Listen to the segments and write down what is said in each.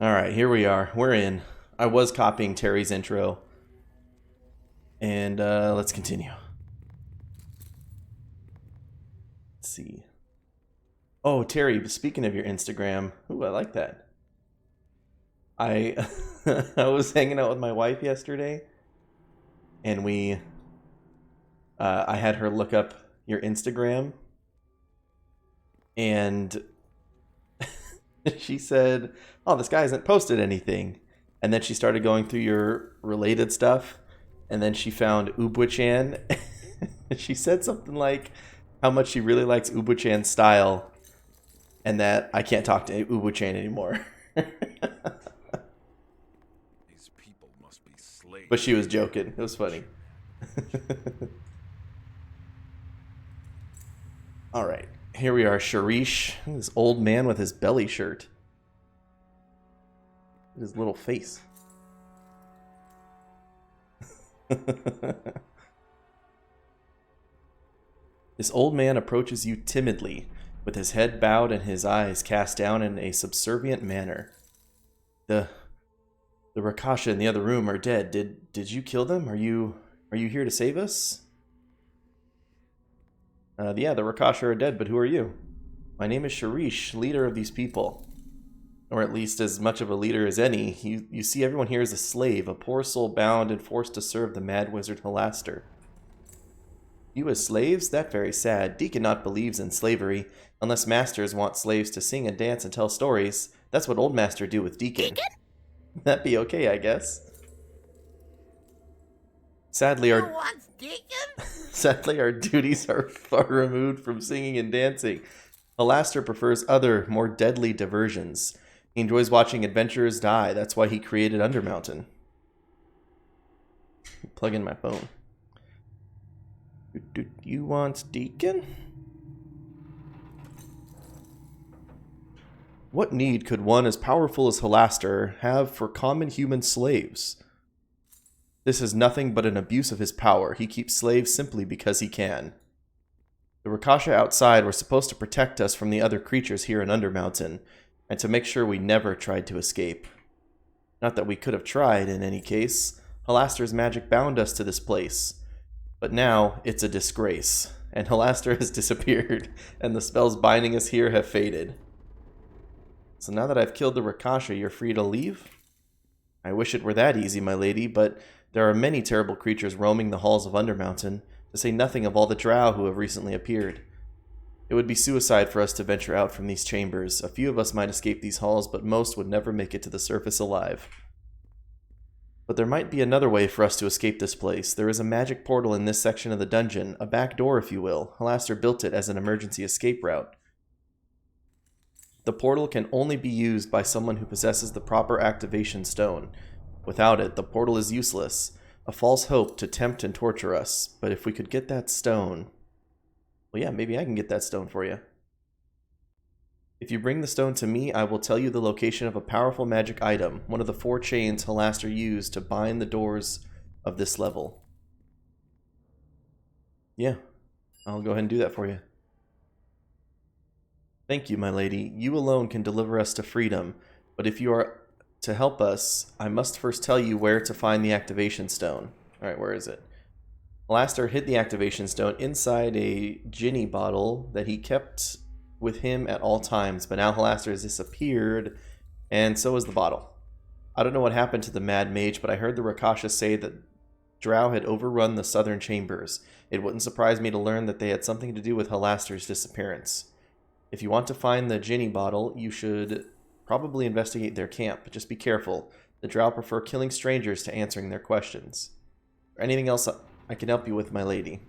Alright, here we are. We're in. I was copying Terry's intro. And let's continue. Let's see. Oh, Terry, speaking of your Instagram. Ooh, I like that. I I was hanging out with my wife yesterday, and I had her look up your Instagram, and she said, "Oh, this guy hasn't posted anything." And then she started going through your related stuff, and then she found Ubuchan. She said something like how much she really likes Ubuchan's style, and that I can't talk to Ubuchan anymore. These people must be slaves. But she was joking. It was funny. All right, here we are, Sharish, this old man with his belly shirt, his little face. This old man approaches you timidly, with his head bowed and his eyes cast down in a subservient manner. The Rakasha in the other room are dead. Did you kill them? Are you here to save us? Yeah, the Rakasha are dead, but who are you? My name is Sharish, leader of these people. Or at least as much of a leader as any. You see everyone here is a slave, a poor soul bound and forced to serve the mad wizard Halaster. You as slaves? That very sad. Deacon not believes in slavery, unless masters want slaves to sing and dance and tell stories. That's what old master do with Deacon. Deacon? That'd be okay, I guess. Sadly, Who our wants Deacon? sadly our duties are far removed from singing and dancing. Halaster prefers other, more deadly diversions. He enjoys watching adventurers die. That's why he created Undermountain. Plug in my phone. Do you want Deacon? What need could one as powerful as Halaster have for common human slaves? This is nothing but an abuse of his power. He keeps slaves simply because he can. The Rakasha outside were supposed to protect us from the other creatures here in Undermountain, and to make sure we never tried to escape. Not that we could have tried, in any case. Halaster's magic bound us to this place. But now, it's a disgrace, and Halaster has disappeared, and the spells binding us here have faded. So now that I've killed the Rakasha, you're free to leave? I wish it were that easy, my lady, but there are many terrible creatures roaming the halls of Undermountain, to say nothing of all the drow who have recently appeared. It would be suicide for us to venture out from these chambers. A few of us might escape these halls, but most would never make it to the surface alive. But there might be another way for us to escape this place. There is a magic portal in this section of the dungeon, a back door if you will. Halaster built it as an emergency escape route. The portal can only be used by someone who possesses the proper activation stone. Without it, the portal is useless, a false hope to tempt and torture us. But if we could get that stone... Well, yeah, maybe I can get that stone for you. If you bring the stone to me, I will tell you the location of a powerful magic item, one of the 4 chains Halaster used to bind the doors of this level. Yeah, I'll go ahead and do that for you. Thank you, my lady. You alone can deliver us to freedom, but if you are to help us, I must first tell you where to find the activation stone. Alright, where is it? Halaster hid the activation stone inside a ginny bottle that he kept with him at all times, but now Halaster has disappeared, and so has the bottle. I don't know what happened to the mad mage, but I heard the Rakasha say that drow had overrun the southern chambers. It wouldn't surprise me to learn that they had something to do with Halaster's disappearance. If you want to find the ginny bottle, you should probably investigate their camp, but just be careful. The drow prefer killing strangers to answering their questions. Or anything else I can help you with, my lady?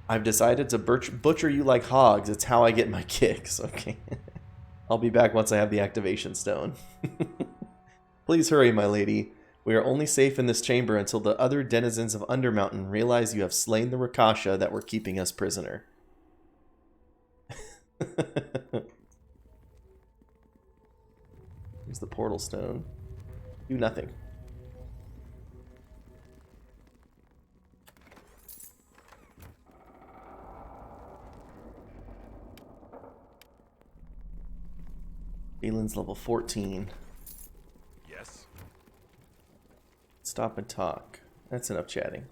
I've decided to butcher you like hogs. It's how I get my kicks. Okay. I'll be back once I have the activation stone. Please hurry, my lady. We are only safe in this chamber until the other denizens of Undermountain realize you have slain the Rakasha that were keeping us prisoner. Here's the portal stone. Do nothing. Phelan's level 14. Yes. Stop and talk. That's enough chatting.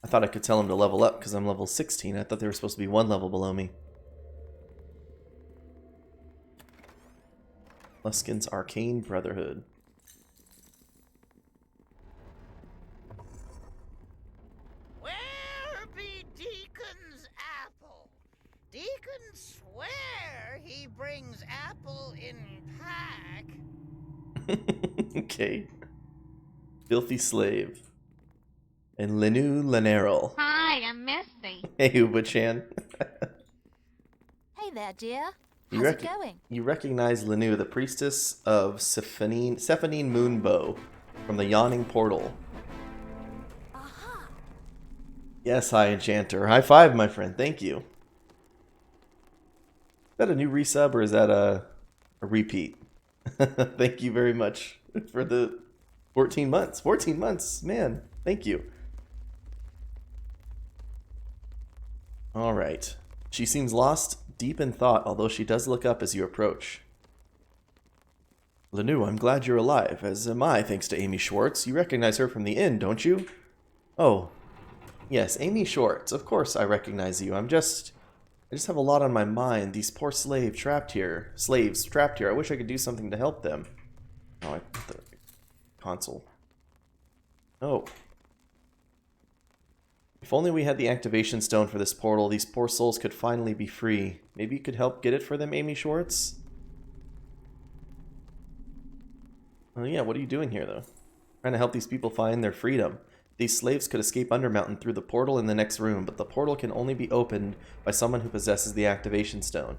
I thought I could tell him to level up because I'm level 16. I thought they were supposed to be one level below me. Luskin's Arcane Brotherhood. Where be Deacon's apple? Deacon swear he brings apple in pack. Okay. Filthy Slave. And Lenu Lanerl. Hi, I'm Misty. Hey, Uba-chan. Hey there, dear. You How's it going? You recognize Lenu, the priestess of Sephanine Moonbow, from the Yawning Portal. Aha! Yes, hi, Enchanter. High five, my friend. Thank you. Is that a new resub or is that a repeat? Thank you very much for the 14 months. 14 months, man. Thank you. All right. She seems lost deep in thought, although she does look up as you approach. Lenu, I'm glad you're alive, as am I, thanks to Amy Schwartz. You recognize her from the inn, don't you? Oh, yes, Amy Schwartz. Of course I recognize you. I just have a lot on my mind. These poor slaves trapped here. I wish I could do something to help them. Oh, I put the console. Oh. If only we had the activation stone for this portal, these poor souls could finally be free. Maybe you could help get it for them, Amy Schwartz? Oh yeah, what are you doing here, though? Trying to help these people find their freedom. These slaves could escape Undermountain through the portal in the next room, but the portal can only be opened by someone who possesses the activation stone.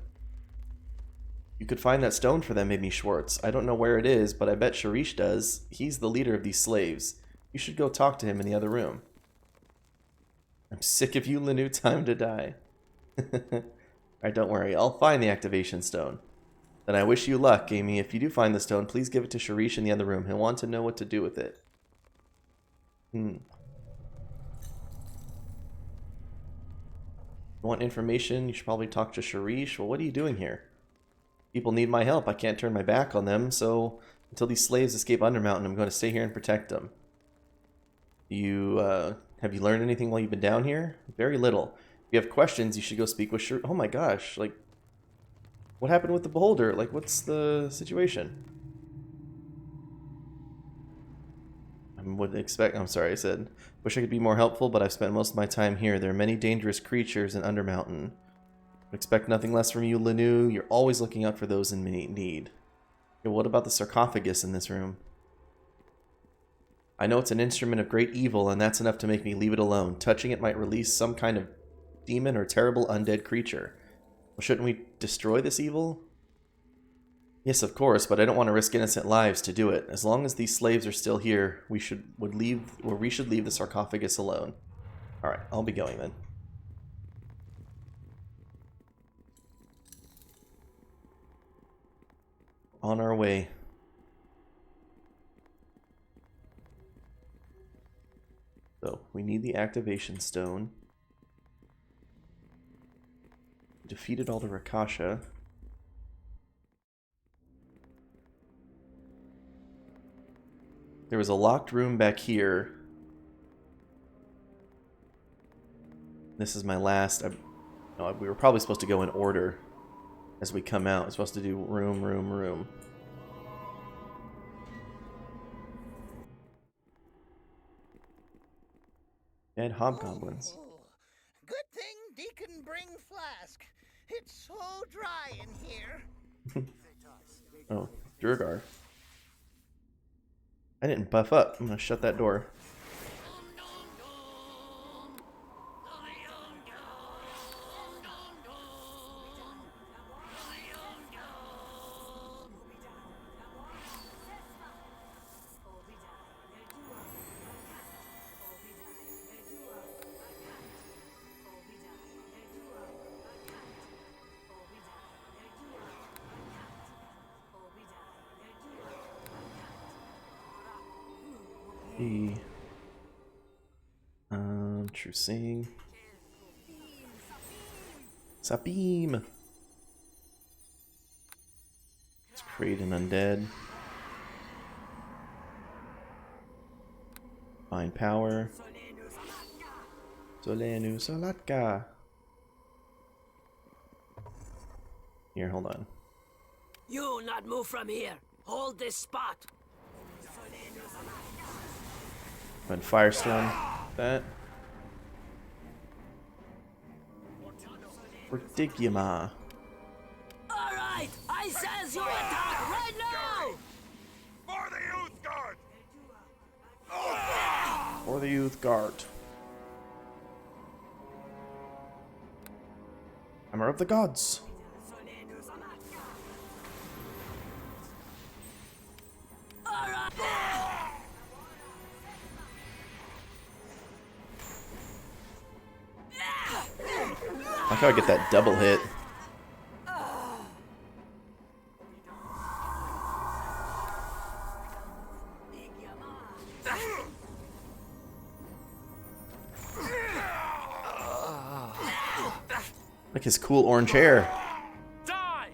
You could find that stone for them, Amy Schwartz. I don't know where it is, but I bet Sharish does. He's the leader of these slaves. You should go talk to him in the other room. I'm sick of you, Lenu. Time to die. Alright, don't worry. I'll find the activation stone. Then I wish you luck, Amy. If you do find the stone, please give it to Sharish in the other room. He'll want to know what to do with it. You want information? You should probably talk to Sharish. Well, what are you doing here? People need my help. I can't turn my back on them, so until these slaves escape Undermountain, I'm going to stay here and protect them. Have you learned anything while you've been down here? Very little. If you have questions, you should go speak with Sharish. Oh my gosh, like, what happened with the beholder? Like, what's the situation? I'm sorry, I said. Wish I could be more helpful, but I've spent most of my time here. There are many dangerous creatures in Undermountain. Expect nothing less from you, Lenu. You're always looking out for those in need. Okay, what about the sarcophagus in this room? I know it's an instrument of great evil, and that's enough to make me leave it alone. Touching it might release some kind of demon or terrible undead creature. Well, shouldn't we destroy this evil? Yes, of course, but I don't want to risk innocent lives to do it. As long as these slaves are still here, we should leave the sarcophagus alone. Alright, I'll be going then. On our way. So, we need the activation stone. We defeated all the Rakasha. There was a locked room back here. This is my last... we were probably supposed to go in order as we come out. We're supposed to do room, room, room. And hobgoblins. Oh, good thing Deacon bring flask. It's so dry in here. Oh, Durgar. I didn't buff up. I'm gonna shut that door. True Sing. Sapim! Trade an undead. Find power. Solenu Salatka. Here, hold on. You not move from here. Hold this spot. And Firestorm. That. Ridiguma. Alright, I says you attack right now! For the Youth Guard! Or the Youth Guard. Hammer of the Gods. I gotta get that double hit. Like his cool orange hair. Die!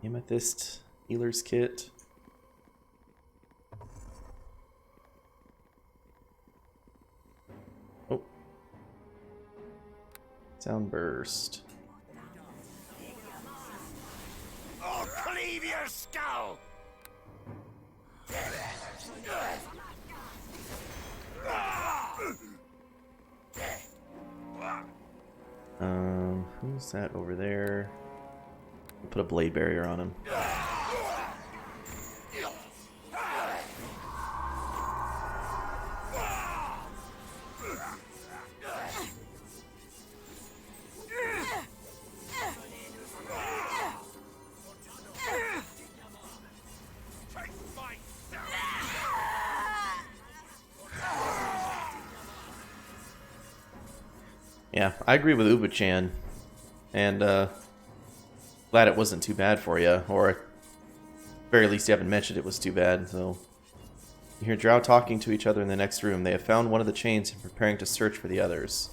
Amethyst healer's kit. Oh. Sound burst. I'll cleave your skull! Who's that over there? We'll put a blade barrier on him. Yeah, I agree with Uba-chan, and glad it wasn't too bad for you, or at very least you haven't mentioned it was too bad. So you hear Drow talking to each other in the next room. They have found one of the chains and preparing to search for the others.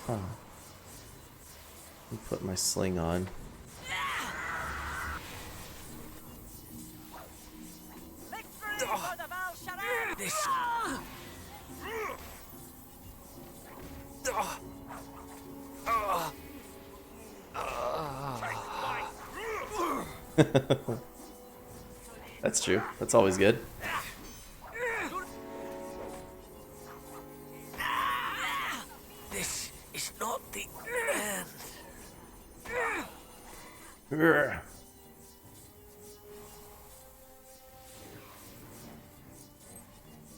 Let me put my sling on. This. That's true. That's always good. This is not the end. Urgh.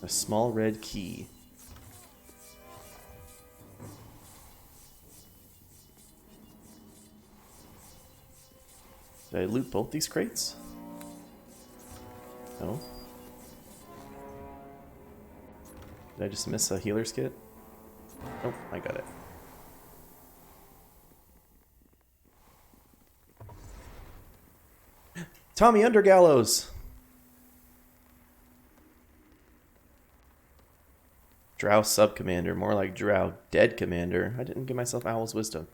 A small red key. Did I loot both these crates? No. Did I just miss a healer's kit? Nope, I got it. Tommy Undergallows! Drow sub-commander, more like Drow dead commander. I didn't give myself Owl's wisdom.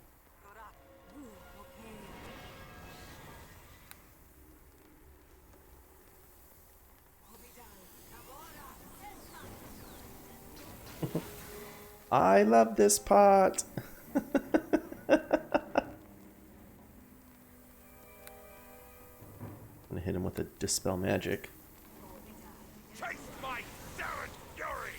I love this pot! I'm gonna hit him with a Dispel Magic. Chase my Darren fury!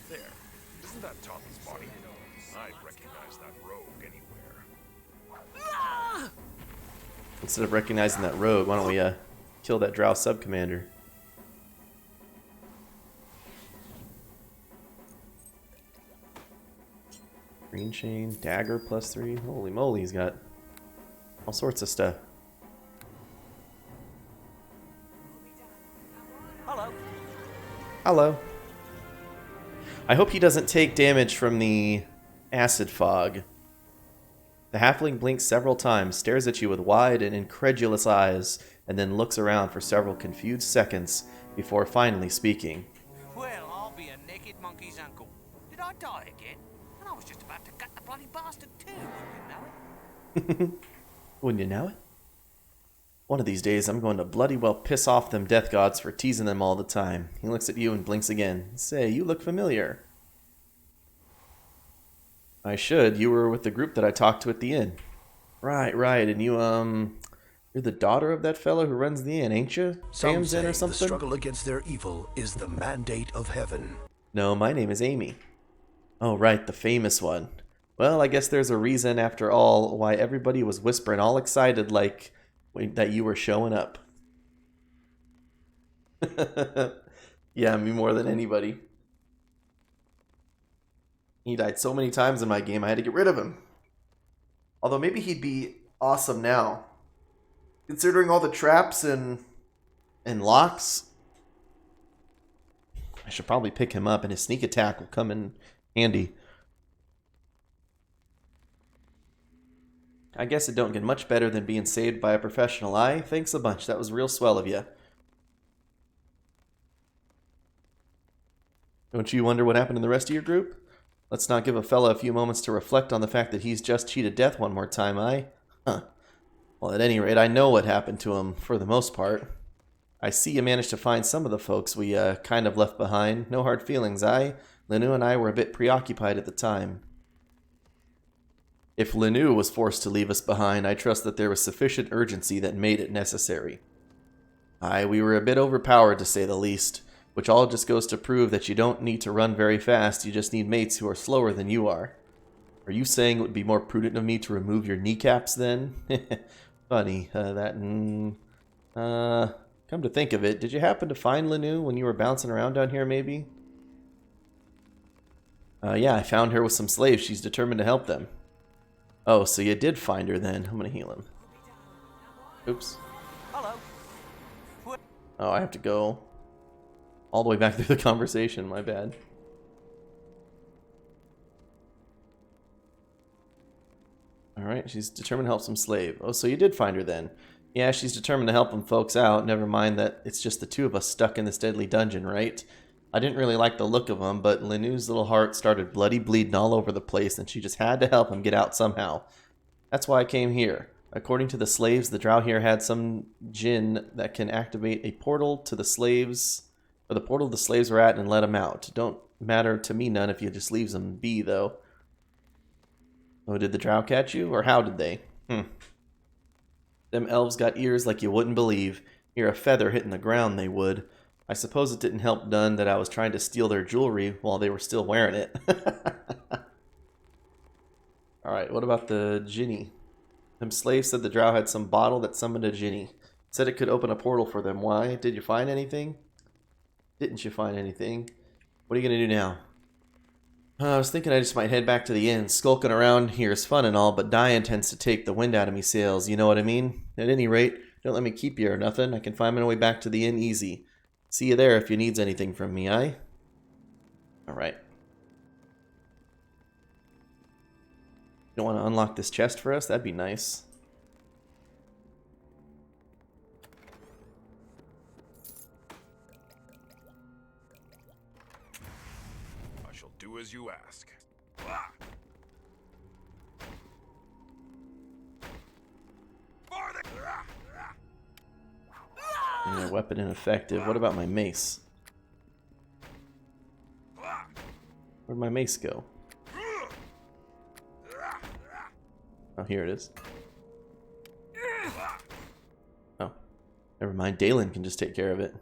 There. Isn't that Tommy's body? I'd recognize that rogue anywhere. Instead of recognizing that rogue, why don't we kill that Drow sub-commander? Green chain, dagger +3. Holy moly, he's got all sorts of stuff. Hello. Hello. I hope he doesn't take damage from the acid fog. The halfling blinks several times, stares at you with wide and incredulous eyes, and then looks around for several confused seconds before finally speaking. Well, I'll be a naked monkey's uncle. Did I die again? And I was just about to gut the bloody bastard too, wouldn't you know it? Wouldn't you know it? One of these days, I'm going to bloody well piss off them death gods for teasing them all the time. He looks at you and blinks again. Say, you look familiar. I should. You were with the group that I talked to at the inn. Right. And you're the daughter of that fellow who runs the inn, ain't you? Some Sam's Inn say or something? the struggle against their evil is the mandate of heaven. No, my name is Amy. Oh, right, the famous one. Well, I guess there's a reason, after all, why everybody was whispering all excited like that you were showing up. Yeah, me more than anybody. He died so many times in my game, I had to get rid of him. Although maybe he'd be awesome now. Considering all the traps and locks. I should probably pick him up and his sneak attack will come in handy. I guess it don't get much better than being saved by a professional. Thanks a bunch. That was real swell of you. Don't you wonder what happened to the rest of your group? Let's not give a fella a few moments to reflect on the fact that he's just cheated death one more time, Huh. Well, at any rate, I know what happened to him, for the most part. I see you managed to find some of the folks we kind of left behind. No hard feelings, Lenu and I were a bit preoccupied at the time. If Lenu was forced to leave us behind, I trust that there was sufficient urgency that made it necessary. We were a bit overpowered, to say the least. Which all just goes to prove that you don't need to run very fast, you just need mates who are slower than you are. Are you saying it would be more prudent of me to remove your kneecaps then? Funny, come to think of it, did you happen to find Lenu when you were bouncing around down here maybe? Yeah, I found her with some slaves, she's determined to help them. Oh, so you did find her then. I'm gonna heal him. Oops. Hello. Oh, I have to go all the way back through the conversation, my bad. Alright, she's determined to help some slave. Oh, so you did find her then. Yeah, she's determined to help them folks out. Never mind that it's just the two of us stuck in this deadly dungeon, right? I didn't really like the look of him, but Lenu's little heart started bloody bleeding all over the place, and she just had to help him get out somehow. That's why I came here. According to the slaves, the drow here had some djinn that can activate a portal to the slaves... or the portal the slaves were at and let them out. Don't matter to me none if you just leaves them be, though. Oh, did the drow catch you? Or how did they? Them elves got ears like you wouldn't believe. Hear a feather hitting the ground, they would. I suppose it didn't help none that I was trying to steal their jewelry while they were still wearing it. Alright, what about the Ginny? Them slaves said the drow had some bottle that summoned a Ginny. Said it could open a portal for them. Why? Did you find anything? Didn't you find anything? What are you going to do now? I was thinking I just might head back to the inn. Skulking around here is fun and all, but dying tends to take the wind out of me sails, you know what I mean? At any rate, don't let me keep you or nothing. I can find my way back to the inn easy. See you there if you needs anything from me, Alright. You want to unlock this chest for us? That'd be nice. Do as you ask. Yeah, weapon ineffective. What about my mace? Where'd my mace go? Oh, here it is. Oh, never mind. Dalen can just take care of it.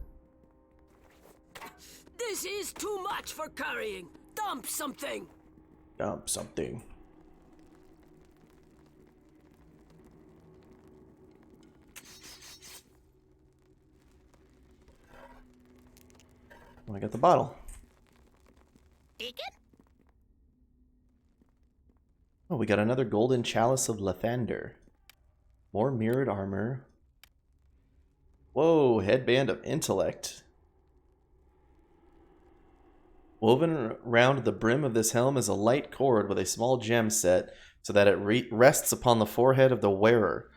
This is too much for carrying. Dump something. Dump something. Oh, I got the bottle. Deacon? Oh, we got another golden chalice of Lathander. More mirrored armor. Whoa, headband of intellect. Woven around the brim of this helm is a light cord with a small gem set so that it rests upon the forehead of the wearer.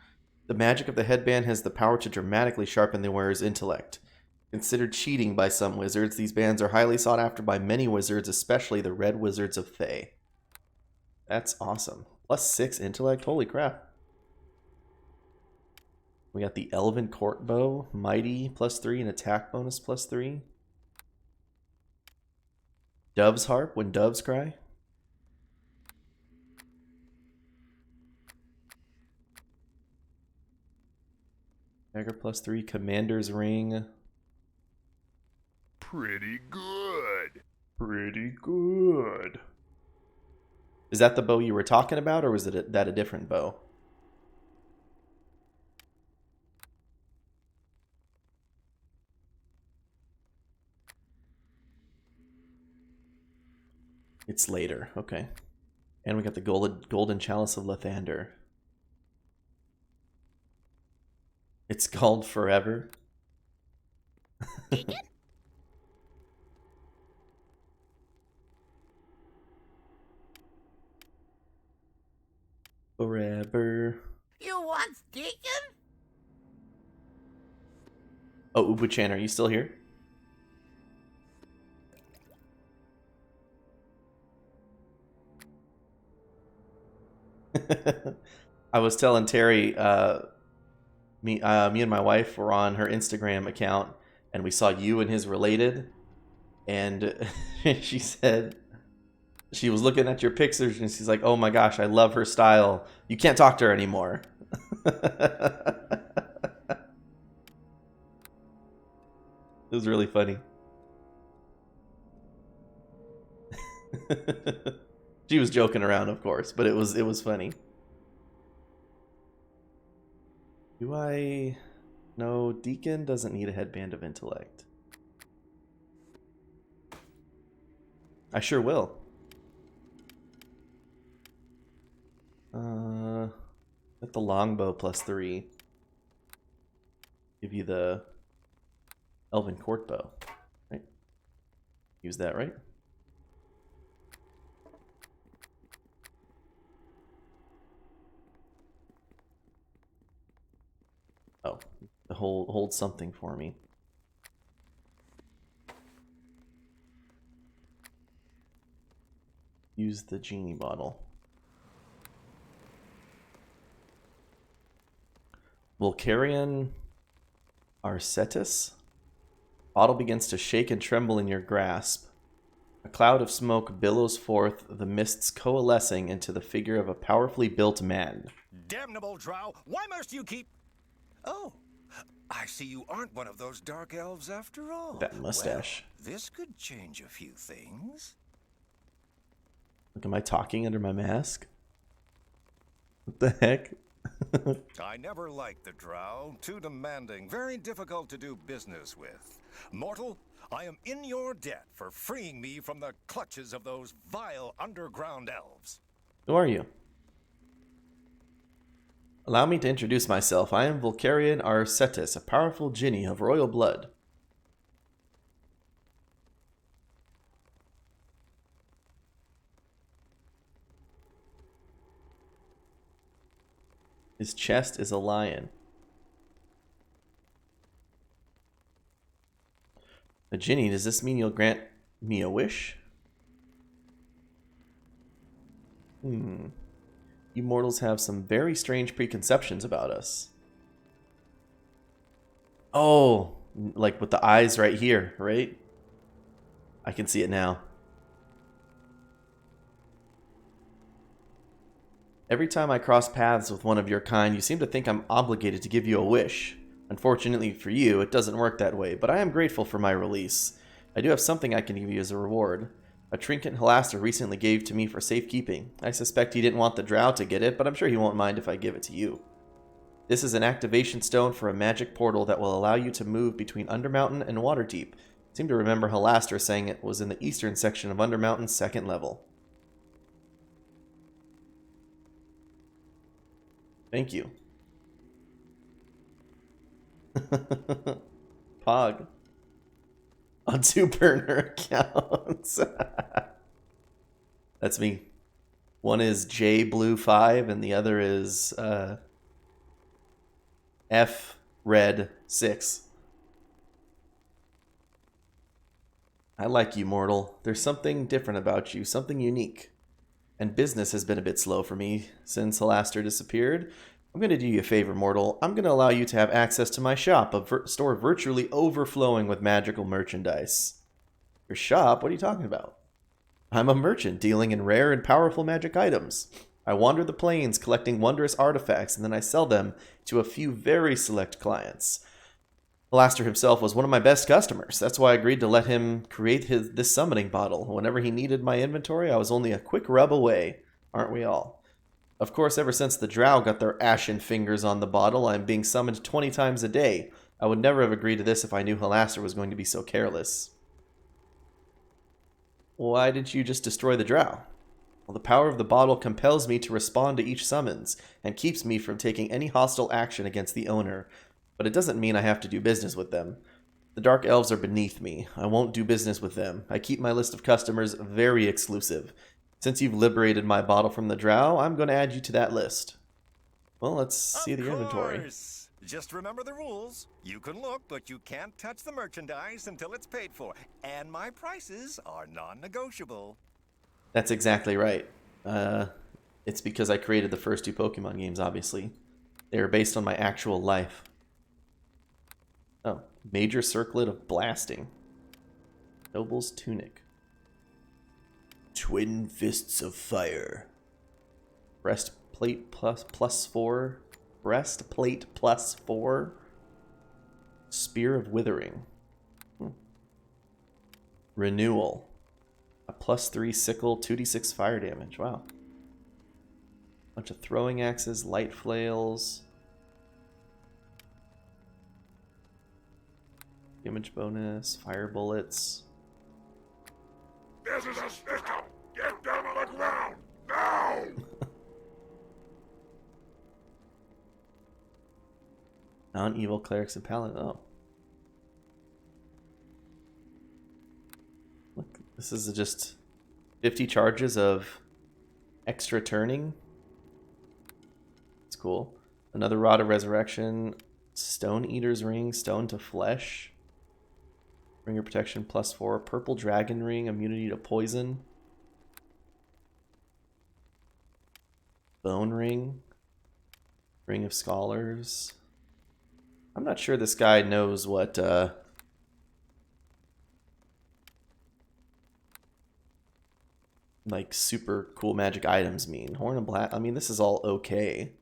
The magic of the headband has the power to dramatically sharpen the wearer's intellect. Considered cheating by some wizards, these bands are highly sought after by many wizards, especially the Red Wizards of Thay. That's awesome. +6 intellect, holy crap. We got the Elven Court Bow, Mighty +3 and attack bonus +3. Dove's Harp when doves cry. Dagger +3, Commander's Ring. Pretty good. Pretty good. Is that the bow you were talking about, or was that a different bow? It's later, okay. And we got the golden chalice of Lathander. It's called Forever. Forever. You want Deacon? Oh, Ubu-chan, are you still here? I was telling Terry, me and my wife were on her Instagram account, and we saw you and his related, and she said she was looking at your pictures, and she's like, "Oh my gosh, I love her style. You can't talk to her anymore." It was really funny. She was joking around, of course, but it was funny. Do I... No, Deacon doesn't need a headband of intellect. I sure will. Get the longbow +3. Give you the Elven Court Bow. Right? Use that, right? Oh, hold something for me. Use the genie bottle. Vulcarian Arcetus. Bottle begins to shake and tremble in your grasp. A cloud of smoke billows forth, the mists coalescing into the figure of a powerfully built man. Damnable drow, why must you keep... Oh, I see you aren't one of those dark elves after all. That mustache. Well, this could change a few things. Look, am I talking under my mask? What the heck? I never liked the drow. Too demanding, very difficult to do business with. Mortal, I am in your debt for freeing me from the clutches of those vile underground elves. Who are you? Allow me to introduce myself. I am Vulcarian Arcetus, a powerful genie of royal blood. His chest is a lion. A genie, does this mean you'll grant me a wish? You mortals have some very strange preconceptions about us. Oh, like with the eyes right here, right? I can see it now. Every time I cross paths with one of your kind, you seem to think I'm obligated to give you a wish. Unfortunately for you, it doesn't work that way, but I am grateful for my release. I do have something I can give you as a reward. A trinket Halaster recently gave to me for safekeeping. I suspect he didn't want the drow to get it, but I'm sure he won't mind if I give it to you. This is an activation stone for a magic portal that will allow you to move between Undermountain and Waterdeep. I seem to remember Halaster saying it was in the eastern section of Undermountain's second level. Thank you. Pog. On 2 burner accounts. That's me. One is JBlue5 and the other is FRed6. I like you, mortal. There's something different about you, something unique. And business has been a bit slow for me since Halaster disappeared. I'm going to do you a favor, mortal. I'm going to allow you to have access to my shop, a store virtually overflowing with magical merchandise. Your shop? What are you talking about? I'm a merchant dealing in rare and powerful magic items. I wander the plains collecting wondrous artifacts, and then I sell them to a few very select clients. Halaster himself was one of my best customers. That's why I agreed to let him create this summoning bottle. Whenever he needed my inventory, I was only a quick rub away. Aren't we all? Of course, ever since the drow got their ashen fingers on the bottle, I'm being summoned 20 times a day. I would never have agreed to this if I knew Halaster was going to be so careless. Why didn't you just destroy the drow? Well, the power of the bottle compels me to respond to each summons, and keeps me from taking any hostile action against the owner. But it doesn't mean I have to do business with them. The Dark Elves are beneath me. I won't do business with them. I keep my list of customers very exclusive. Since you've liberated my bottle from the drow, I'm going to add you to that list. Well, let's see the inventory. Just remember the rules. You can look, but you can't touch the merchandise until it's paid for. And my prices are non-negotiable. That's exactly right. It's because I created the first 2 Pokemon games, obviously. They are based on my actual life. Oh, Major Circlet of Blasting. Noble's Tunic. Twin Fists of Fire. Breastplate plus 4. Breastplate plus 4. Spear of Withering. Renewal. A plus 3 sickle, 2d6 fire damage. Wow. Bunch of throwing axes, light flails. Damage bonus, fire bullets. This is a system! Get down on the ground! Now! Non-evil clerics and paladins. Oh. Look, this is just 50 charges of extra turning. It's cool. Another Rod of Resurrection. Stone Eater's Ring, Stone to Flesh. Ring of Protection plus 4. Purple Dragon Ring, immunity to poison. Bone Ring. Ring of Scholars. I'm not sure this guy knows what like super cool magic items mean. Horn of Blast. I mean, this is all okay.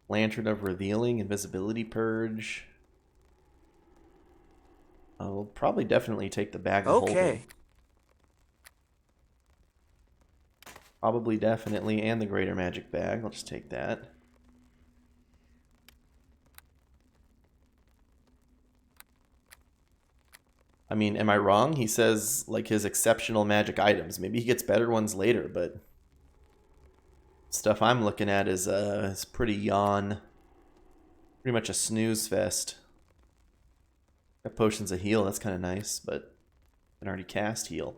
Lantern of Revealing, Invisibility Purge. I'll probably definitely take the bag of holding. Probably definitely, and the greater magic bag. I'll just take that. I mean, am I wrong? He says, like, his exceptional magic items. Maybe he gets better ones later, but stuff I'm looking at is pretty yawn. Pretty much a snooze fest. Got potions of heal, that's kind of nice, but I can already cast heal.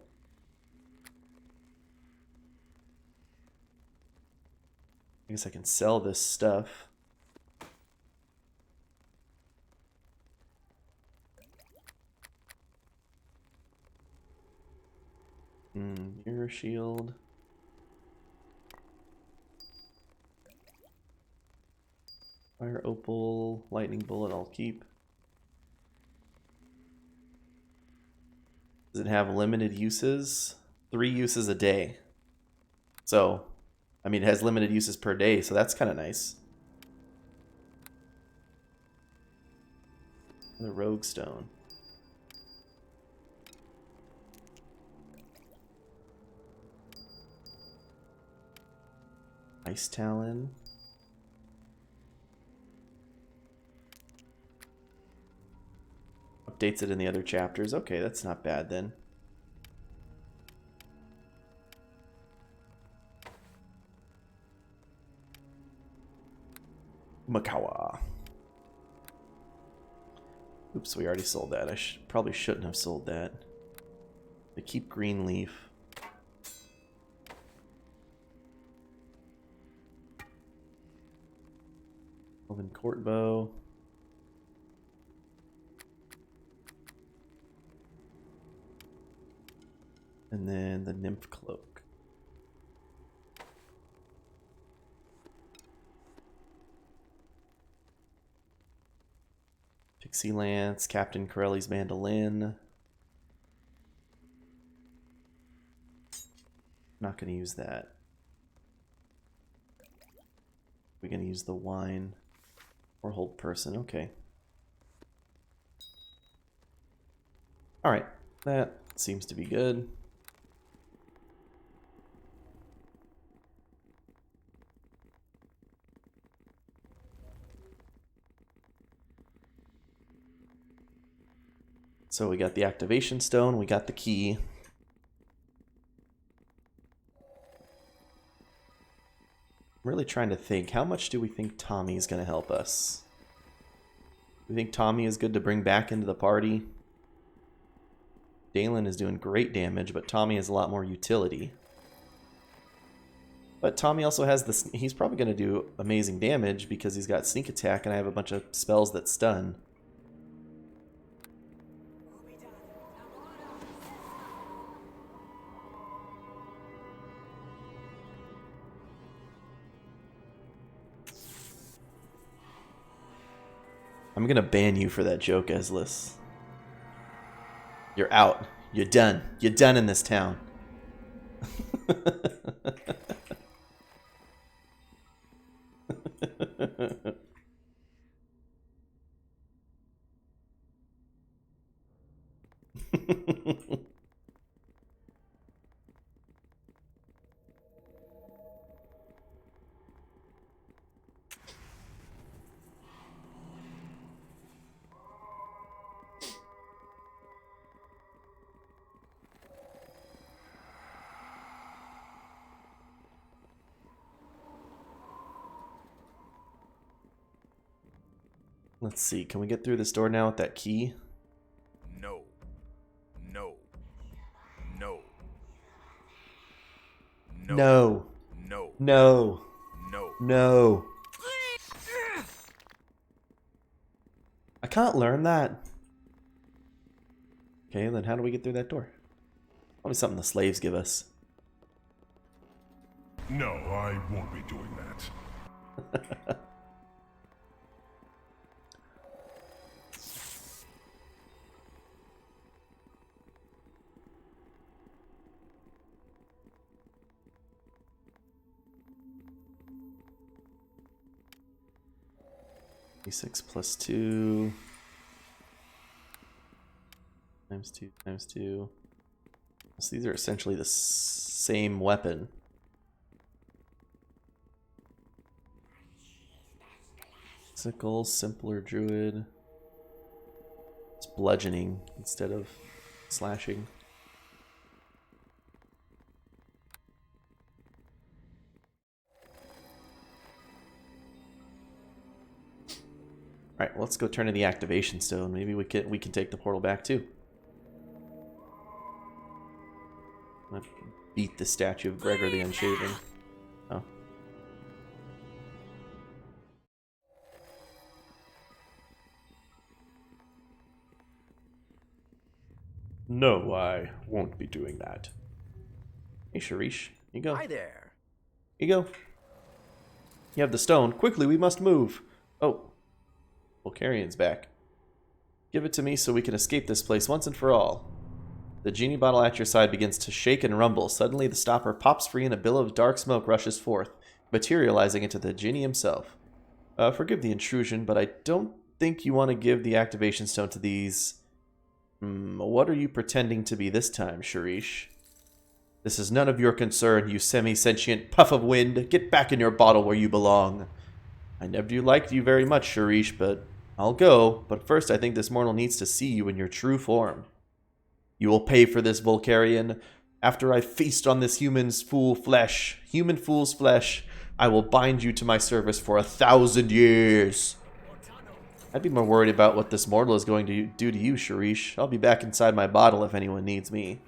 I guess I can sell this stuff. Mirror shield. Fire opal, lightning bullet I'll keep. Does it have limited uses? 3 uses a day. So, I mean, it has limited uses per day, so that's kind of nice. The Rogue Stone. Ice Talon. Updates it in the other chapters. Okay, that's not bad then. Makawa. Oops, we already sold that. I probably shouldn't have sold that. They keep Greenleaf. Elven Court Bow. And then the Nymph Cloak. Pixie Lance, Captain Corelli's Mandolin. Not going to use that. We're going to use the wine or hold person. Okay. Alright, that seems to be good. So we got the activation stone, we got the key. I'm really trying to think, how much do we think Tommy is going to help us? We think Tommy is good to bring back into the party. Dalen is doing great damage, but Tommy has a lot more utility. But Tommy also has this, he's probably going to do amazing damage because he's got sneak attack and I have a bunch of spells that stun. I'm gonna ban you for that joke, Eslis. You're out. You're done. You're done in this town. Let's see, can we get through this door now with that key? No. No. No. No. No. No. No. No. I can't learn that. Okay, then how do we get through that door? Probably something the slaves give us. No, I won't be doing that. D6 plus 2 times 2 times 2. So these are essentially the same weapon. Sickle, simpler druid. It's bludgeoning instead of slashing. Alright, well, let's go turn in the activation stone. Maybe we can take the portal back too. I'm gonna beat the statue of Gregor the Unshaven. Oh. No, I won't be doing that. Hey, Sharish. Here you go. Hi there. Here you go. You have the stone. Quickly, we must move. Oh. Volcarian's back. Give it to me so we can escape this place once and for all. The genie bottle at your side begins to shake and rumble. Suddenly, the stopper pops free and a billow of dark smoke rushes forth, materializing into the genie himself. Forgive the intrusion, but I don't think you want to give the activation stone to these... what are you pretending to be this time, Sharish? This is none of your concern, you semi-sentient puff of wind. Get back in your bottle where you belong. I never liked you very much, Sharish, but I'll go. But first, I think this mortal needs to see you in your true form. You will pay for this, Volcarian. After I feast on this human fool's flesh, I will bind you to my service for 1,000 years. I'd be more worried about what this mortal is going to do to you, Sharish. I'll be back inside my bottle if anyone needs me.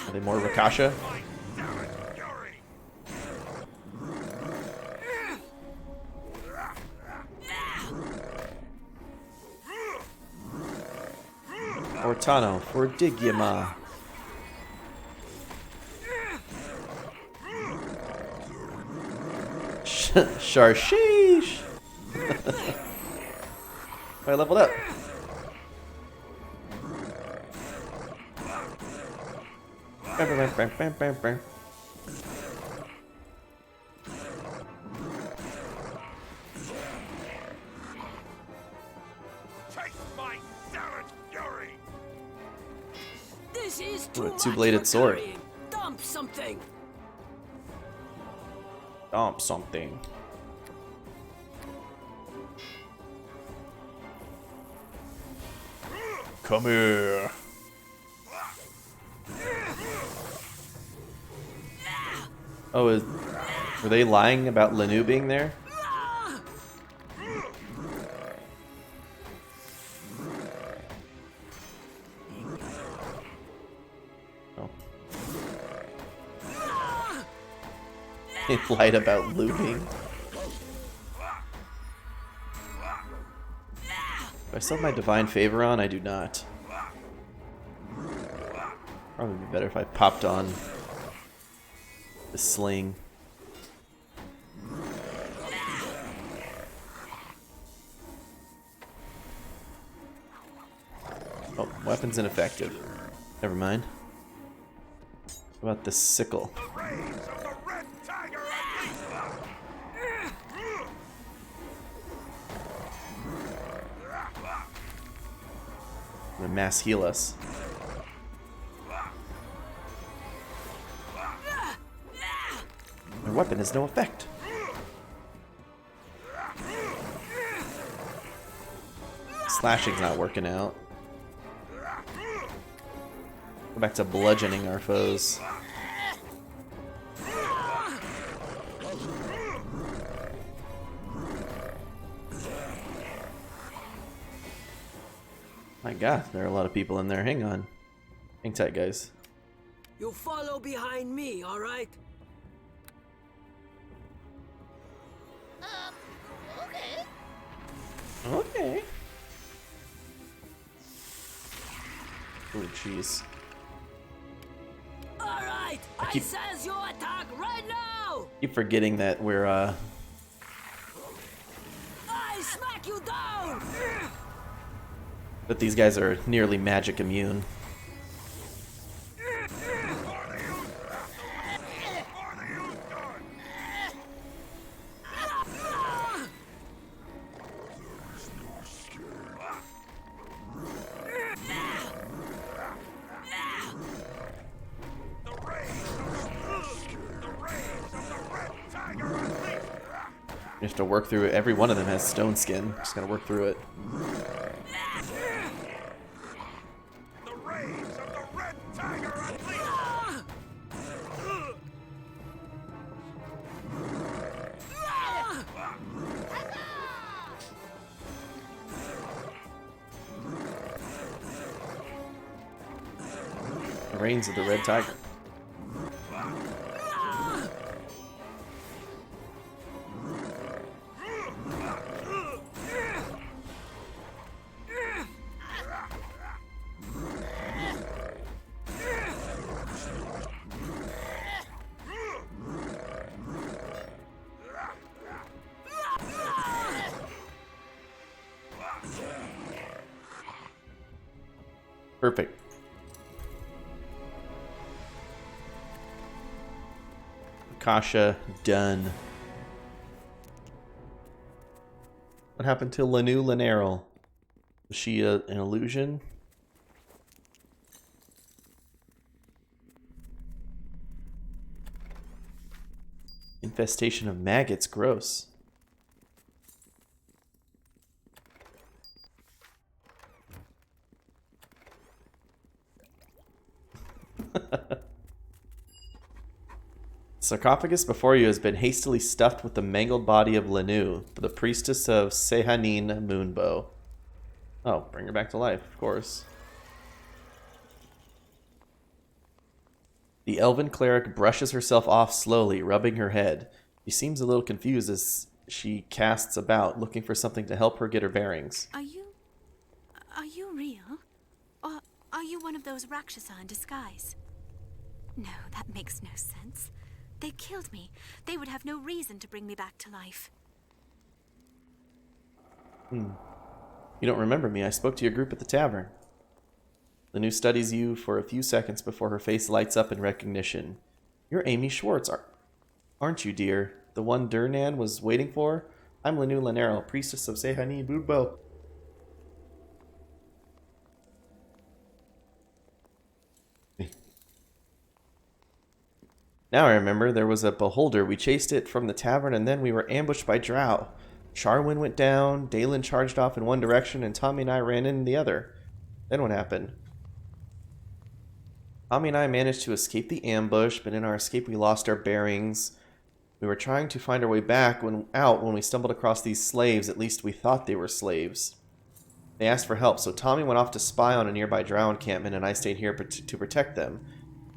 Are they more Rakasha? Ortano for Digyama. Sharshish! I leveled up. This is Ooh, too a much two-bladed for sword. carrying. Dump something. Dump something. Come here. Oh, were they lying about Lanu being there? Oh. They lied about looting. Do I still have my divine favor on? I do not. Probably be better if I popped on the sling. Oh, weapon's ineffective. Never mind. What about the sickle? I'm gonna mass heal us. My weapon has no effect. Slashing's not working out. Go back to bludgeoning our foes. My god, there are a lot of people in there. Hang on. Hang tight, guys. You follow behind me, all right? Okay. Okay. Oh, jeez. All right. I keep- says you attack right now. Keep forgetting that we're, I smack you down. that these guys are nearly magic immune. You have to work through it. Every one of them has stone skin. Just gotta work through it. The rays of the red tiger unleashed! The reigns of the red tiger. Perfect. Kasha done. What happened to Lanu Lanarel? Was she an illusion? Infestation of maggots, gross. The sarcophagus before you has been hastily stuffed with the mangled body of Lenu, the priestess of Sehanin Moonbow. Oh, bring her back to life, of course. The elven cleric brushes herself off slowly, rubbing her head. She seems a little confused as she casts about, looking for something to help her get her bearings. Are you real? Or are you one of those Rakshasa in disguise? No, that makes no sense. They killed me. They would have no reason to bring me back to life. You don't remember me. I spoke to your group at the tavern. Lenu studies you for a few seconds before her face lights up in recognition. You're Amy Schwartz, aren't you, dear? The one Durnan was waiting for? I'm Lenu Lanero, priestess of Sehani Budbo. Now I remember, there was a beholder. We chased it from the tavern, and then we were ambushed by drow. Charwin went down, Dalen charged off in one direction, and Tommy and I ran in the other. Then what happened? Tommy and I managed to escape the ambush, but in our escape we lost our bearings. We were trying to find our way back when we stumbled across these slaves. At least we thought they were slaves. They asked for help, so Tommy went off to spy on a nearby drow encampment, and I stayed here to protect them.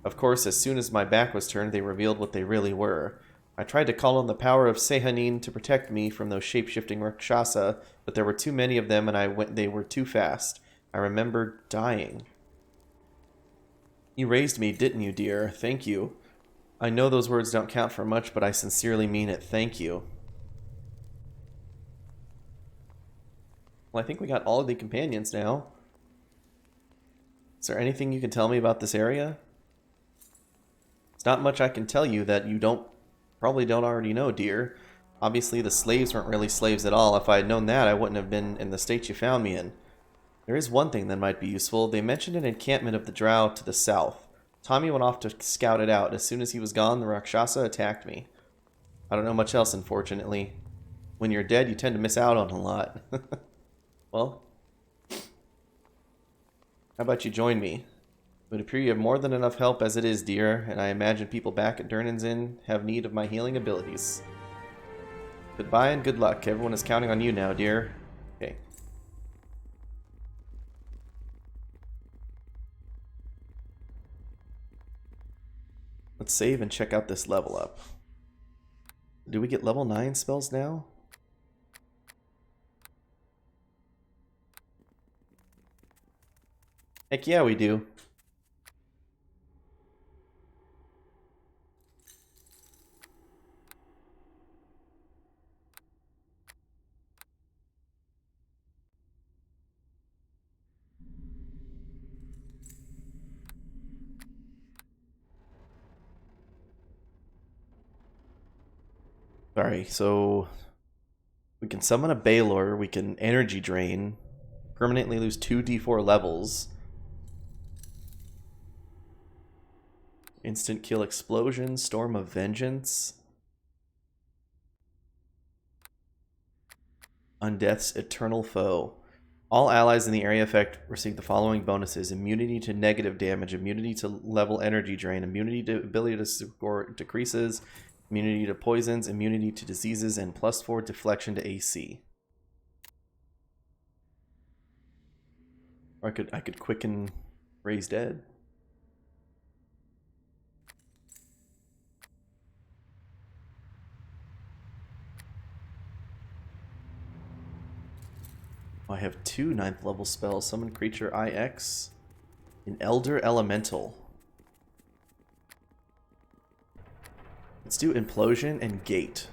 Of course, as soon as my back was turned, they revealed what they really were. I tried to call on the power of Sehanin to protect me from those shape-shifting Rakshasa, but there were too many of them, and they were too fast. I remember dying. You raised me, didn't you, dear? Thank you. I know those words don't count for much, but I sincerely mean it. Thank you. Well, I think we got all of the companions now. Is there anything you can tell me about this area? It's not much I can tell you that you probably don't already know, dear. Obviously, the slaves weren't really slaves at all. If I had known that, I wouldn't have been in the state you found me in. There is one thing that might be useful. They mentioned an encampment of the drow to the south. Tommy went off to scout it out. As soon as he was gone, the Rakshasa attacked me. I don't know much else, unfortunately. When you're dead, you tend to miss out on a lot. Well, how about you join me? It would appear you have more than enough help as it is, dear, and I imagine people back at Durnan's Inn have need of my healing abilities. Goodbye and good luck. Everyone is counting on you now, dear. Okay. Let's save and check out this level up. Do we get level 9 spells now? Heck yeah, we do. Sorry, so we can summon a Baylor, we can energy drain, permanently lose 2 d4 levels, instant kill explosion, storm of vengeance, undeath's eternal foe. All allies in the area effect receive the following bonuses: immunity to negative damage, immunity to level energy drain, immunity to ability to score decreases, immunity to poisons, immunity to diseases, and +4 deflection to AC. Or I could quicken raise dead. I have 2 9th level spells. Summon creature IX. An Elder Elemental. Let's do Implosion and Gate.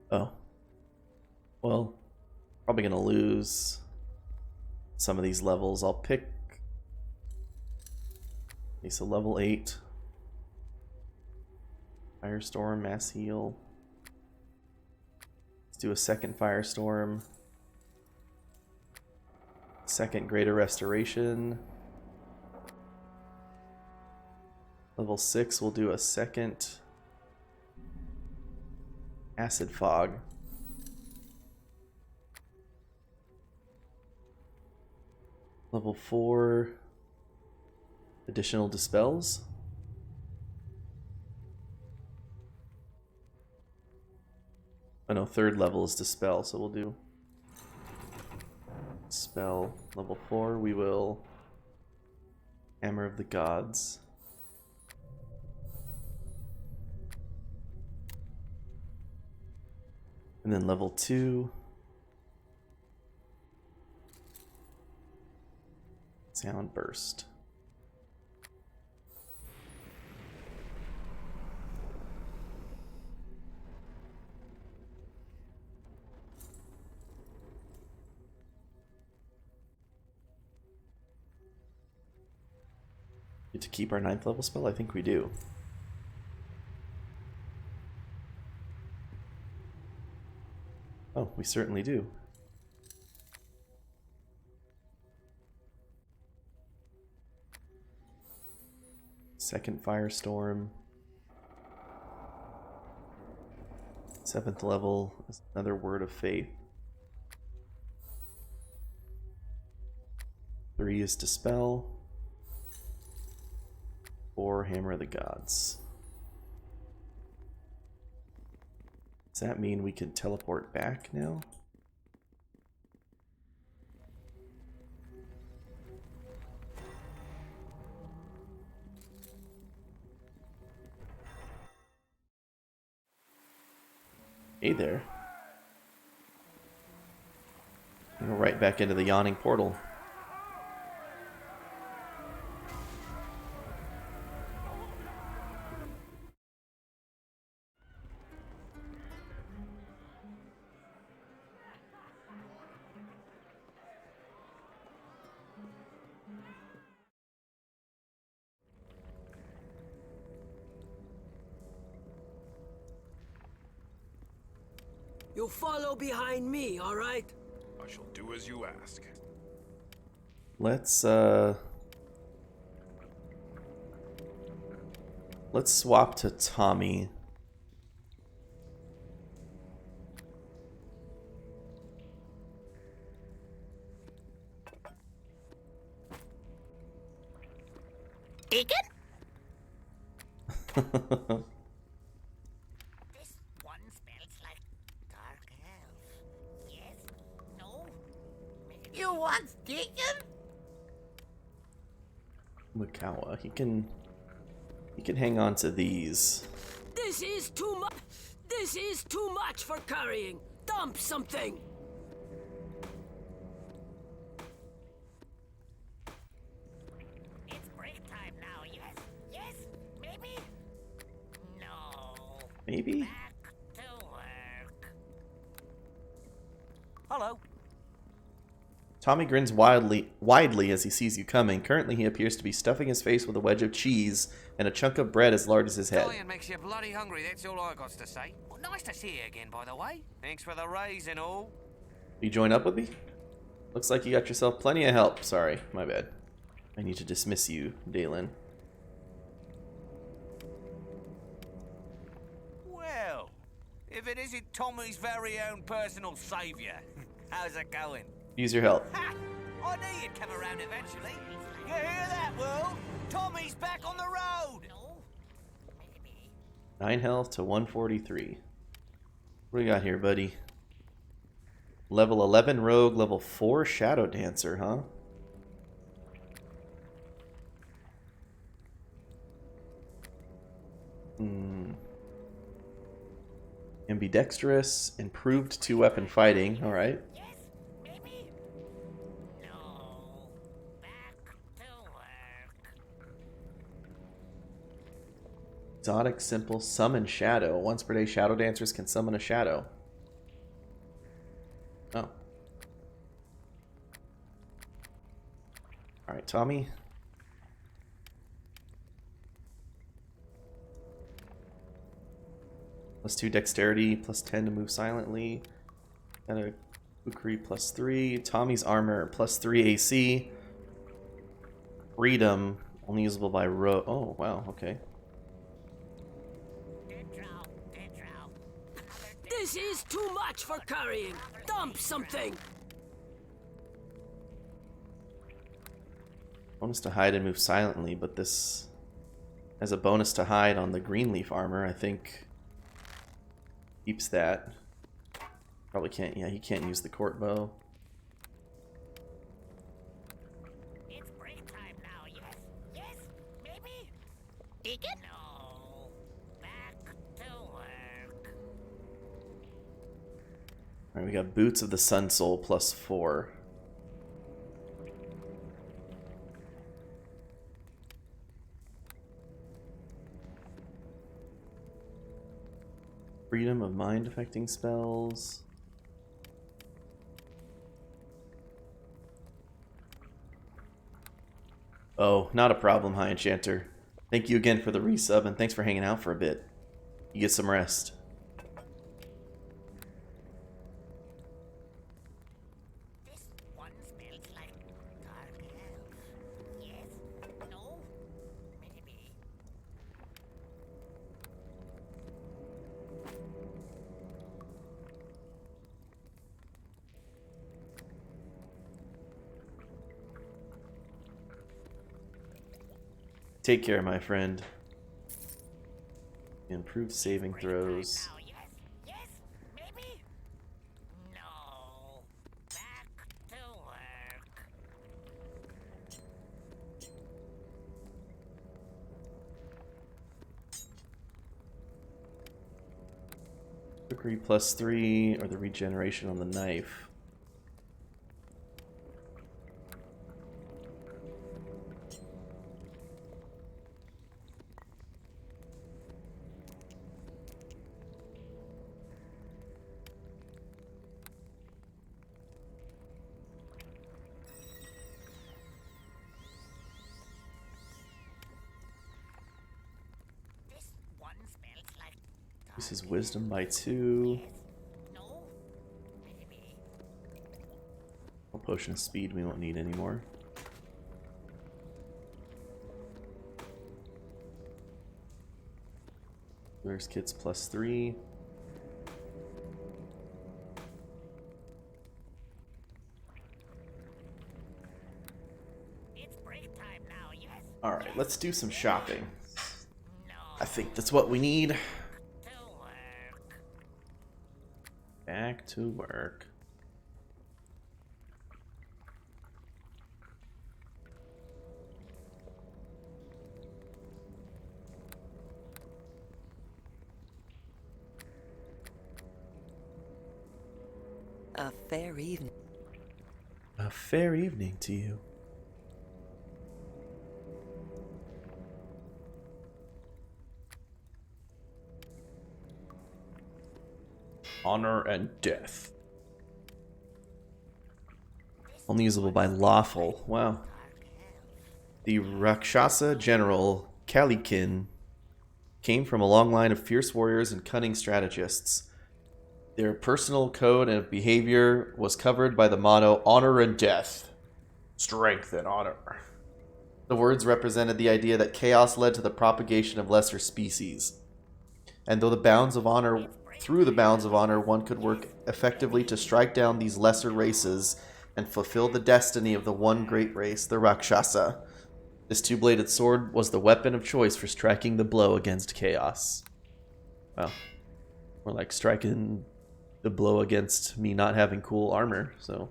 Oh. Well, probably gonna lose some of these levels. I'll pick... Okay, so level 8. Firestorm, Mass Heal. Let's do a second Firestorm. Second Greater Restoration. Level 6, we'll do a second Acid Fog. Level 4. Additional dispels. Oh no, third level is dispel, so we'll do spell level 4. We will Hammer of the Gods. And then level 2. Sound Burst. Get to keep our 9th level spell? I think we do. Oh, we certainly do. Second Firestorm. 7th level is another Word of Faith. 3 is Dispel. 4 Hammer of the Gods. Does that mean we can teleport back now? Hey there. Go right back into the yawning portal. You follow behind me, all right? I shall do as you ask. Let's swap to Tommy. Deacon? This one smells like dark elf. Yes? No? Maybe. You want Deacon? Makawa, he can hang on to these. This is too much. This is too much for carrying. Dump something. It's break time now, yes? Yes? Maybe? No. Maybe? Back to work. Hello. Tommy grins widely as he sees you coming. Currently, he appears to be stuffing his face with a wedge of cheese and a chunk of bread as large as his head. Dying makes you bloody hungry, that's all I got to say. Well, nice to see you again, by the way. Thanks for the raise and all. You join up with me? Looks like you got yourself plenty of help. Sorry, my bad. I need to dismiss you, Dalen. Well, if it isn't Tommy's very own personal saviour, how's it going? Use your help. Ha! I knew you'd come around eventually. You hear that, world? Tommy's back on the road! No? Maybe. 9 health to 143. What do we got here, buddy? Level 11 Rogue, level 4 Shadow Dancer, huh? Ambidextrous, improved 2-weapon fighting, alright. Yes? Maybe? No. Back to work. Exotic, simple, summon shadow. Once per day, shadow dancers can summon a shadow. Oh. Alright, Tommy. +2 dexterity, +10 to move silently. And a Kukri +3. Tommy's armor +3 AC. Freedom, only usable by row. Oh, wow, okay. This is too much for carrying. Dump something. Bonus to hide and move silently, but this has a bonus to hide on the green leaf armor. I think keeps that. Probably can't. Yeah, he can't use the court bow. It's break time now, yes? Yes? Maybe? Deacon? No. Back to work. Alright, we got Boots of the Sun Soul +4. Freedom of mind affecting spells. Oh, not a problem, High Enchanter. Thank you again for the resub, and thanks for hanging out for a bit. You get some rest. This one smells like dark elf. Yes? No? Maybe. Take care, my friend. Improve saving Break time throws. now, yes? Yes? Maybe? No. Back to work. Trickery +3, or the regeneration on the knife. This one smells like This is wisdom by 2. yes? No? Maybe. A potion of speed we won't need anymore. There's kits +3. It's break time now, yes? Alright, let's do some shopping. No. I think that's what we need. To work. Back to work. A fair evening. A fair evening to you. Honor and death. Only usable by lawful. Wow. The Rakshasa general Kalikin came from a long line of fierce warriors and cunning strategists. Their personal code and behavior was covered by the motto honor and death. Strength and honor. The words represented the idea that chaos led to the propagation of lesser species. And though the bounds of honor, through the bounds of honor, one could work effectively to strike down these lesser races and fulfill the destiny of the one great race, the Rakshasa. This two-bladed sword was the weapon of choice for striking the blow against chaos. Well, more like striking the blow against me not having cool armor, so.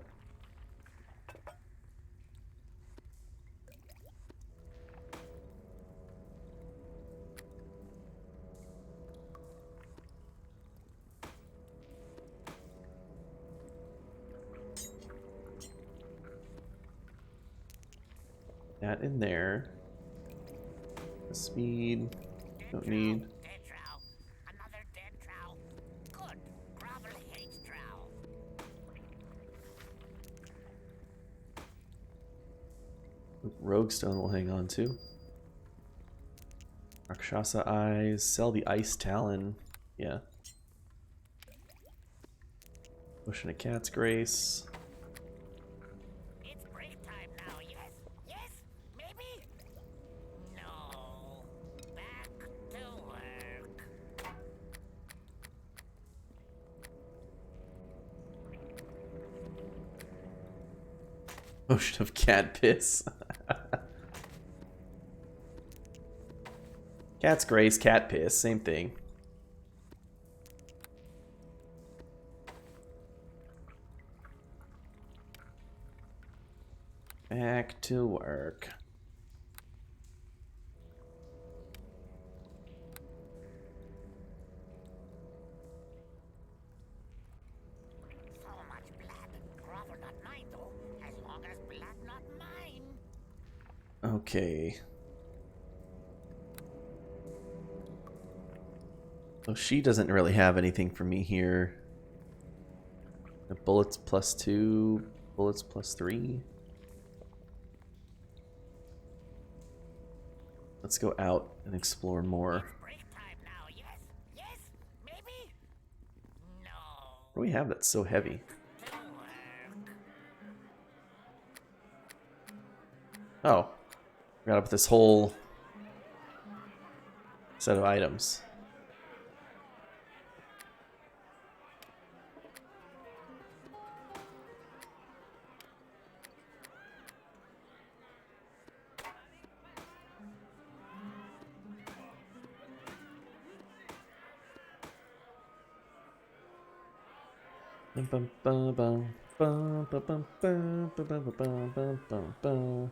That in there. The speed. Don't need. Dead drow. Another dead drow. Good. Grovelly hates drow. Rogue stone we'll hang on to. Rakshasa eyes. Sell the ice talon. Yeah. Potion of cat's grace. It's break time now, yes? Yes? Maybe? No. Back to work. Potion of cat piss. Cat's grace, cat piss, same thing. Back to work. So much blood. Crawford not mine, though. As long as blood not mine. Okay. So she doesn't really have anything for me here. The bullets +2, bullets +3. Let's go out and explore more. Break time now, yes? Yes? Maybe? No. What do we have that's so heavy? To work. Oh. Got up this whole set of items. Bum, bum, bum, bum, bum, bum, bum, bum, bum, bum, bum, bum, bum.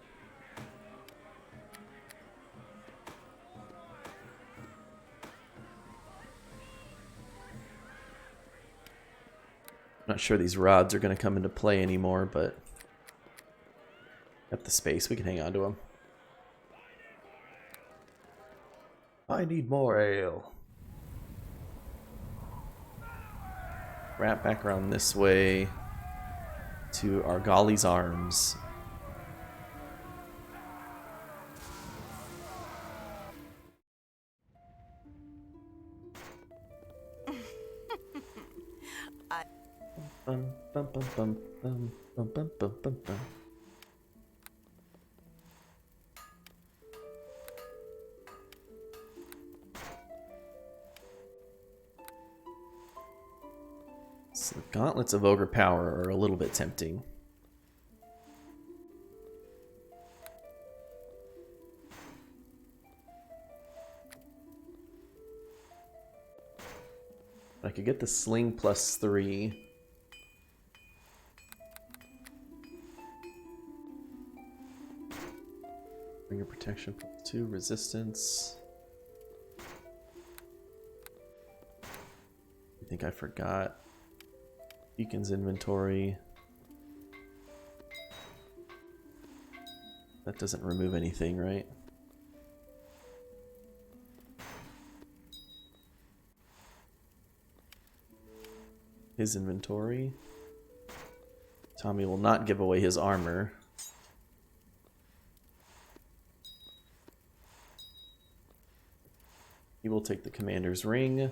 Not sure these rods are going to come into play anymore, but at the space we can hang on to them. I need more ale. Wrap back around this way to Argali's Arms. Bum, bum, bum, bum, bum, bum, bum, bum, bum, bum. So the gauntlets of ogre power are a little bit tempting. I could get the sling +3. Bring your protection +2, resistance. I think I forgot. Beacon's inventory. That doesn't remove anything, right? His inventory. Tommy will not give away his armor. He will take the commander's ring.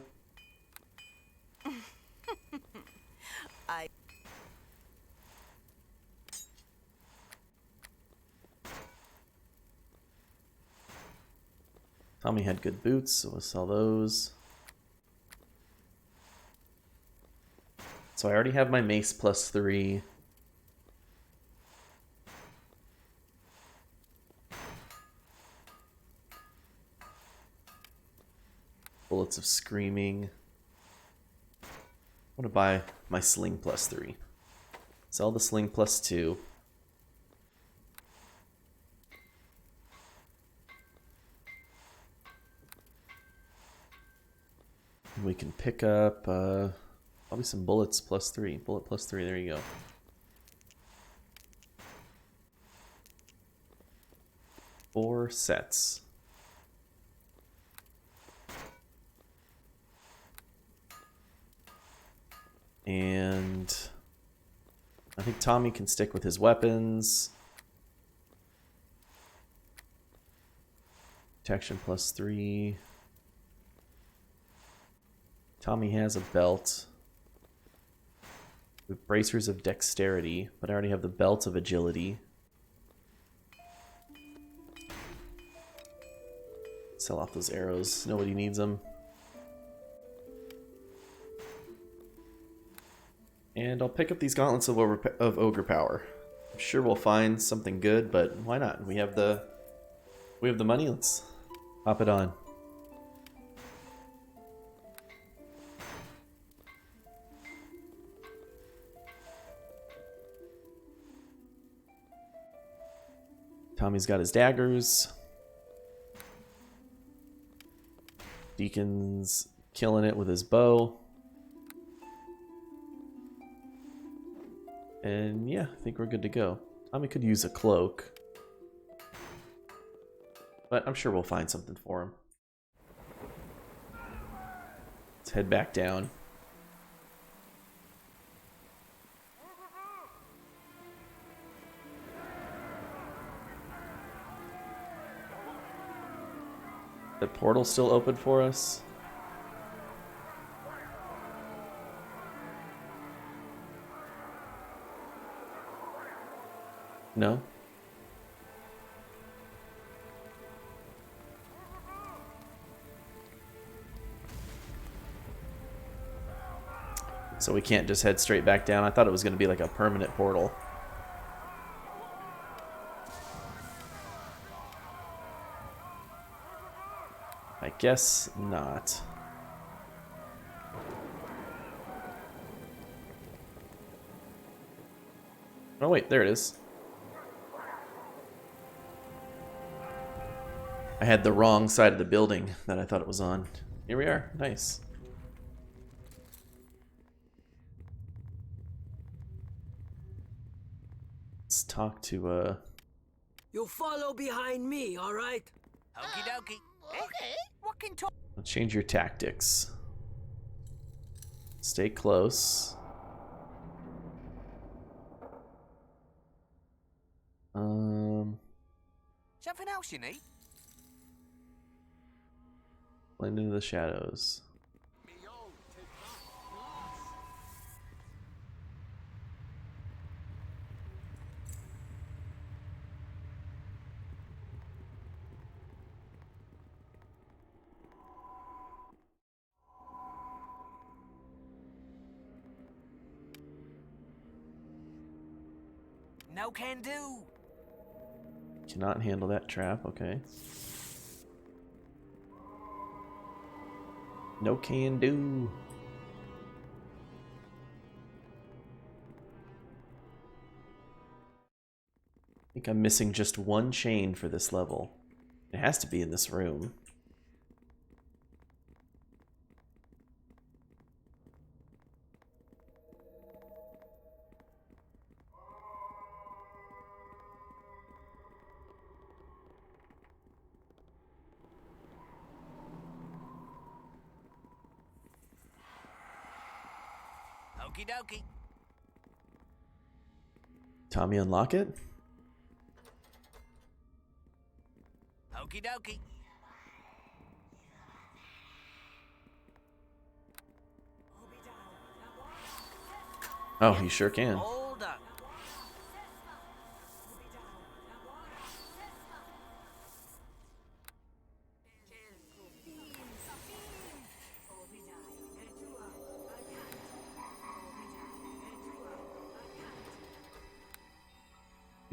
Tommy had good boots, so we'll sell those. So I already have my mace +3. Bullets of Screaming. I want to buy my sling +3. Sell the sling +2. We can pick up probably some bullets +3. Bullet +3, there you go. Four sets. And I think Tommy can stick with his weapons. Protection +3. Tommy has a belt with bracers of dexterity, but I already have the belt of agility. Sell off those arrows. Nobody needs them. And I'll pick up these gauntlets of ogre power. I'm sure we'll find something good, but why not? We have the money. Let's pop it on. Tommy's got his daggers. Deacon's killing it with his bow. And yeah, I think we're good to go. Tommy could use a cloak. But I'm sure we'll find something for him. Let's head back down. The portal's still open for us. No? So we can't just head straight back down. I thought it was going to be like a permanent portal. I guess not. Oh wait, there it is. I had the wrong side of the building that I thought it was on. Here we are. Nice. Let's talk to You follow behind me, all right? Okie dokie. Okay. What can talk? change your tactics. Stay close. Something else you need? Blend into the shadows. No can do. Cannot handle that trap, okay. No can do. I think I'm missing just one chain for this level. It has to be in this room. Okie dokie. Tommy, unlock it? Okie dokie. Oh, he sure can. All done.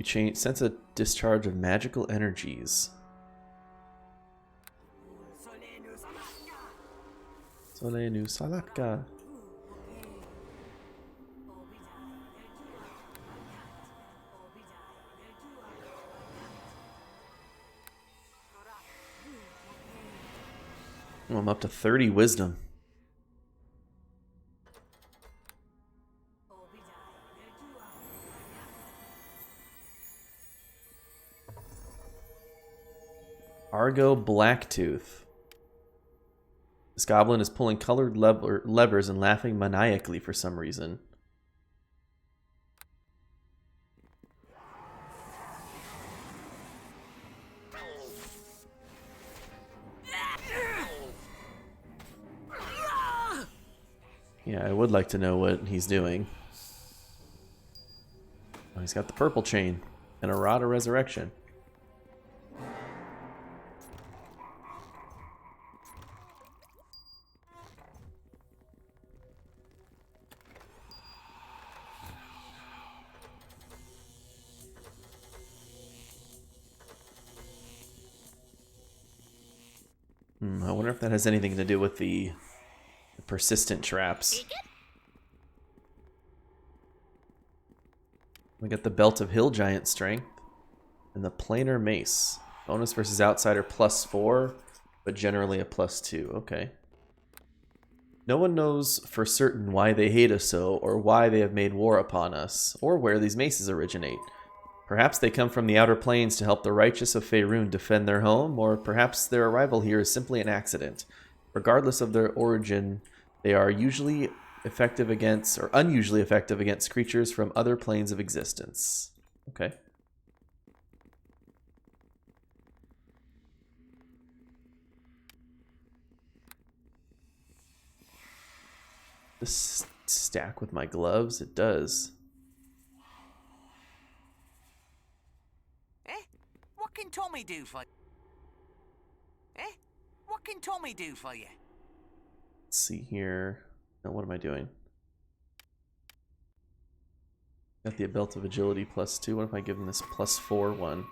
You sense a discharge of magical energies. Solenu Salatka. Oh, I'm up to 30 wisdom. Argo Blacktooth. This goblin is pulling colored levers and laughing maniacally for some reason. Yeah, I would like to know what he's doing. Oh, he's got the purple chain and a rod of resurrection. I wonder if that has anything to do with the persistent traps. We got the Belt of Hill Giant Strength. And the planar mace. Bonus versus outsider +4, but generally a +2. Okay. No one knows for certain why they hate us so, or why they have made war upon us, or where these maces originate. Perhaps they come from the outer planes to help the righteous of Faerun defend their home, or perhaps their arrival here is simply an accident. Regardless of their origin, they are usually effective against, or unusually effective against creatures from other planes of existence. Okay. This stack with my gloves? It does. Eh? What can Tommy do for you? Eh? What can Tommy do for you? Let's see here. Now, what am I doing? Got the belt of agility +2. What if I give him this +4 one?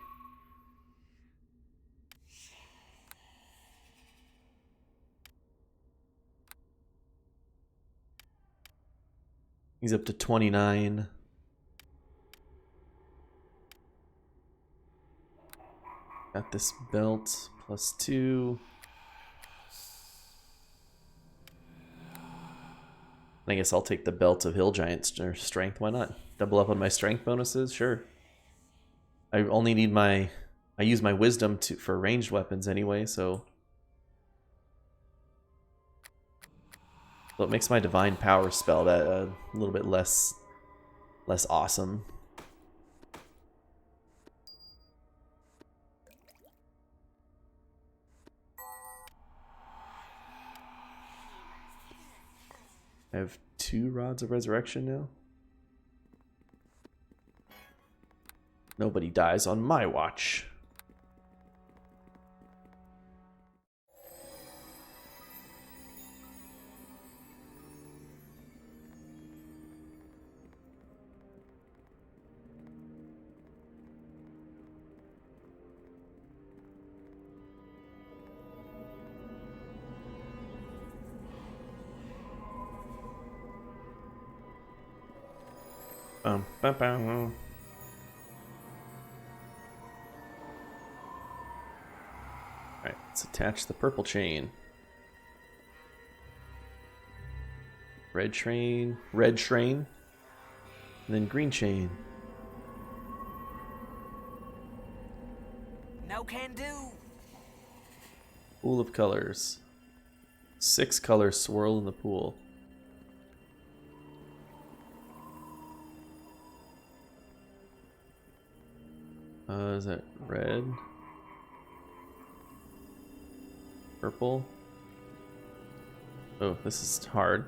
He's up to 29. Got this belt +2. I guess I'll take the belt of Hill Giant strength. Why not? Double up on my strength bonuses? Sure. I only need I use my wisdom for ranged weapons anyway, so it makes my divine power spell that a little bit less awesome. I have 2 rods of resurrection now. Nobody dies on my watch. Bum, bum, bum. Alright, let's attach the purple chain. Red train, and then green chain. No can do. Pool of colors. 6 colors swirl in the pool. Is that red? Purple? Oh, this is hard.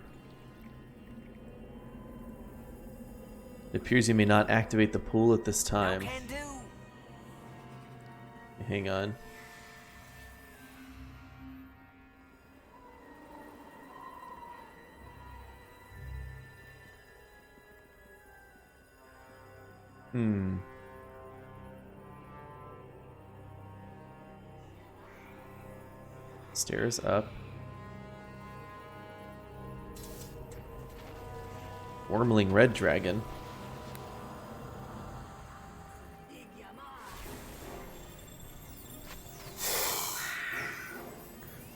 It appears you may not activate the pool at this time. No can do. Hang on. Stairs up. Wormling red dragon.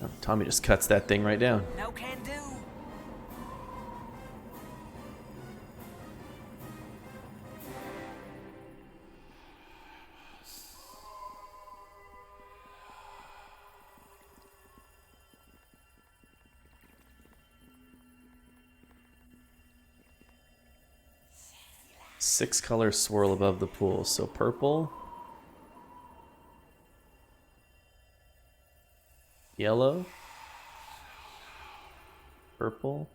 Oh, Tommy just cuts that thing right down. No can do. Six colors swirl above the pool. So purple, yellow, purple,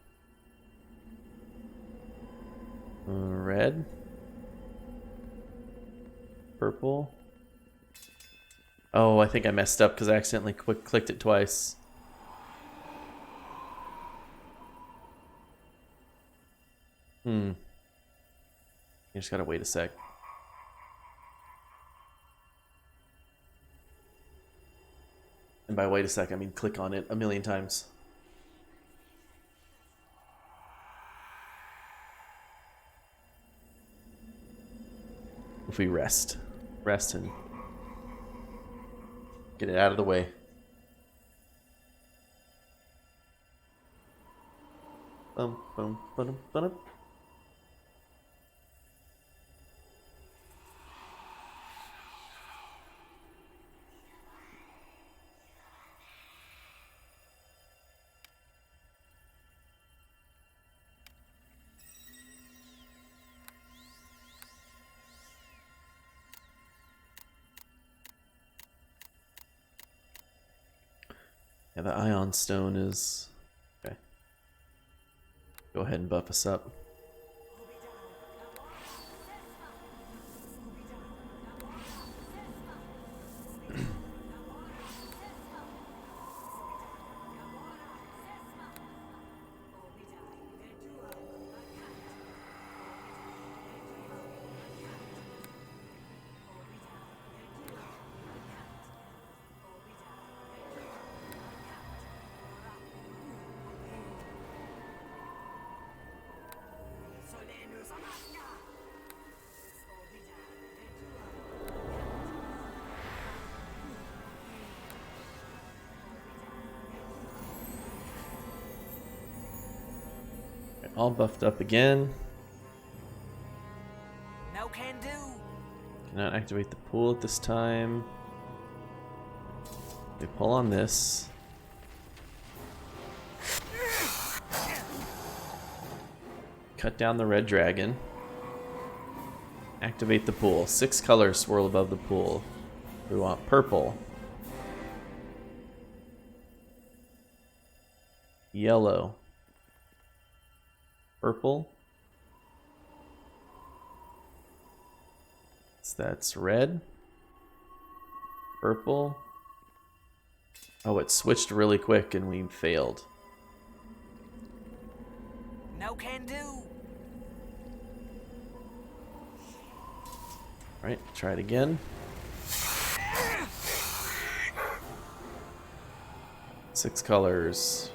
red, purple. Oh, I think I messed up because I accidentally clicked it twice. You just gotta wait a sec. And by wait a sec, I mean click on it a million times. If we rest and Get it out of the way. Bum, bum, ba-dum, ba-dum. Yeah, the ion stone is... Okay. Go ahead and buff us up. All buffed up again. No can do. Cannot activate the pool at this time. They pull on this. Cut down the red dragon. Activate the pool. 6 colors swirl above the pool. We want purple. Yellow. Purple. So that's red. Purple. Oh, it switched really quick and we failed. No can do. Alright, try it again. Six colors.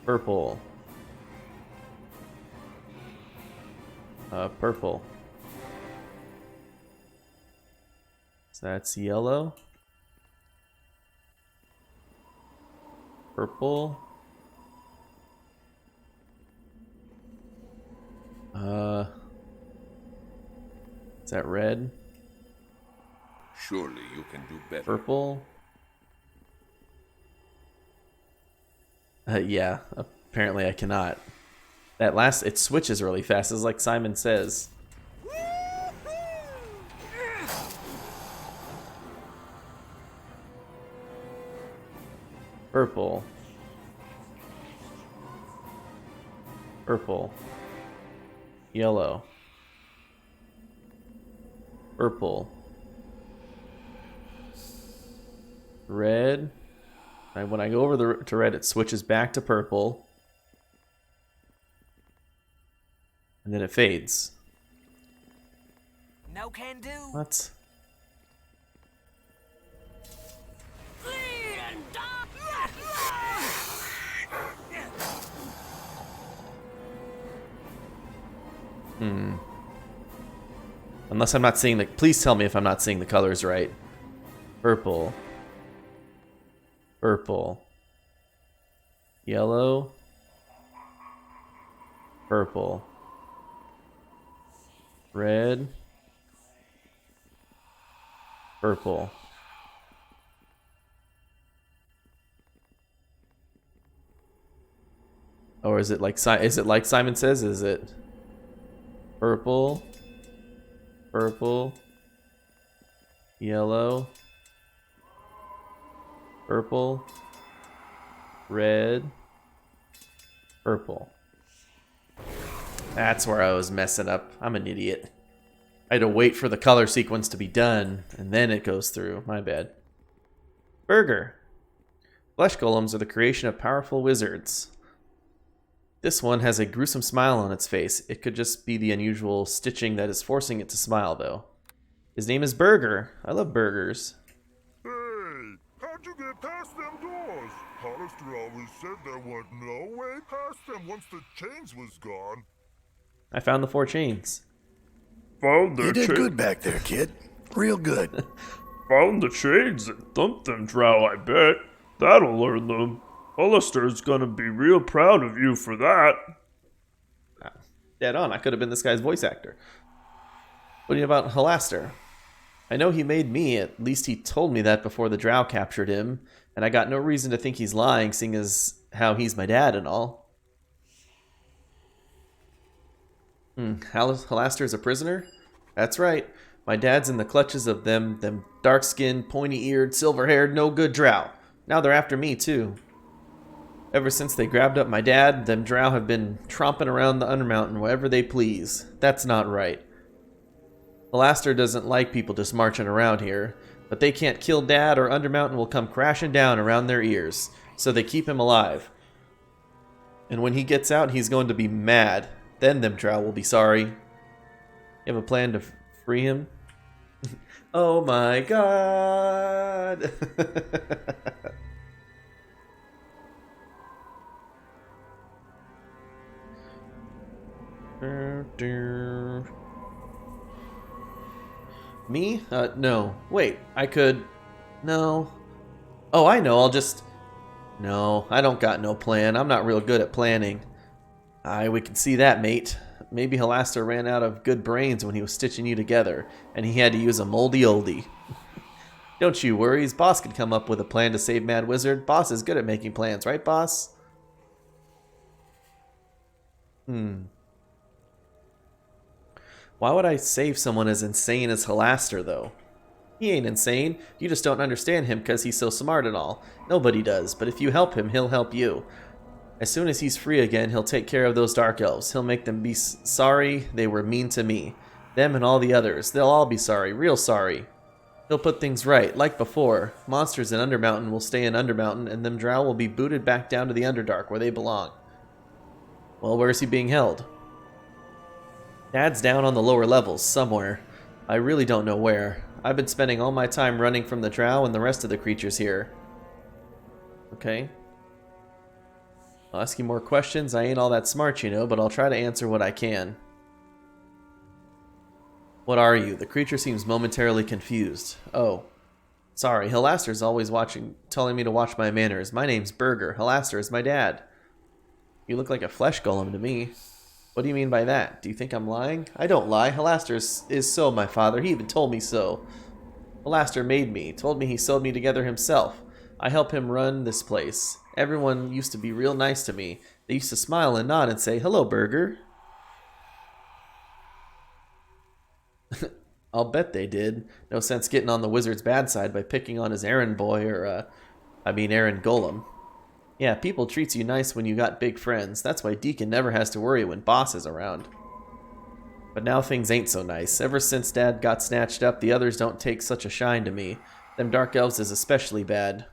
Purple. Purple. So that's yellow. Purple. Is that red? Surely you can do better. Purple. Yeah, apparently I cannot. That last, it switches really fast, it's like Simon says. Purple. Purple. Yellow. Purple. Red. And when I go over to red, it switches back to purple. And then it fades. No can do. What? Unless I'm not seeing the... Please tell me if I'm not seeing the colors right. Purple. Purple. Yellow. Purple. Red. Purple. Or is it like Simon says? Is it purple, purple, yellow, purple, red, purple? That's where I was messing up. I'm an idiot. I had to wait for the color sequence to be done, and then it goes through. My bad. Burger. Flesh golems are the creation of powerful wizards. This one has a gruesome smile on its face. It could just be the unusual stitching that is forcing it to smile, though. His name is Burger. I love burgers. Hey, how'd you get past them doors? Hollister always said there was no way past them once the chains was gone. I found the 4 chains. Found You did good back there, kid. Real good. Found the chains and thumped them, Drow, I bet. That'll learn them. Hollister's gonna be real proud of you for that. Dead on, I could have been this guy's voice actor. What do you about Halaster? I know he made me, at least he told me that before the Drow captured him, and I got no reason to think he's lying, seeing as how he's my dad and all. Halaster's a prisoner? That's right. My dad's in the clutches of them dark-skinned, pointy-eared, silver-haired, no-good Drow. Now they're after me, too. Ever since they grabbed up my dad, them Drow have been tromping around the Undermountain wherever they please. That's not right. Halaster doesn't like people just marching around here, but they can't kill Dad or Undermountain will come crashing down around their ears, so they keep him alive. And when he gets out, he's going to be mad. Then them Drow will be sorry. You have a plan to free him? Oh my god! Me? No. Wait, I could... No. Oh, I know, I'll just... No, I don't got no plan. I'm not real good at planning. Aye, we can see that, mate. Maybe Halaster ran out of good brains when he was stitching you together, and he had to use a moldy oldie. Don't you worry, his boss could come up with a plan to save Mad Wizard. Boss is good at making plans, right, boss? Why would I save someone as insane as Halaster, though? He ain't insane. You just don't understand him because he's so smart and all. Nobody does, but if you help him, he'll help you. As soon as he's free again, he'll take care of those Dark Elves. He'll make them be sorry they were mean to me. Them and all the others. They'll all be sorry, real sorry. He'll put things right, like before. Monsters in Undermountain will stay in Undermountain, and them Drow will be booted back down to the Underdark, where they belong. Well, where is he being held? Dad's down on the lower levels, somewhere. I really don't know where. I've been spending all my time running from the Drow and the rest of the creatures here. Okay. I'll ask you more questions. I ain't all that smart, you know, but I'll try to answer what I can. What are you? The creature seems momentarily confused. Oh. Sorry, Halaster's always telling me to watch my manners. My name's Burger. Halaster is my dad. You look like a flesh golem to me. What do you mean by that? Do you think I'm lying? I don't lie. Halaster is so my father. He even told me so. Halaster made me. Told me he sewed me together himself. I help him run this place. Everyone used to be real nice to me. They used to smile and nod and say, "Hello, Burger." I'll bet they did. No sense getting on the wizard's bad side by picking on his errand boy or, errand golem. Yeah, people treats you nice when you got big friends. That's why Deacon never has to worry when Boss is around. But now things ain't so nice. Ever since Dad got snatched up, the others don't take such a shine to me. Them Dark Elves is especially bad.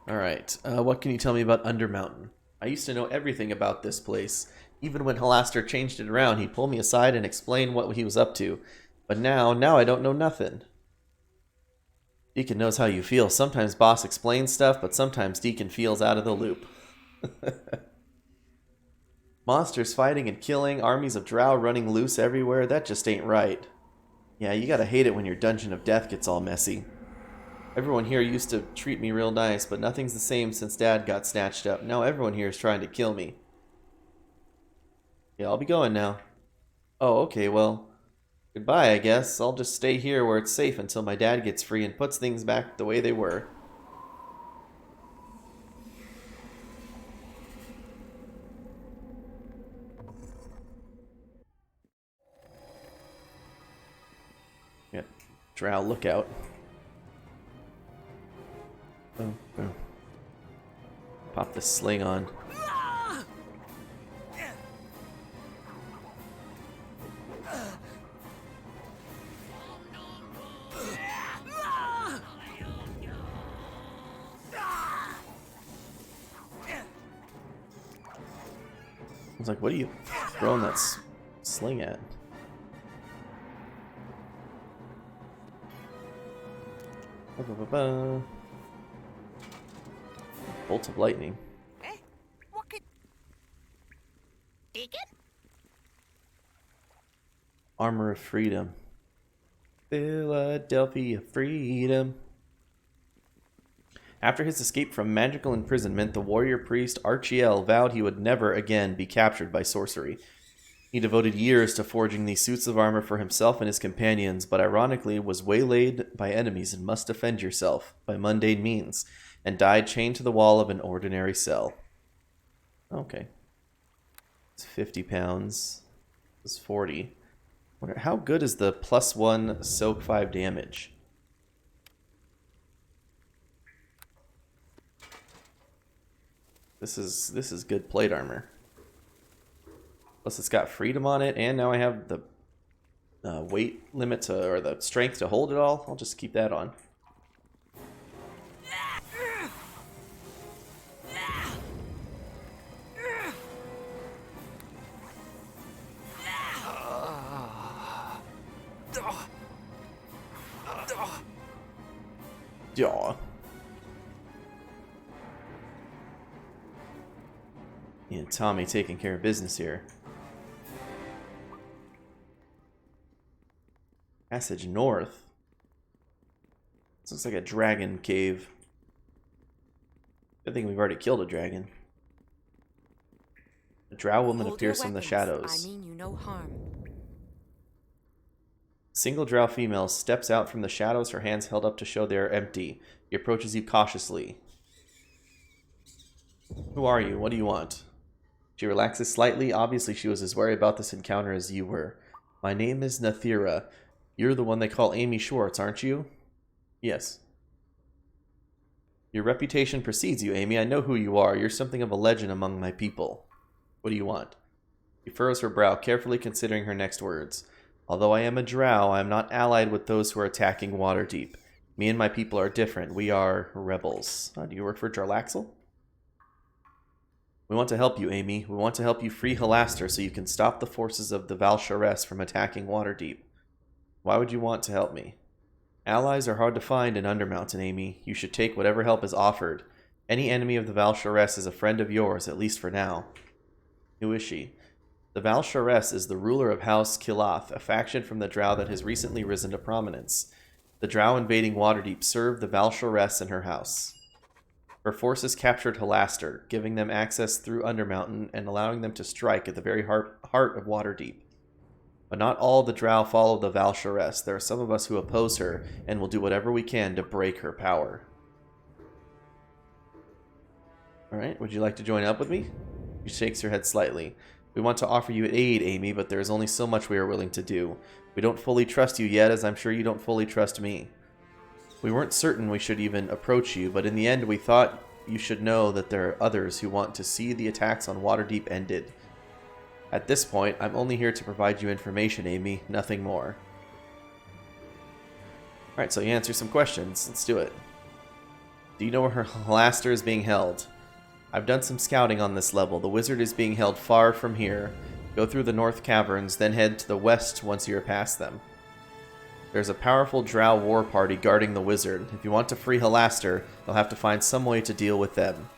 Alright, what can you tell me about Undermountain? I used to know everything about this place. Even when Halaster changed it around, he'd pull me aside and explain what he was up to. But now I don't know nothing. Deacon knows how you feel. Sometimes Boss explains stuff, but sometimes Deacon feels out of the loop. Monsters fighting and killing, armies of Drow running loose everywhere, that just ain't right. Yeah, you gotta hate it when your dungeon of death gets all messy. Everyone here used to treat me real nice, but nothing's the same since Dad got snatched up. Now everyone here is trying to kill me. Yeah, I'll be going now. Oh, okay, well, goodbye, I guess. I'll just stay here where it's safe until my dad gets free and puts things back the way they were. Yeah, Drow lookout. Boom, boom. Pop the sling on. I was like, what are you throwing that sling at? Ba-ba-ba-ba. Bolt of lightning. Eh? What could... Deacon? Armor of freedom. Philadelphia freedom. After his escape from magical imprisonment, the warrior priest Archiel vowed he would never again be captured by sorcery. He devoted years to forging these suits of armor for himself and his companions, but ironically was waylaid by enemies and must defend yourself by mundane means, and died chained to the wall of an ordinary cell. Okay. It's 50 pounds. It's 40. How good is the +1 soak 5 damage? This is good plate armor. Plus it's got freedom on it, and now I have the weight limit to, or the strength to hold it all. I'll just keep that on. Yeah. Yeah, Tommy taking care of business here. Passage north. This looks like a dragon cave. Good thing we've already killed a dragon. A drow woman appears from the shadows. I mean you no harm. Single drow female steps out from the shadows, her hands held up to show they are empty. He approaches you cautiously. Who are you? What do you want? She relaxes slightly. Obviously, she was as worried about this encounter as you were. My name is Nathira. You're the one they call Amy Schwartz, aren't you? Yes. Your reputation precedes you, Amy. I know who you are. You're something of a legend among my people. What do you want? She furrows her brow, carefully considering her next words. Although I am a drow, I am not allied with those who are attacking Waterdeep. Me and my people are different. We are rebels. Do you work for Jarlaxle? We want to help you, Amy. We want to help you free Halaster so you can stop the forces of the Valsharess from attacking Waterdeep. Why would you want to help me? Allies are hard to find in Undermountain, Amy. You should take whatever help is offered. Any enemy of the Valsharess is a friend of yours, at least for now. Who is she? The Valsharess is the ruler of House Kilath, a faction from the Drow that has recently risen to prominence. The Drow invading Waterdeep served the Valsharess and her house. Her forces captured Halaster, giving them access through Undermountain and allowing them to strike at the very heart of Waterdeep. But not all the Drow follow the Valsharess. There are some of us who oppose her and will do whatever we can to break her power. Alright, would you like to join up with me? She shakes her head slightly. We want to offer you aid, Amy, but there is only so much we are willing to do. We don't fully trust you yet, as I'm sure you don't fully trust me. We weren't certain we should even approach you, but in the end we thought you should know that there are others who want to see the attacks on Waterdeep ended. At this point, I'm only here to provide you information, Amy, nothing more. Alright, so you answer some questions. Let's do it. Do you know where her Halaster is being held? I've done some scouting on this level. The wizard is being held far from here. Go through the north caverns, then head to the west once you're past them. There's a powerful drow war party guarding the wizard. If you want to free Halaster, you'll have to find some way to deal with them.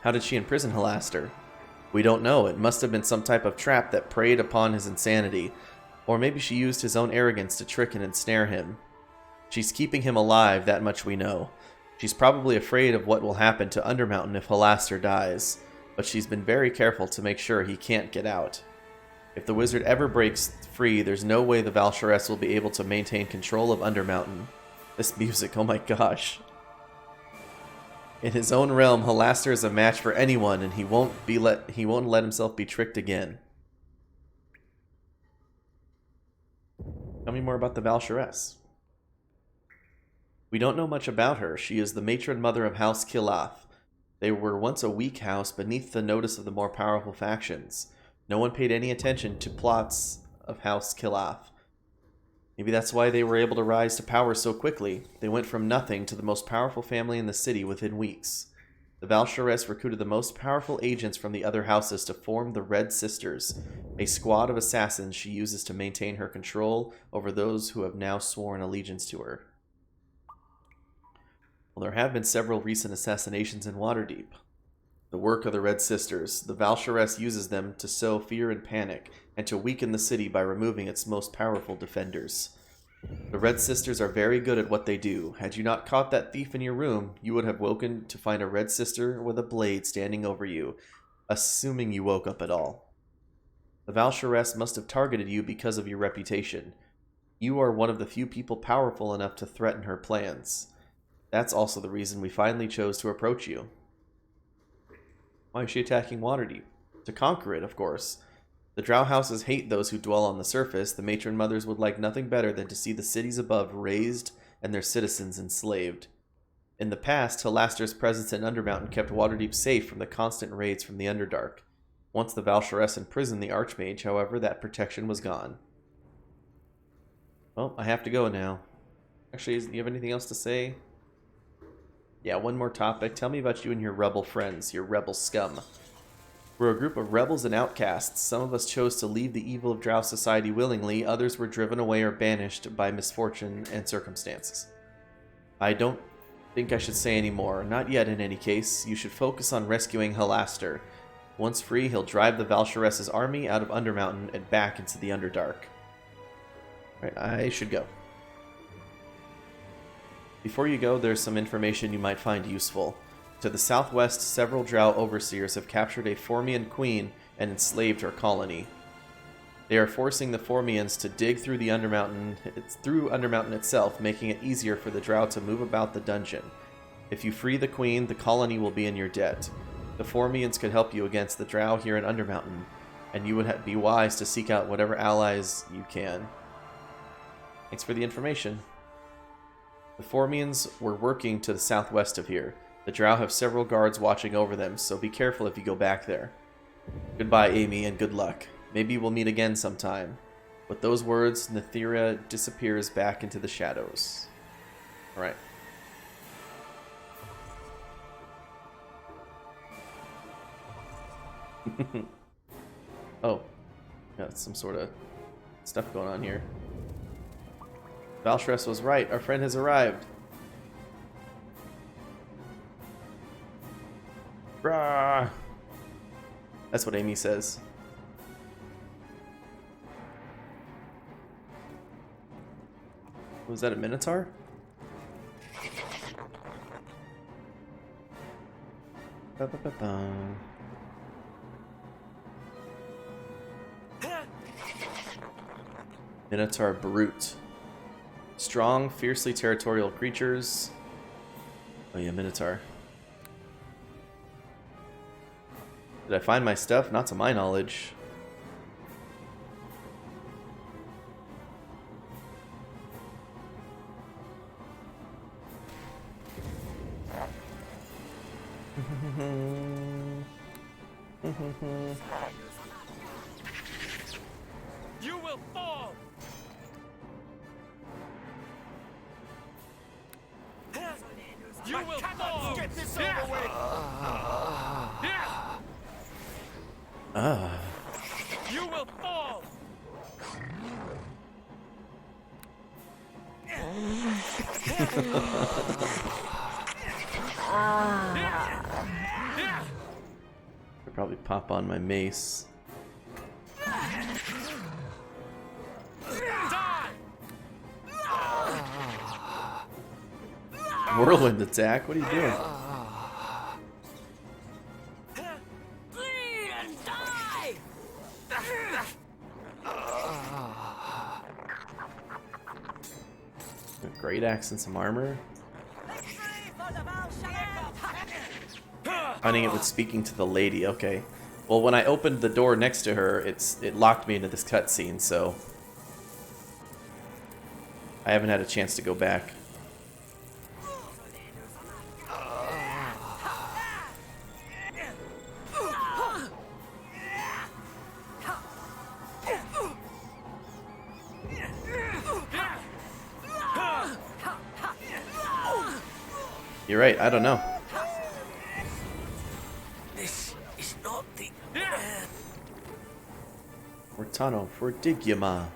How did she imprison Halaster? We don't know. It must have been some type of trap that preyed upon his insanity. Or maybe she used his own arrogance to trick and ensnare him. She's keeping him alive, that much we know. She's probably afraid of what will happen to Undermountain if Halaster dies, but she's been very careful to make sure he can't get out. If the wizard ever breaks free, there's no way the Valsharess will be able to maintain control of Undermountain. This music, oh my gosh. In his own realm, Halaster is a match for anyone, and he won't let himself be tricked again. Tell me more about the Valsharess. We don't know much about her. She is the matron mother of House Kilath. They were once a weak house beneath the notice of the more powerful factions. No one paid any attention to plots of House Kilath. Maybe that's why they were able to rise to power so quickly. They went from nothing to the most powerful family in the city within weeks. The Valsharess recruited the most powerful agents from the other houses to form the Red Sisters, a squad of assassins she uses to maintain her control over those who have now sworn allegiance to her. Well, there have been several recent assassinations in Waterdeep. The work of the Red Sisters. The Valsharess uses them to sow fear and panic, and to weaken the city by removing its most powerful defenders. The Red Sisters are very good at what they do. Had you not caught that thief in your room, you would have woken to find a Red Sister with a blade standing over you, assuming you woke up at all. The Valsharess must have targeted you because of your reputation. You are one of the few people powerful enough to threaten her plans. That's also the reason we finally chose to approach you. Why is she attacking Waterdeep? To conquer it, of course. The Drow houses hate those who dwell on the surface. The matron mothers would like nothing better than to see the cities above razed and their citizens enslaved. In the past, Halaster's presence in Undermountain kept Waterdeep safe from the constant raids from the Underdark. Once the Valsharess imprisoned the Archmage, however, that protection was gone. Well, I have to go now. Actually, do you have anything else to say? Yeah, one more topic. Tell me about you and your rebel friends, your rebel scum. We're a group of rebels and outcasts. Some of us chose to leave the evil of Drow society willingly, others were driven away or banished by misfortune and circumstances. I don't think I should say any more. Not yet, in any case. You should focus on rescuing Halaster. Once free, he'll drive the Valsharess's army out of Undermountain and back into the Underdark. Right, I should go. Before you go, there's some information you might find useful. To the southwest, several Drow overseers have captured a Formian queen and enslaved her colony. They are forcing the Formians to dig through the Undermountain, itself, making it easier for the Drow to move about the dungeon. If you free the queen, the colony will be in your debt. The Formians could help you against the Drow here in Undermountain, and you would be wise to seek out whatever allies you can. Thanks for the information. The Formians were working to the southwest of here. The Drow have several guards watching over them, so be careful if you go back there. Goodbye, Amy, and good luck. Maybe we'll meet again sometime. With those words, Nethira disappears back into the shadows. Alright. Oh. Got some sort of stuff going on here. Valsharess was right. Our friend has arrived. Rah! That's what Amy says. Was that a Minotaur? Ba-ba-ba-ba. Minotaur Brute. Strong, fiercely territorial creatures. Oh yeah, Minotaur. Did I find my stuff? Not to my knowledge. You will fall! You will fall! Get this over with! You will fall! I'd probably pop on my mace. Whirlwind attack? What are you doing? Bleed and die! A great axe and some armor. Finding it with speaking to the lady. Okay. Well, when I opened the door next to her, it locked me into this cutscene, so I haven't had a chance to go back. You're right, I don't know. This is not the Mortano for Digyama.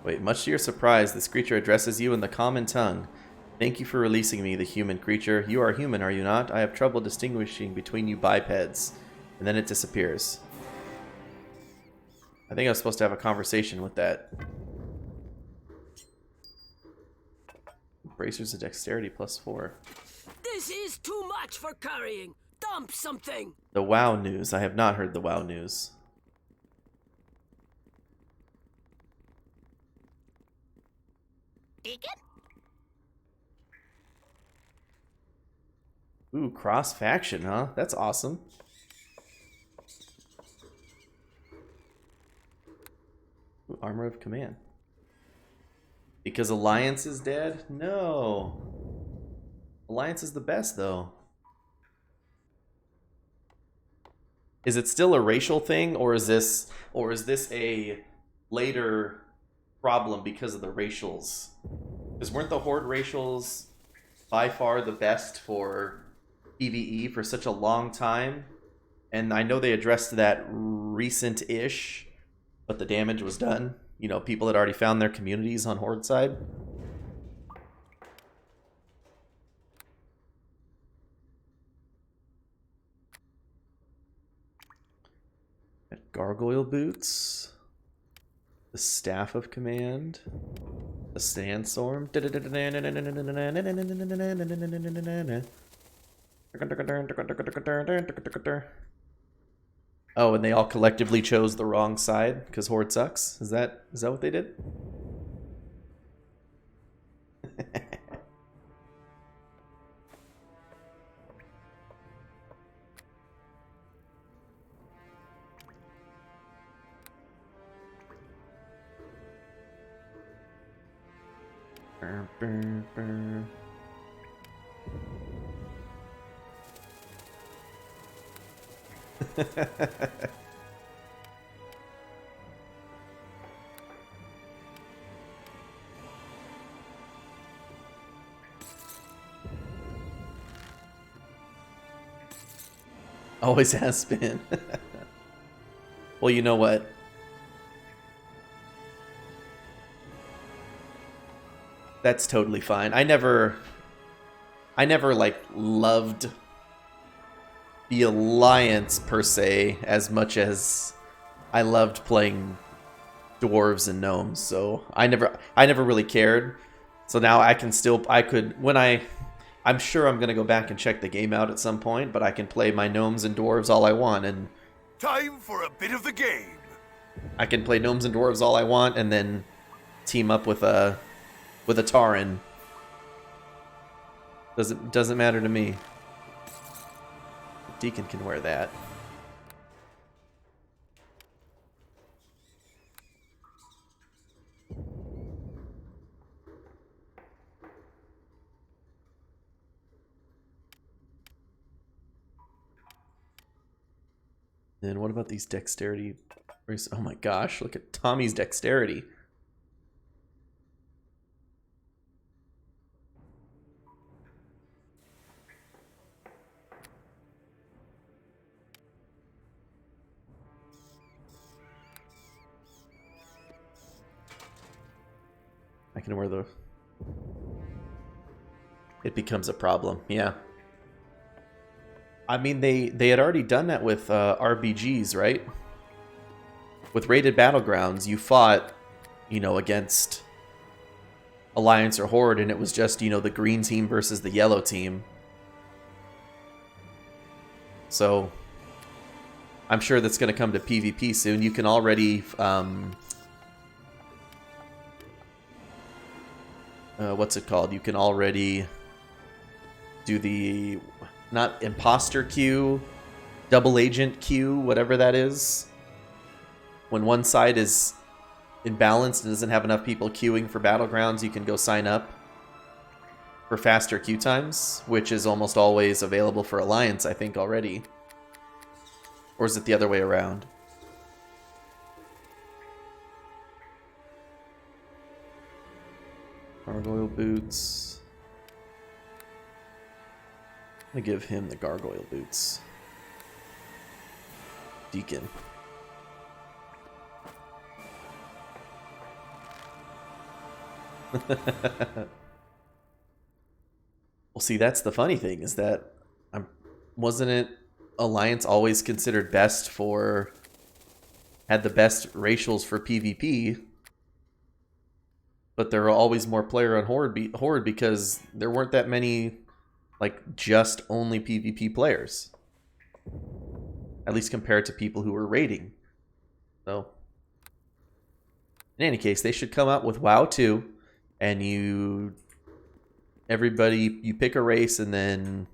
Wait, much to your surprise, this creature addresses you in the common tongue. Thank you for releasing me, the human creature. You are human, are you not? I have trouble distinguishing between you bipeds. And then it disappears. I think I was supposed to have a conversation with that. Bracers of dexterity +4. This is too much for carrying. Dump something. The WoW news. I have not heard the WoW news. Deacon? Ooh, cross faction, huh? That's awesome. Ooh, Armor of Command. Because Alliance is dead? No. Alliance is the best, though. Is it still a racial thing, or is this a later problem because of the racials? Because weren't the Horde racials by far the best for PvE for such a long time? And I know they addressed that recent-ish, but the damage was done. You know, people had already found their communities on Horde side. Gargoyle boots, the Staff of Command, the Sandstorm. Oh, and they all collectively chose the wrong side because Horde sucks. Is that what they did? Always has been. Well, you know what? That's totally fine. I never like loved the Alliance per se as much as I loved playing dwarves and gnomes. So I never really cared. So now I'm sure I'm gonna go back and check the game out at some point, but I can play my gnomes and dwarves all I want, and Time for a bit of the game. I can play gnomes and dwarves all I want, and then team up with a Tauren. Doesn't matter to me. Deacon can wear that. Then what about these dexterity? Oh my gosh, look at Tommy's dexterity. I can wear the... It becomes a problem, yeah. I mean, they had already done that with RBGs, right? With rated battlegrounds, you fought, you know, against Alliance or Horde, and it was just, you know, the green team versus the yellow team. So, I'm sure that's going to come to PvP soon. You can already... what's it called? You can already do the... Not imposter queue, double agent queue, whatever that is. When one side is imbalanced and doesn't have enough people queuing for battlegrounds, you can go sign up for faster queue times, which is almost always available for Alliance, I think, already. Or is it the other way around? Gargoyle boots. I'm gonna give him the gargoyle boots. Deacon. Well, see, that's the funny thing, is that wasn't it Alliance always considered best for, had the best racials for PvP, but there were always more player on Horde because there weren't that many, like, just only PvP players. At least compared to people who were raiding. So, in any case, they should come out with WoW 2, and you pick a race, and then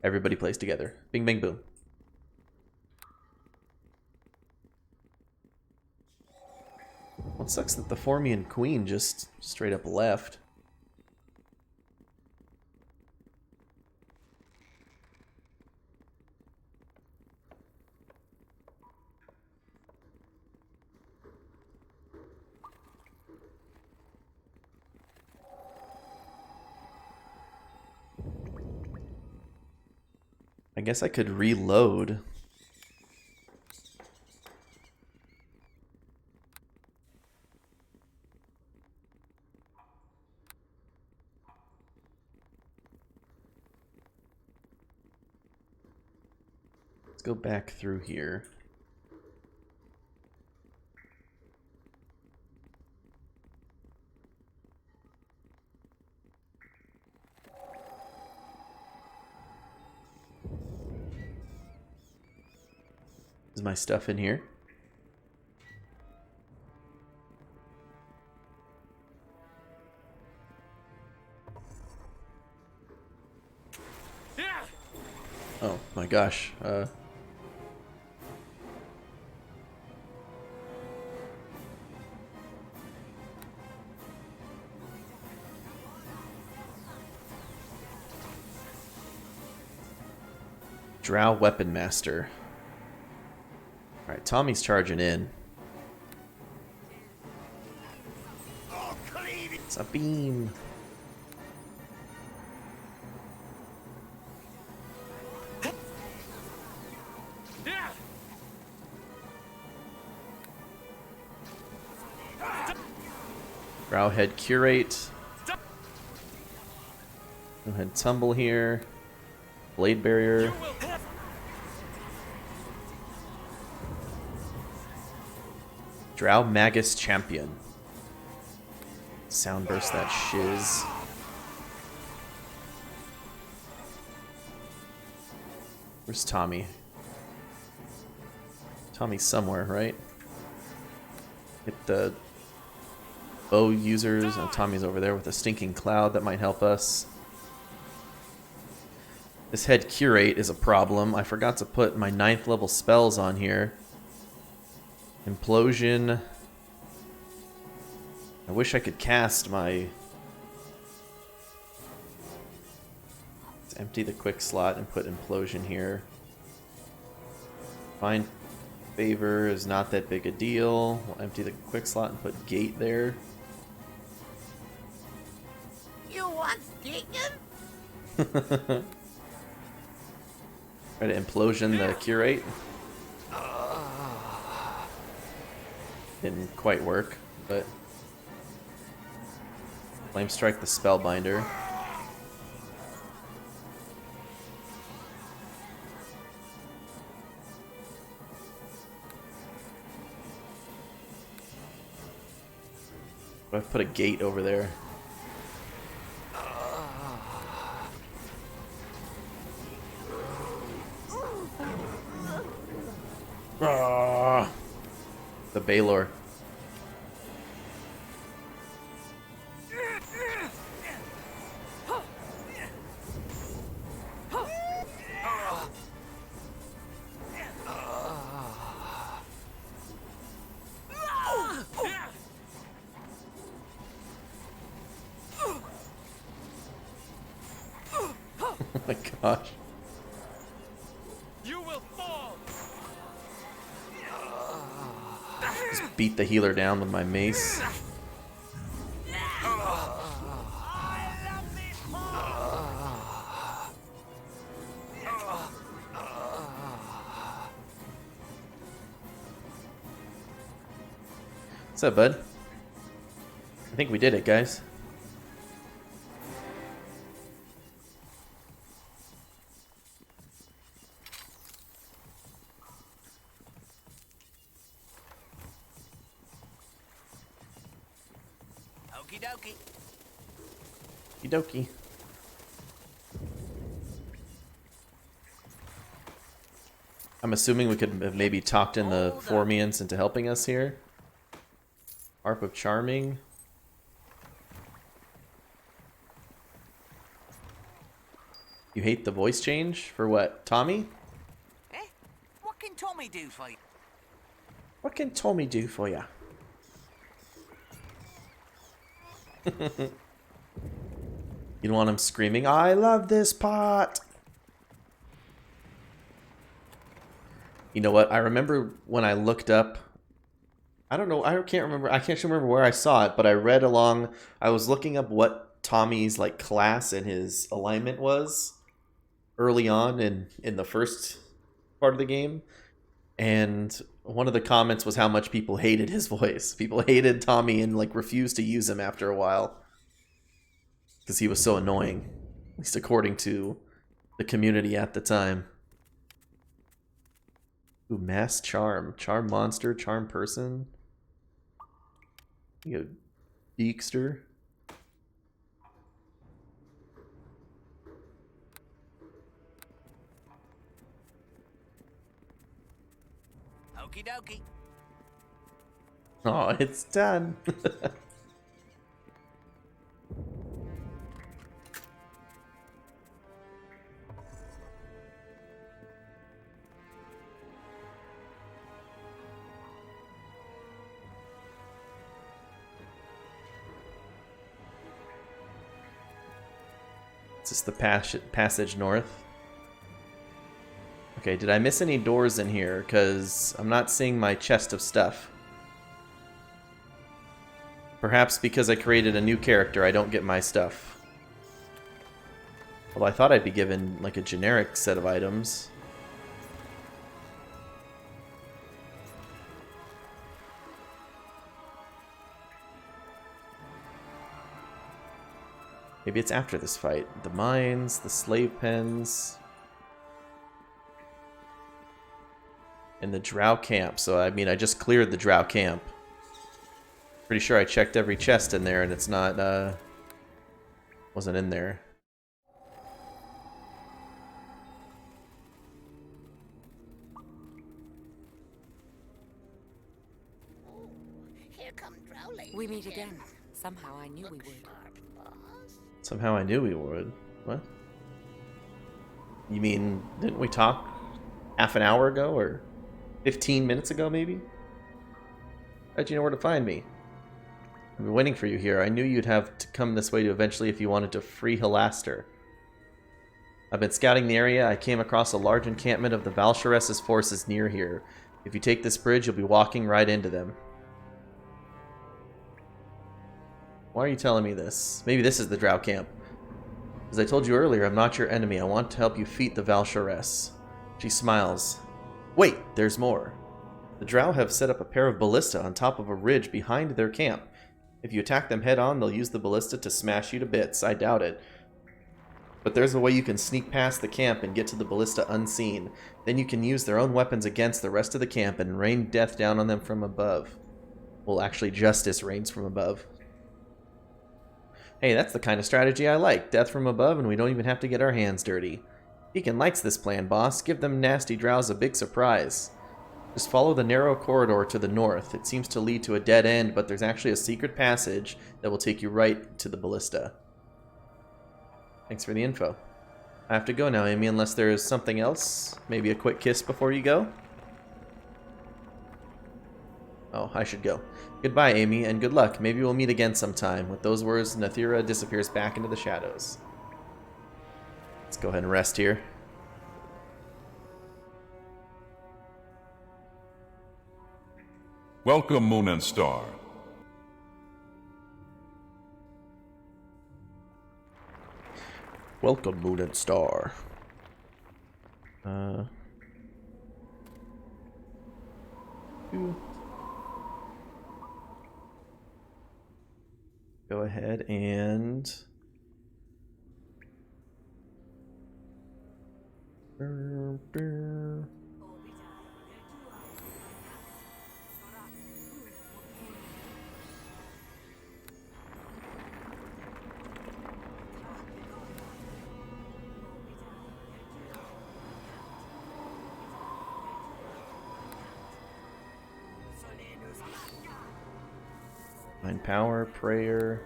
everybody plays together. Bing, bang, boom. Well, it sucks that the Formian Queen just straight up left. I guess I could reload. Let's go back through here. Is my stuff in here? Oh my gosh. Drow Weapon Master. Alright, Tommy's charging in. It's a beam. Browhead Curate. Go ahead, Tumble here. Blade Barrier. Drow Magus Champion. Soundburst that shiz. Where's Tommy? Tommy's somewhere, right? Hit the bow users. Oh, Tommy's over there with a stinking cloud that might help us. This head curate is a problem. I forgot to put my 9th level spells on here. Implosion. I wish I could cast my... Let's empty the quick slot and put Implosion here. Find Favor is not that big a deal. We'll empty the quick slot and put Gate there. You want Deacon? Try to Implosion the Curate. Didn't quite work, but... Flame Strike the Spellbinder. I've put a gate over there. The Baylor. Oh my gosh. You will fall. Just beat the healer down with my mace. What's up, bud? I think we did it, guys. Okie dokie. Okie dokie. I'm assuming we could have maybe talked in the Formians into helping us here. Harp of Charming. You hate the voice change? For what? Tommy? Eh? What can Tommy do for you? What can Tommy do for ya? You don't want him screaming, I love this pot! You know what? I remember when I looked up, I don't know, I can't remember where I saw it, but I read along, I was looking up what Tommy's like class and his alignment was early on in the first part of the game, and one of the comments was how much people hated his voice. People hated Tommy and like refused to use him after a while because he was so annoying, at least according to the community at the time. Ooh, mass charm. Charm monster, charm person. You go Deekster. Okie dokie. Oh, it's done. Is this the passage north? Okay, did I miss any doors in here? Because I'm not seeing my chest of stuff. Perhaps because I created a new character, I don't get my stuff. Although I thought I'd be given like a generic set of items. Maybe it's after this fight. The mines, the slave pens, and the drow camp. So, I mean, I just cleared the drow camp. Pretty sure I checked every chest in there and it's not, wasn't in there. Oh, here come drow lady We meet again. Somehow I knew we would. Somehow I knew we would. What? You mean, didn't we talk half an hour ago or 15 minutes ago maybe? How'd you know where to find me? I've been waiting for you here. I knew you'd have to come this way to eventually if you wanted to free Halaster. I've been scouting the area. I came across a large encampment of the Valsharess's forces near here. If you take this bridge, you'll be walking right into them. Why are you telling me this? Maybe this is the drow camp. As I told you earlier, I'm not your enemy. I want to help you defeat the Valsharess. She smiles. Wait, there's more. The drow have set up a pair of ballista on top of a ridge behind their camp. If you attack them head on, they'll use the ballista to smash you to bits. I doubt it. But there's a way you can sneak past the camp and get to the ballista unseen. Then you can use their own weapons against the rest of the camp and rain death down on them from above. Well, actually, justice rains from above. Hey, that's the kind of strategy I like. Death from above, and we don't even have to get our hands dirty. Deacon likes this plan, boss. Give them nasty drows a big surprise. Just follow the narrow corridor to the north. It seems to lead to a dead end, but there's actually a secret passage that will take you right to the ballista. Thanks for the info. I have to go now, Amy, unless there's something else. Maybe a quick kiss before you go? Oh, I should go. Goodbye, Amy, and good luck. Maybe we'll meet again sometime. With those words, Nathira disappears back into the shadows. Let's go ahead and rest here. Welcome, Moon and Star. Welcome, Moon and Star. Go ahead and... Divine power, prayer.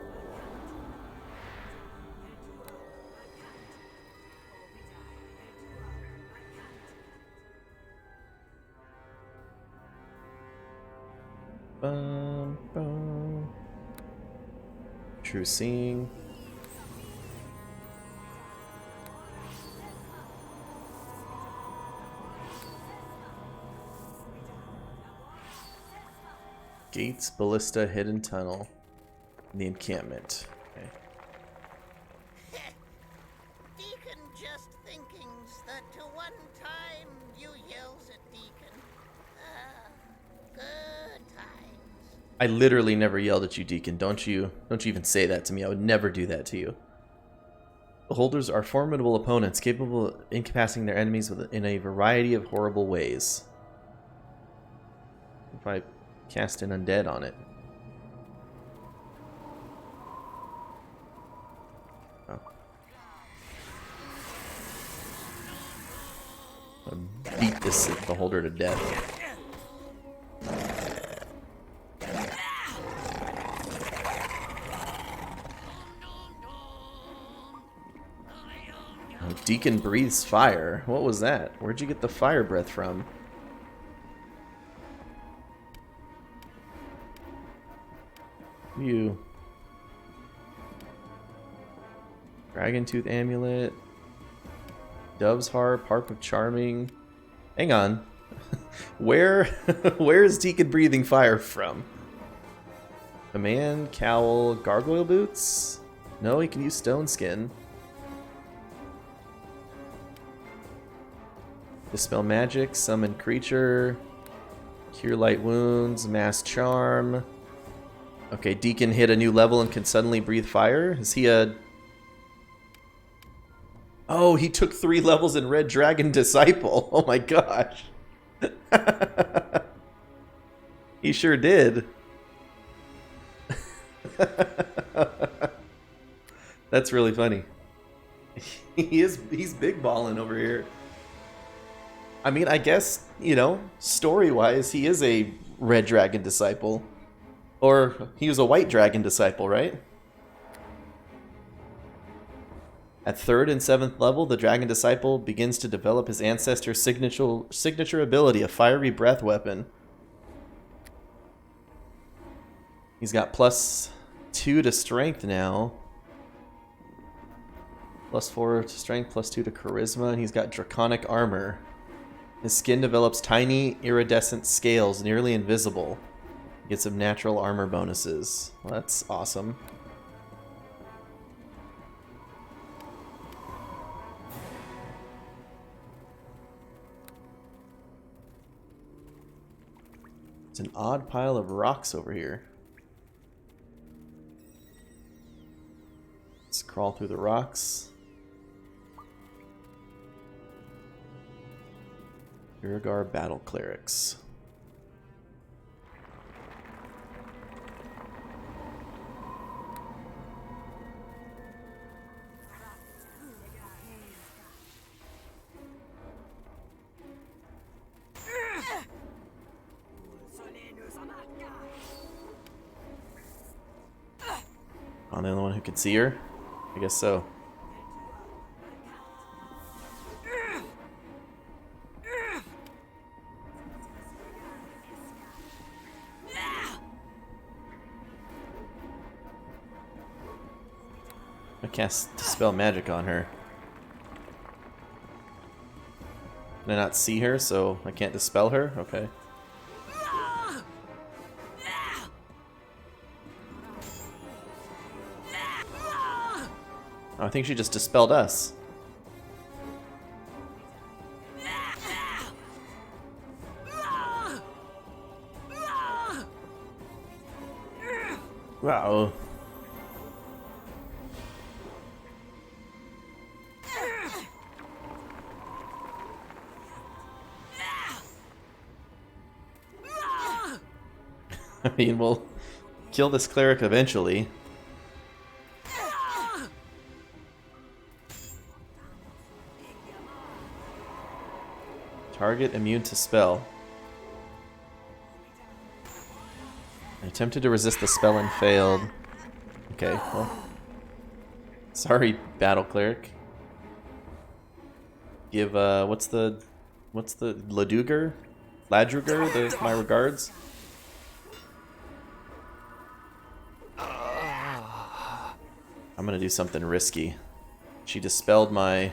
Bum. True seeing. Gates, ballista, hidden tunnel. The encampment. Okay. Deacon just thinkings that to one time you yells at Deacon. Good times. I literally never yelled at you, Deacon. Don't you even say that to me. I would never do that to you. The Holders are formidable opponents, capable of incapacitating their enemies in a variety of horrible ways. If I cast an undead on it. Oh. I'll beat the Holder to death. Deacon breathes fire. What was that? Where'd you get the fire breath from? You. Dragon Tooth Amulet. Dove's Harp. Harp of Charming. Hang on. Where is Deacon breathing fire from? Command, Cowl, Gargoyle Boots? No, he can use Stone Skin. Dispel Magic, Summon Creature, Cure Light Wounds, Mass Charm. Okay, Deacon hit a new level and can suddenly breathe fire. Is he a... Oh, he took 3 levels in Red Dragon Disciple. Oh my gosh. He sure did. That's really funny. He's big balling over here. I mean, I guess, you know, story-wise, he is a Red Dragon Disciple. Or he was a White Dragon Disciple, right? At 3rd and 7th level, the Dragon Disciple begins to develop his ancestor's signature ability, a fiery breath weapon. He's got +2 to strength now. +4 to strength, +2 to charisma, and he's got draconic armor. His skin develops tiny, iridescent scales, nearly invisible. He gets some natural armor bonuses. Well, that's awesome. It's an odd pile of rocks over here. Let's crawl through the rocks. Uragar Battle Clerics. I'm the only one who can see her? I guess so. I cast Dispel Magic on her. Can I not see her, so I can't dispel her? Okay. Oh, I think she just dispelled us. Wow. I mean, we'll kill this cleric eventually. Target immune to spell. I attempted to resist the spell and failed. Okay, well. Sorry, Battle Cleric. Give, what's the Ladruger? My regards. I'm gonna do something risky. She dispelled my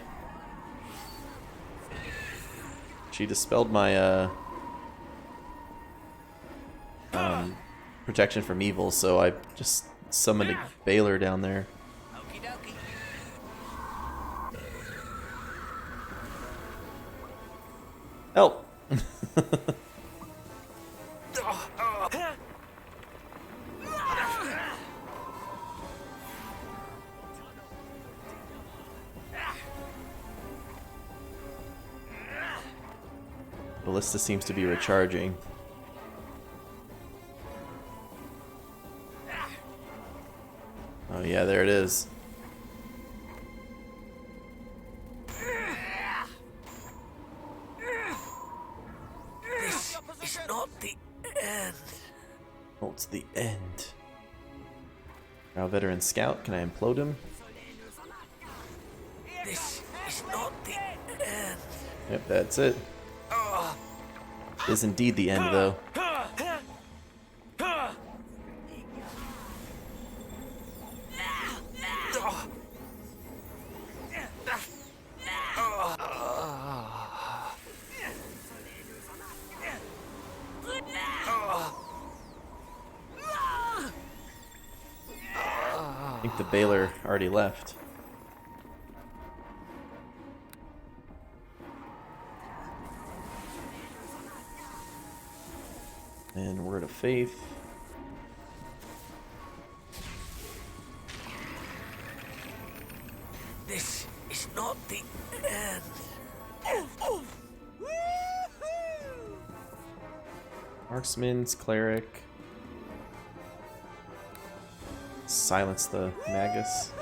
protection from evil, so I just summoned a Baylor down there. Okie dokie. Help! Ballista seems to be recharging. Oh yeah, there it is. This is not the end. Oh, it's the end. Now, veteran scout, can I implode him? This is not the end. Yep, that's it. Is indeed the end, though. I think the Baylor already left. And word of faith. This is not the end. Marksman's cleric. Silence the Magus.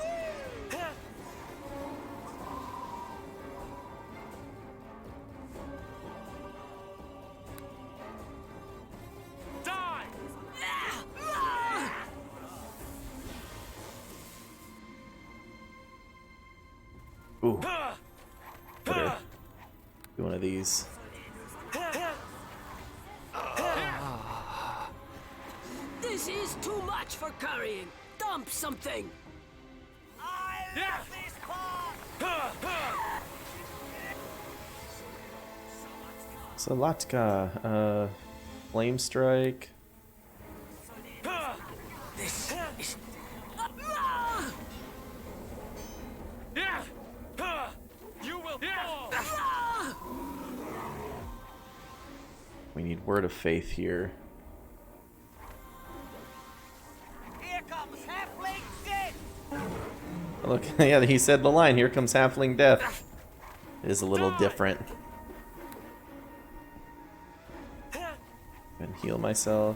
Ooh. Better do one of these. This is too much for carrying. Dump something. So Latka, Flame Strike. This is you will fall. We need word of faith here. Here comes halfling death. Look, yeah, he said the line, here comes halfling death. It is a little different. And heal myself.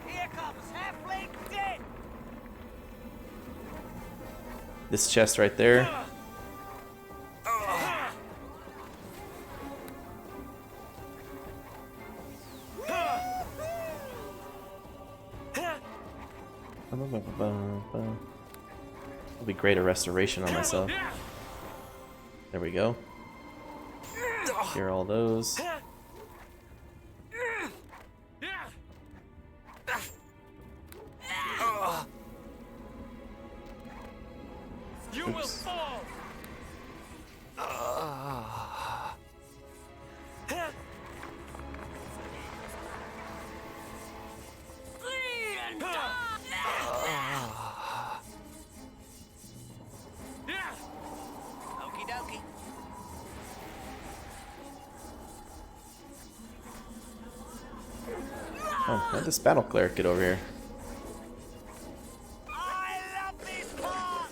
Here comes halfling death. This chest right there. It'll be great a restoration on myself. There we go. Clear all those. You will fall. Okie dokie. Oh, how'd this battle cleric get over here? I love this part.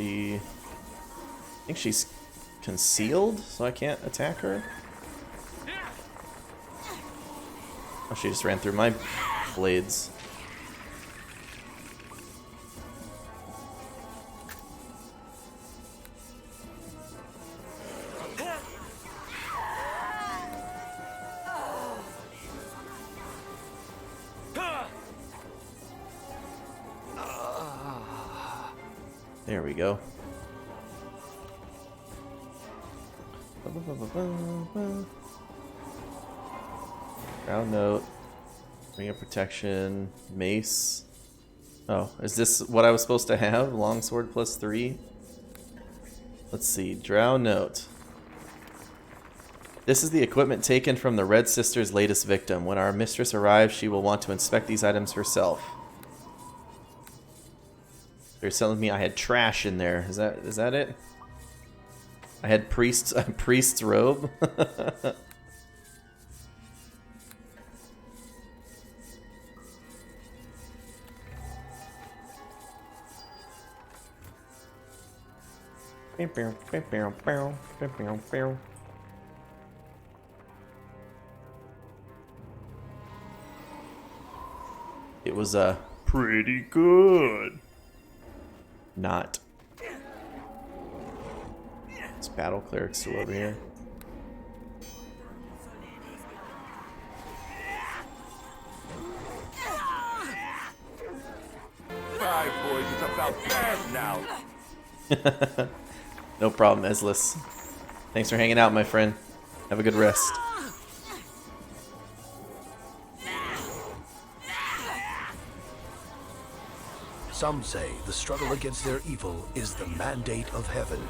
I think she's concealed, so I can't attack her. Oh, she just ran through my blades. There we go. Ground note. Ring of protection. Mace. Oh, is this what I was supposed to have? Longsword +3? Let's see. Drow note. This is the equipment taken from the Red Sister's latest victim. When our mistress arrives, she will want to inspect these items herself. They're telling me I had trash in there. Is that it? I had a priest's robe. It was Pretty good. not. This battle cleric's still over here. Five boys, it's about time now. No problem, Eslis. Thanks for hanging out, my friend. Have a good rest. Some say the struggle against their evil is the mandate of heaven.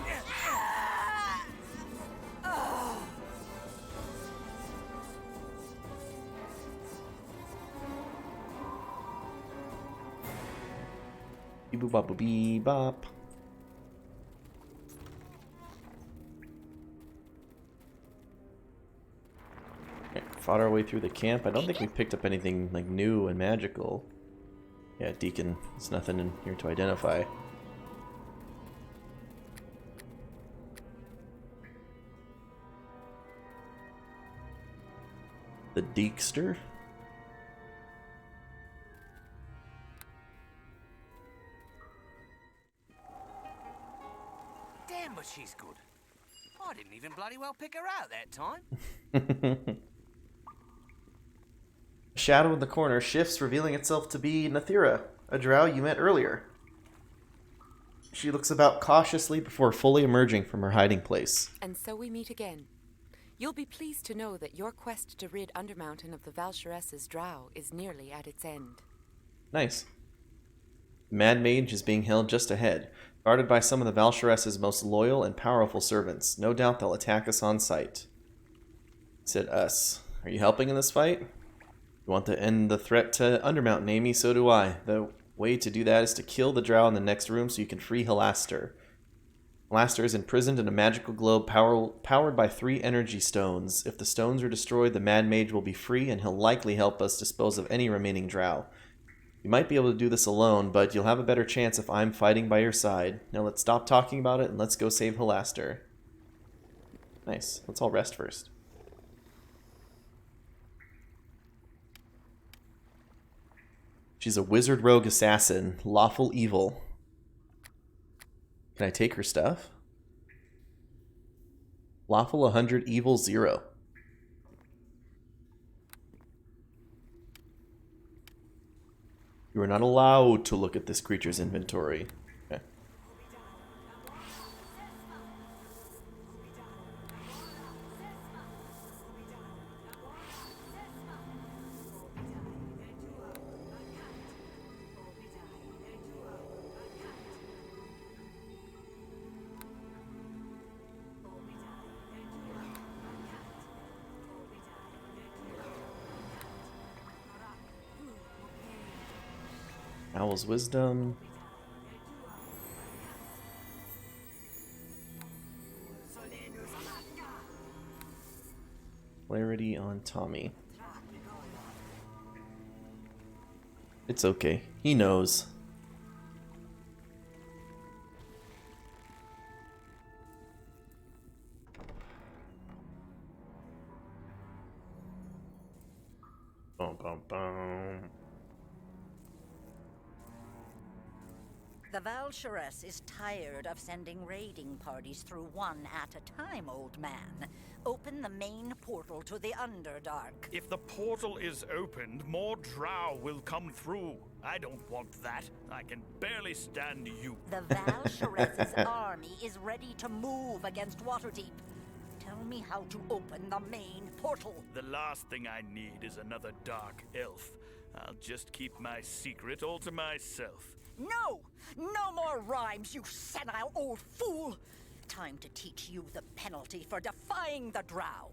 Beep bop beep bop. Okay, fought our way through the camp. I don't think we picked up anything like new and magical. Yeah, Deacon. There's nothing in here to identify. The Deekster. Damn, but she's good. I didn't even bloody well pick her out that time. A shadow in the corner shifts, revealing itself to be Nathira, a drow you met earlier. She looks about cautiously before fully emerging from her hiding place. And so we meet again. You'll be pleased to know that your quest to rid Undermountain of the Valsharess's drow is nearly at its end. Nice. The Mad Mage is being held just ahead, guarded by some of the Valsharess's most loyal and powerful servants. No doubt they'll attack us on sight. Said us. Are you helping in this fight? You want to end the threat to Undermountain, Amy? So do I. The way to do that is to kill the drow in the next room so you can free Halaster. Halaster is imprisoned in a magical globe powered by 3 energy stones. If the stones are destroyed, the Mad Mage will be free, and he'll likely help us dispose of any remaining drow. You might be able to do this alone, but you'll have a better chance if I'm fighting by your side. Now let's stop talking about it and let's go save Halaster. Nice. Let's all rest first. She's a wizard rogue assassin, lawful evil. Can I take her stuff? Lawful 100, evil 0. You are not allowed to look at this creature's inventory. Okay. Owl's wisdom. Clarity on Tommy. It's okay. He knows. Oh bum, bum. The Valshires is tired of sending raiding parties through one at a time, old man. Open the main portal to the Underdark. If the portal is opened, more drow will come through. I don't want that. I can barely stand you. The Valshires' army is ready to move against Waterdeep. Tell me how to open the main portal. The last thing I need is another dark elf. I'll just keep my secret all to myself. No! No more rhymes, you senile old fool! Time to teach you the penalty for defying the drow.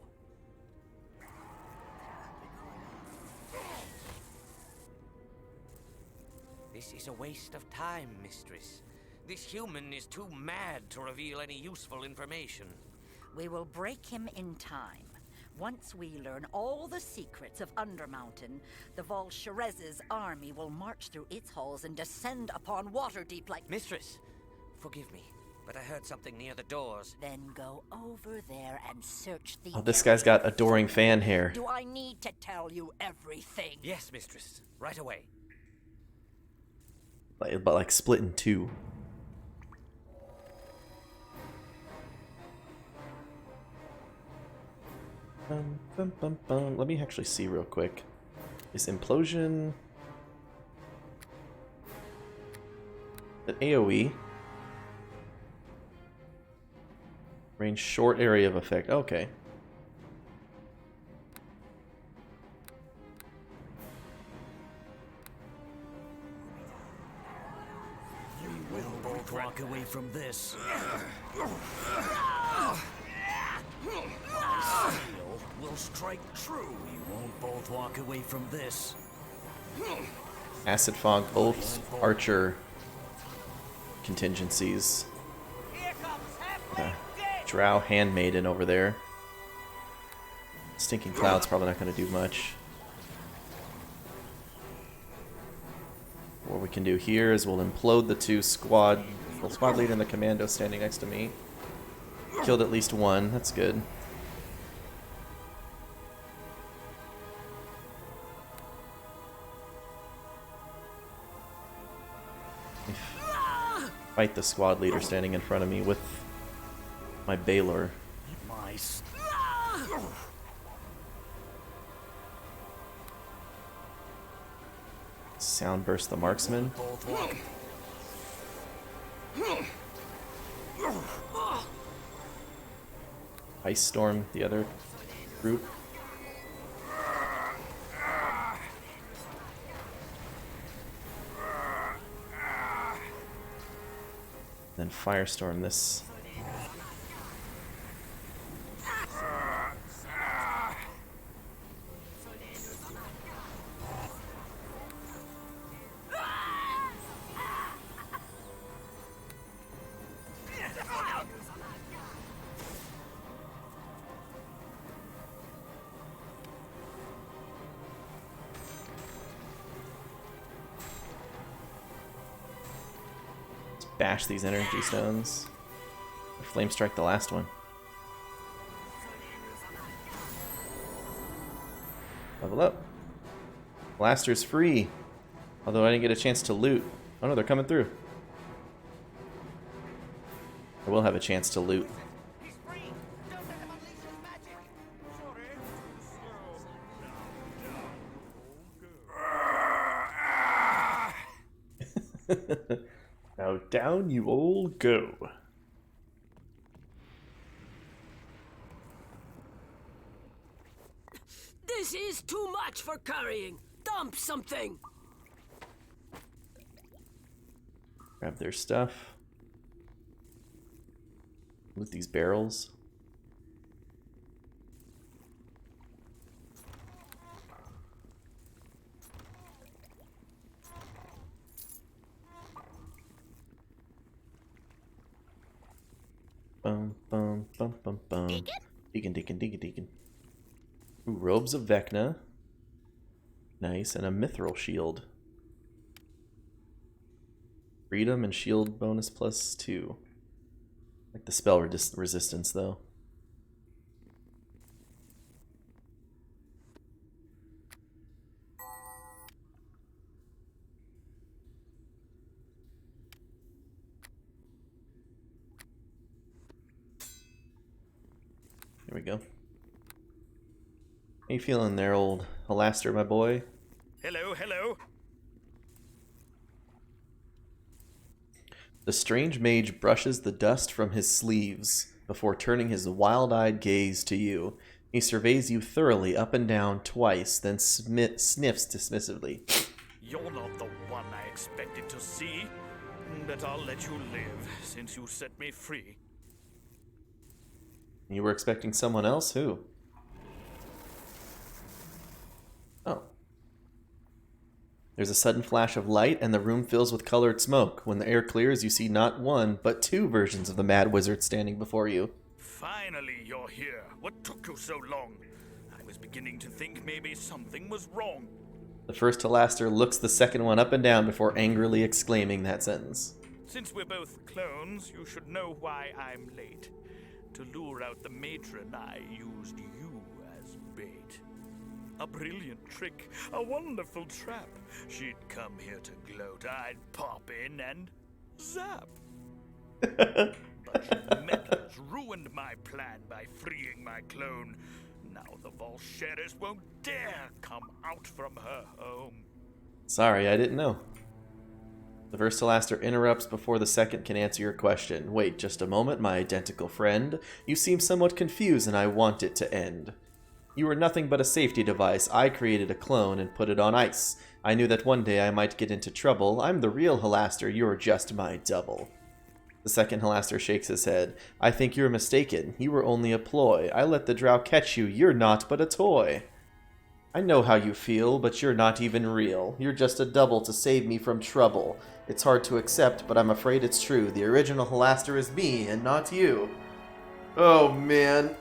This is a waste of time, mistress. This human is too mad to reveal any useful information. We will break him in time. Once we learn all the secrets of Undermountain, the Valshires' army will march through its halls and descend upon Waterdeep like... Mistress, forgive me, but I heard something near the doors. Then go over there and search the... Oh, this guy's got adoring fan hair. Do I need to tell you everything? Yes, mistress. Right away. But like split in two. Let me actually see real quick. Is implosion an AoE? Range short area of effect. Okay. We will both walk away from this. Will strike true. We won't both walk away from this. Acid fog, both archer contingencies. Drow handmaiden over there. Stinking cloud's probably not going to do much. What we can do here is we'll implode the two squad leader and the commando standing next to me. Killed at least one. That's good. Fight the squad leader standing in front of me with my Baylor. Mice. Soundburst the marksman. Ice storm the other group. Then firestorm this. Bash these energy stones. Or flame strike the last one. Level up. Blaster's free. Although I didn't get a chance to loot. Oh no, they're coming through. I will have a chance to loot. Now down you all go. This is too much for carrying. Dump something. Grab their stuff. Loot these barrels. Bum, bum, bum, bum, bum. Deacon. Ooh, robes of Vecna. Nice, and a mithril shield. Freedom and shield bonus +2. Like the spell resistance, though. There we go. How you feeling there, old Halaster, my boy? Hello, hello. The strange mage brushes the dust from his sleeves before turning his wild-eyed gaze to you. He surveys you thoroughly up and down twice, then sniffs dismissively. You're not the one I expected to see, but I'll let you live since you set me free. You were expecting someone else? Who? Oh. There's a sudden flash of light, and the room fills with colored smoke. When the air clears, you see not one, but two versions of the Mad Wizard standing before you. Finally, you're here. What took you so long? I was beginning to think maybe something was wrong. The first Halaster looks the second one up and down before angrily exclaiming that sentence. Since we're both clones, you should know why I'm late. To lure out the matron, I used you as bait. A brilliant trick, a wonderful trap. She'd come here to gloat, I'd pop in and zap. But you meddlers ruined my plan by freeing my clone. Now the Volsheris won't dare come out from her home. Sorry, I didn't know. The first Halaster interrupts before the second can answer your question. Wait just a moment, my identical friend. You seem somewhat confused and I want it to end. You were nothing but a safety device. I created a clone and put it on ice. I knew that one day I might get into trouble. I'm the real Halaster, you're just my double. The second Halaster shakes his head. I think you're mistaken. You were only a ploy. I let the drow catch you. You're not but a toy. I know how you feel, but you're not even real. You're just a double to save me from trouble. It's hard to accept, but I'm afraid it's true. The original Halaster is me, and not you. Oh, man.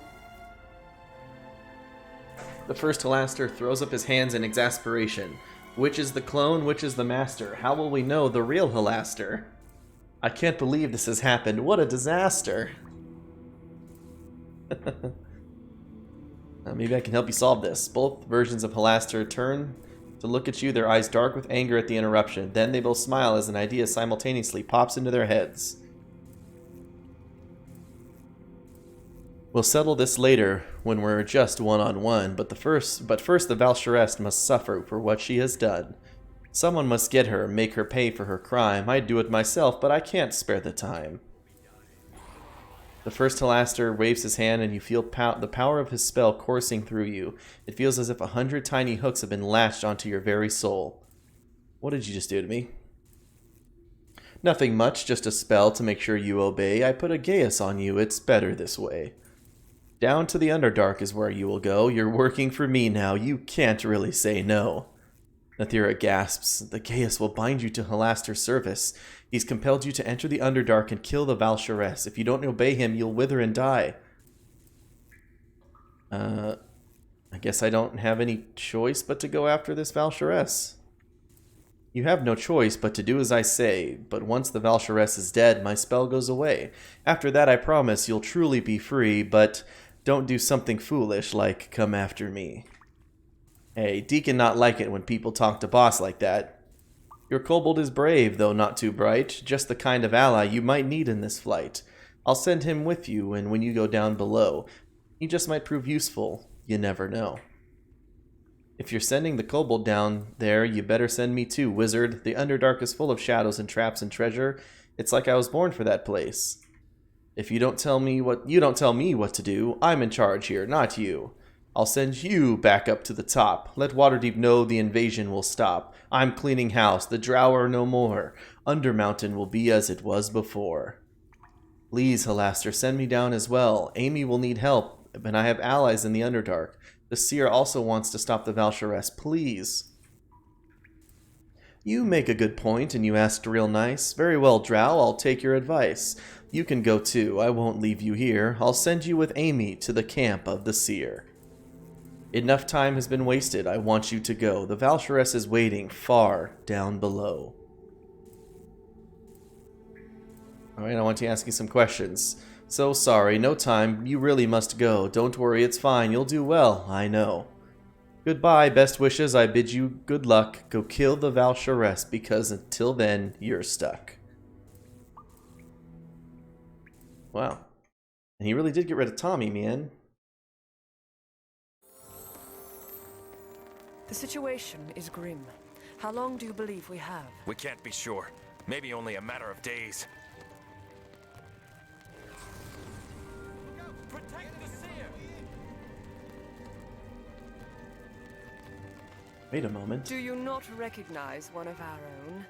The first Halaster throws up his hands in exasperation. Which is the clone? Which is the master? How will we know the real Halaster? I can't believe this has happened. What a disaster. Maybe I can help you solve this. Both versions of Halaster turn to look at you, their eyes dark with anger at the interruption. Then they both smile as an idea simultaneously pops into their heads. We'll settle this later when we're just one-on-one, but first the Valsharest must suffer for what she has done. Someone must get her, make her pay for her crime. I'd do it myself, but I can't spare the time. The first Halaster waves his hand and you feel the power of his spell coursing through you. It feels as if 100 tiny hooks have been lashed onto your very soul. What did you just do to me? Nothing much, just a spell to make sure you obey. I put a geas on you, it's better this way. Down to the Underdark is where you will go. You're working for me now, you can't really say no. Nathira gasps. The geas will bind you to Halaster's service. He's compelled you to enter the Underdark and kill the Valsharest. If you don't obey him, you'll wither and die. I guess I don't have any choice but to go after this Valsharest. You have no choice but to do as I say, but once the Valsharest is dead, my spell goes away. After that, I promise you'll truly be free, but don't do something foolish like come after me. Hey, Deacon not like it when people talk to boss like that. Your kobold is brave, though not too bright, just the kind of ally you might need in this flight. I'll send him with you, and when you go down below, he just might prove useful. You never know. If you're sending the kobold down there, you better send me too, wizard. The Underdark is full of shadows and traps and treasure. It's like I was born for that place. If you don't tell me what to do, I'm in charge here, not you. I'll send you back up to the top. Let Waterdeep know the invasion will stop. I'm cleaning house. The drow are no more. Undermountain will be as it was before. Please, Halaster, send me down as well. Amy will need help, and I have allies in the Underdark. The seer also wants to stop the Valsharest. Please. You make a good point, and you asked real nice. Very well, drow. I'll take your advice. You can go too. I won't leave you here. I'll send you with Amy to the camp of the seer. Enough time has been wasted. I want you to go. The Valsharest is waiting far down below. Alright, I want to ask you some questions. So sorry, no time. You really must go. Don't worry, it's fine. You'll do well, I know. Goodbye, best wishes. I bid you good luck. Go kill the Valsharest, because until then, you're stuck. Wow. And he really did get rid of Tommy, man. The situation is grim. How long do you believe we have? We can't be sure. Maybe only a matter of days. Protect the seer! Wait a moment. Do you not recognize one of our own?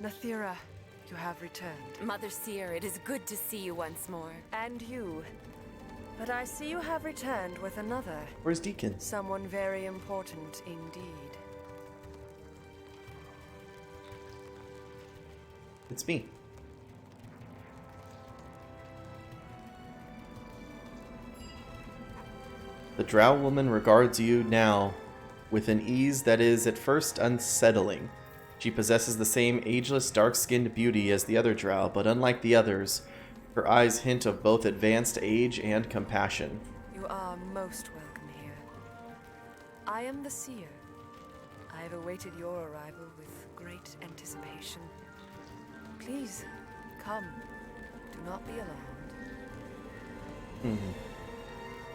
Nathira, you have returned. Mother Seer, it is good to see you once more. And you. But I see you have returned with another. Where's Deacon? Someone very important indeed. It's me. The Drow woman regards you now with an ease that is at first unsettling. She possesses the same ageless, dark-skinned beauty as the other Drow, but unlike the others, her eyes hint of both advanced age and compassion. You are most welcome here. I am the Seer. I have awaited your arrival with great anticipation. Please, come. Do not be alarmed.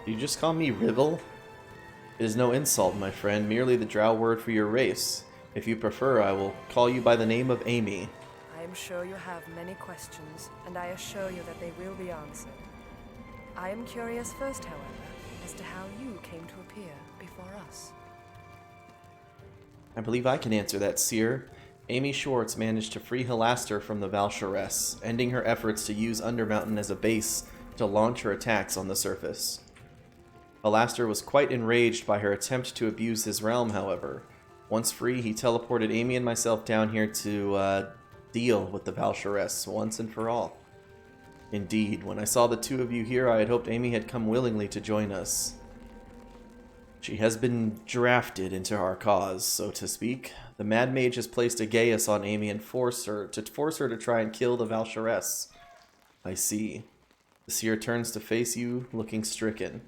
You just call me Rivel? It is no insult, my friend, merely the Drow word for your race. If you prefer, I will call you by the name of Amy. I am sure you have many questions, and I assure you that they will be answered. I am curious first, however, as to how you came to appear before us. I believe I can answer that, Seer. Amy Schwartz managed to free Halaster from the Valsharess, ending her efforts to use Undermountain as a base to launch her attacks on the surface. Halaster was quite enraged by her attempt to abuse his realm, however. Once free, he teleported Amy and myself down here to deal with the Valsharess once and for all. Indeed, when I saw the two of you here, I had hoped Amy had come willingly to join us. She has been drafted into our cause, so to speak. The Mad Mage has placed a geas on Amy and force her to try and kill the Valsharess. I see. The Seer turns to face you, looking stricken.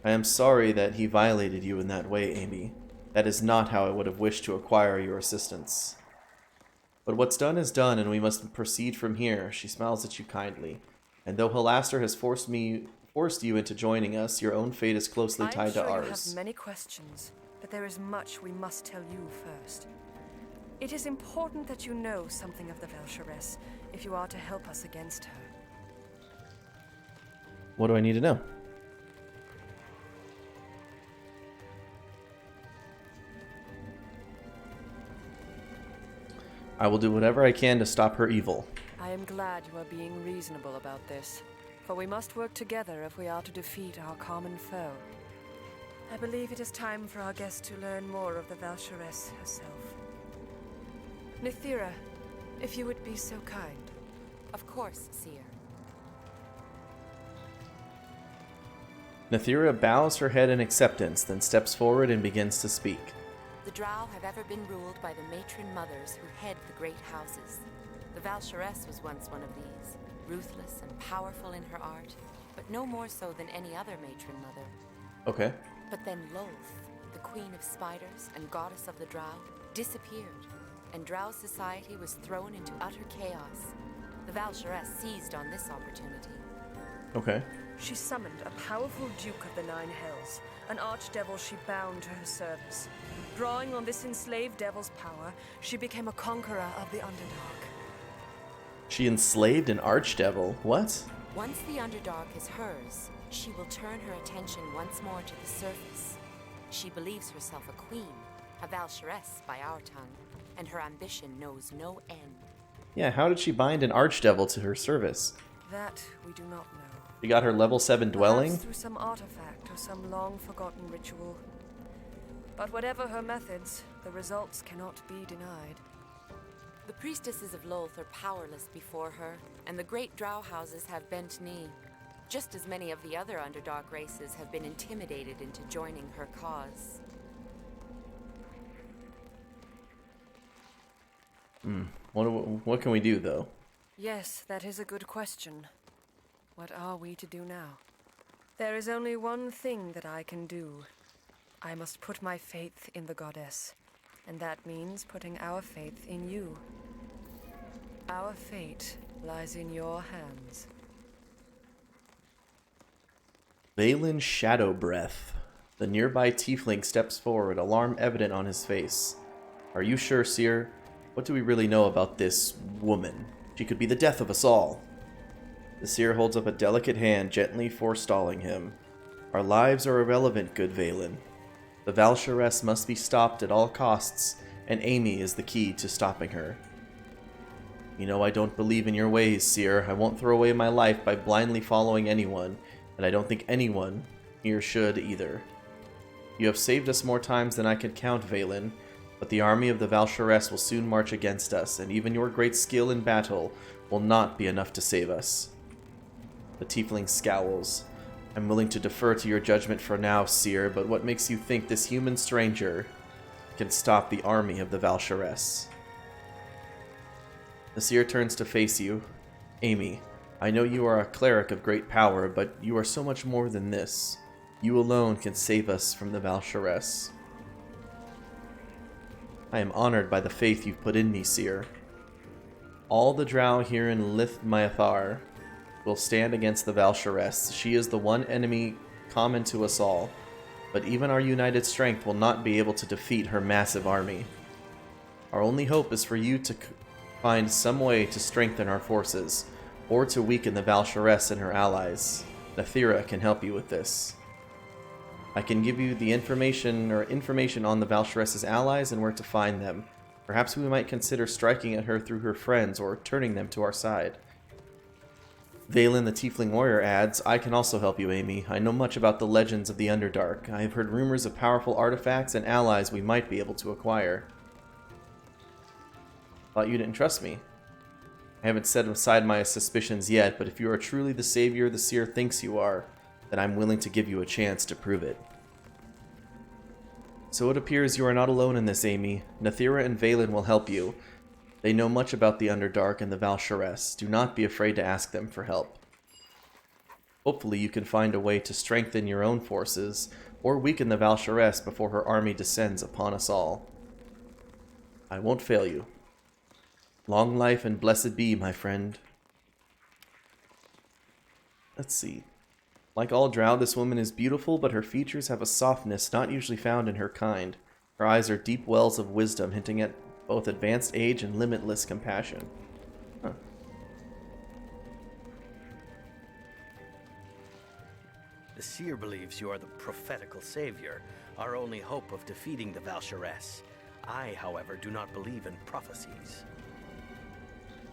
I am sorry that he violated you in that way, Amy. That is not how I would have wished to acquire your assistance. But what's done is done, and we must proceed from here. She smiles at you kindly. And though Halaster has forced you into joining us, your own fate is closely tied to ours. I am sure you have many questions, but there is much we must tell you first. It is important that you know something of the Valsharess, if you are to help us against her. What do I need to know? I will do whatever I can to stop her evil. I am glad you are being reasonable about this, for we must work together if we are to defeat our common foe. I believe it is time for our guest to learn more of the Valsharess herself. Nathira, if you would be so kind. Of course, Seer. Nathira bows her head in acceptance, then steps forward and begins to speak. The Drow have ever been ruled by the matron mothers who head the great houses. The Valsharess was once one of these, ruthless and powerful in her art, but no more so than any other matron mother. Okay. But then Lolth, the queen of spiders and goddess of the Drow, disappeared, and Drow society was thrown into utter chaos. The Valsharess seized on this opportunity. Okay. She summoned a powerful Duke of the Nine Hells, an archdevil she bound to her service. Drawing on this enslaved devil's power, she became a conqueror of the Underdark. She enslaved an archdevil? What? Once the Underdark is hers, she will turn her attention once more to the surface. She believes herself a queen, a Valsharess by our tongue, and her ambition knows no end. Yeah, how did she bind an archdevil to her service? That we do not know. She got her level 7 dwelling? Perhaps through some artifact or some long-forgotten ritual. But whatever her methods, the results cannot be denied. The priestesses of Lolth are powerless before her, and the great Drow houses have bent knee. Just as many of the other Underdark races have been intimidated into joining her cause. What can we do, though? Yes, that is a good question. What are we to do now? There is only one thing that I can do. I must put my faith in the goddess, and that means putting our faith in you. Our fate lies in your hands. Valen Shadow Breath. The nearby tiefling steps forward, alarm evident on his face. Are you sure, Seer? What do we really know about this woman? She could be the death of us all. The Seer holds up a delicate hand, gently forestalling him. Our lives are irrelevant, good Valen. The Valshuress must be stopped at all costs, and Amy is the key to stopping her. You know I don't believe in your ways, Seer. I won't throw away my life by blindly following anyone, and I don't think anyone here should either. You have saved us more times than I could count, Valen, but the army of the Valshuress will soon march against us, and even your great skill in battle will not be enough to save us. The tiefling scowls. I'm willing to defer to your judgment for now, Seer, but what makes you think this human stranger can stop the army of the Valshuress? The Seer turns to face you. Amy, I know you are a cleric of great power, but you are so much more than this. You alone can save us from the Valshuress. I am honored by the faith you've put in me, Seer. All the drow here in Lith-Myathar will stand against the Valshuress. She is the one enemy common to us all, but even our united strength will not be able to defeat her massive army. Our only hope is for you to find some way to strengthen our forces, or to weaken the Valshuress and her allies. Nathira can help you with this. I can give you the information on the Valshuress's allies and where to find them. Perhaps we might consider striking at her through her friends or turning them to our side. Valen the Tiefling Warrior adds, I can also help you, Amy. I know much about the legends of the Underdark. I have heard rumors of powerful artifacts and allies we might be able to acquire. Thought you didn't trust me. I haven't set aside my suspicions yet, but if you are truly the savior the Seer thinks you are, then I'm willing to give you a chance to prove it. So it appears you are not alone in this, Amy. Nathira and Valen will help you. They know much about the Underdark and the Valshuress. Do not be afraid to ask them for help. Hopefully you can find a way to strengthen your own forces, or weaken the Valshuress before her army descends upon us all. I won't fail you. Long life and blessed be, my friend. Let's see. Like all drow, this woman is beautiful, but her features have a softness not usually found in her kind. Her eyes are deep wells of wisdom, hinting at both advanced age and limitless compassion. Huh. The Seer believes you are the prophetical savior, our only hope of defeating the Valshuress. I, however, do not believe in prophecies.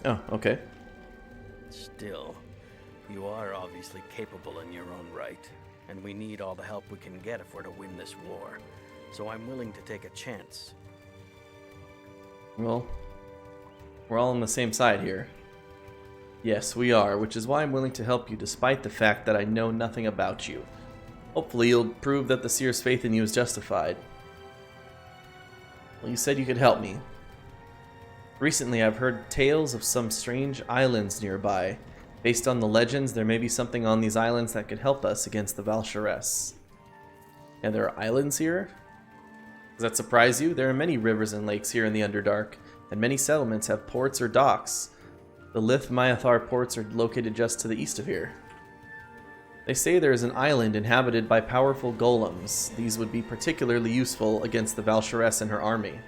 Oh, okay. Still, you are obviously capable in your own right, and we need all the help we can get if we're to win this war. So I'm willing to take a chance. Well, we're all on the same side here. Yes, we are, which is why I'm willing to help you despite the fact that I know nothing about you. Hopefully you'll prove that the Seer's faith in you is justified. Well, you said you could help me. Recently I've heard tales of some strange islands nearby. Based on the legends, there may be something on these islands that could help us against the Valshuress. And there are islands here? Does that surprise you? There are many rivers and lakes here in the Underdark, and many settlements have ports or docks. The Lith-Myathar ports are located just to the east of here. They say there is an island inhabited by powerful golems. These would be particularly useful against the Valshuress and her army.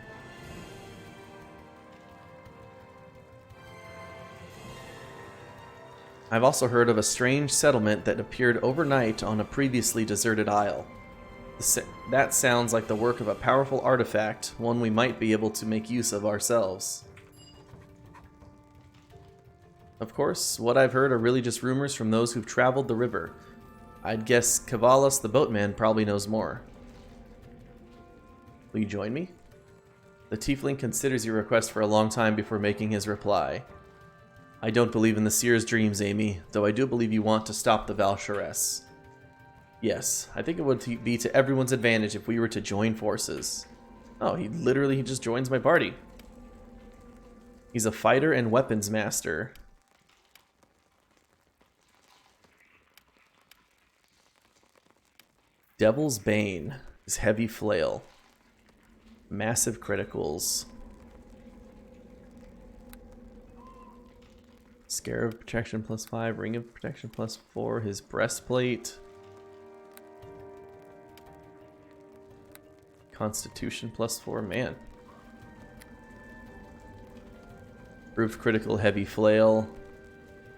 I've also heard of a strange settlement that appeared overnight on a previously deserted isle. That sounds like the work of a powerful artifact, one we might be able to make use of ourselves. Of course, what I've heard are really just rumors from those who've traveled the river. I'd guess Kavalos the boatman probably knows more. Will you join me? The tiefling considers your request for a long time before making his reply. I don't believe in the Seer's dreams, Amy, though I do believe you want to stop the Valshuress. Yes, I think it would be to everyone's advantage if we were to join forces. Oh, he just joins my party. He's a fighter and weapons master. Devil's Bane, his heavy flail. Massive criticals. Scarab protection +5, ring of protection +4, his breastplate. Constitution +4, man. Proved critical heavy flail.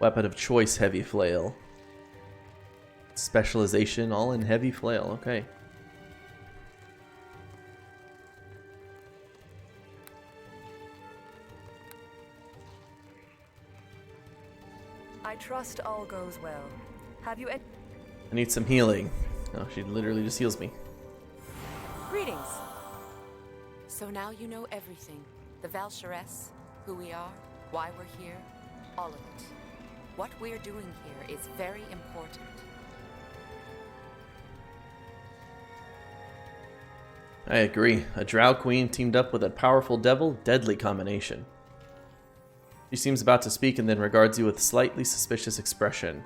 Weapon of choice heavy flail. Specialization all in heavy flail, okay. I trust all goes well. Have you I need some healing. Oh, she literally just heals me. Greetings. So now you know everything. The Valsharess, who we are, why we're here, all of it. What we're doing here is very important. I agree. A drow queen teamed up with a powerful devil, deadly combination. She seems about to speak and then regards you with slightly suspicious expression.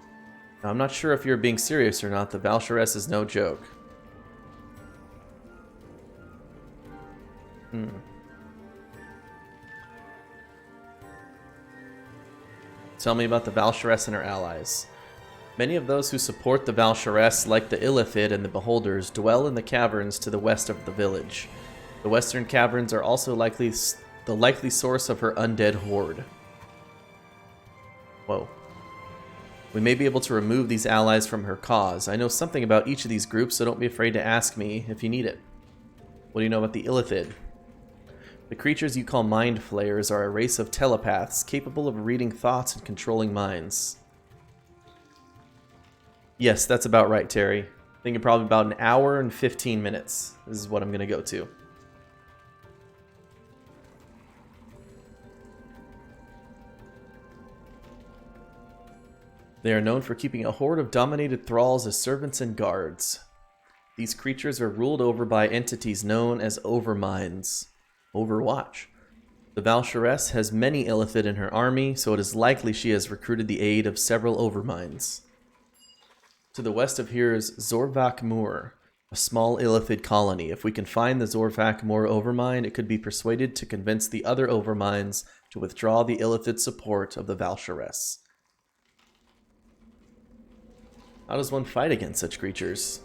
Now, I'm not sure if you're being serious or not. The Valsharess is no joke. Tell me about the Valsharess and her allies. Many of those who support the Valsharess, like the Illithid and the Beholders, dwell in the caverns to the west of the village. The western caverns are also the likely source of her undead horde. Whoa. We may be able to remove these allies from her cause. I know something about each of these groups, so don't be afraid to ask me if you need it. What do you know about the Illithid? The creatures you call mind flayers are a race of telepaths capable of reading thoughts and controlling minds. Yes, that's about right, Terry. I think probably about an hour and 15 minutes. This is what I'm going to go to. They are known for keeping a horde of dominated thralls as servants and guards. These creatures are ruled over by entities known as overminds. Overwatch. The Valsharess has many Illithid in her army, so it is likely she has recruited the aid of several overminds. To the west of here is Zorvak Moor, a small Illithid colony. If we can find the Zorvak Moor overmind, it could be persuaded to convince the other overminds to withdraw the Illithid support of the Valsharess. How does one fight against such creatures?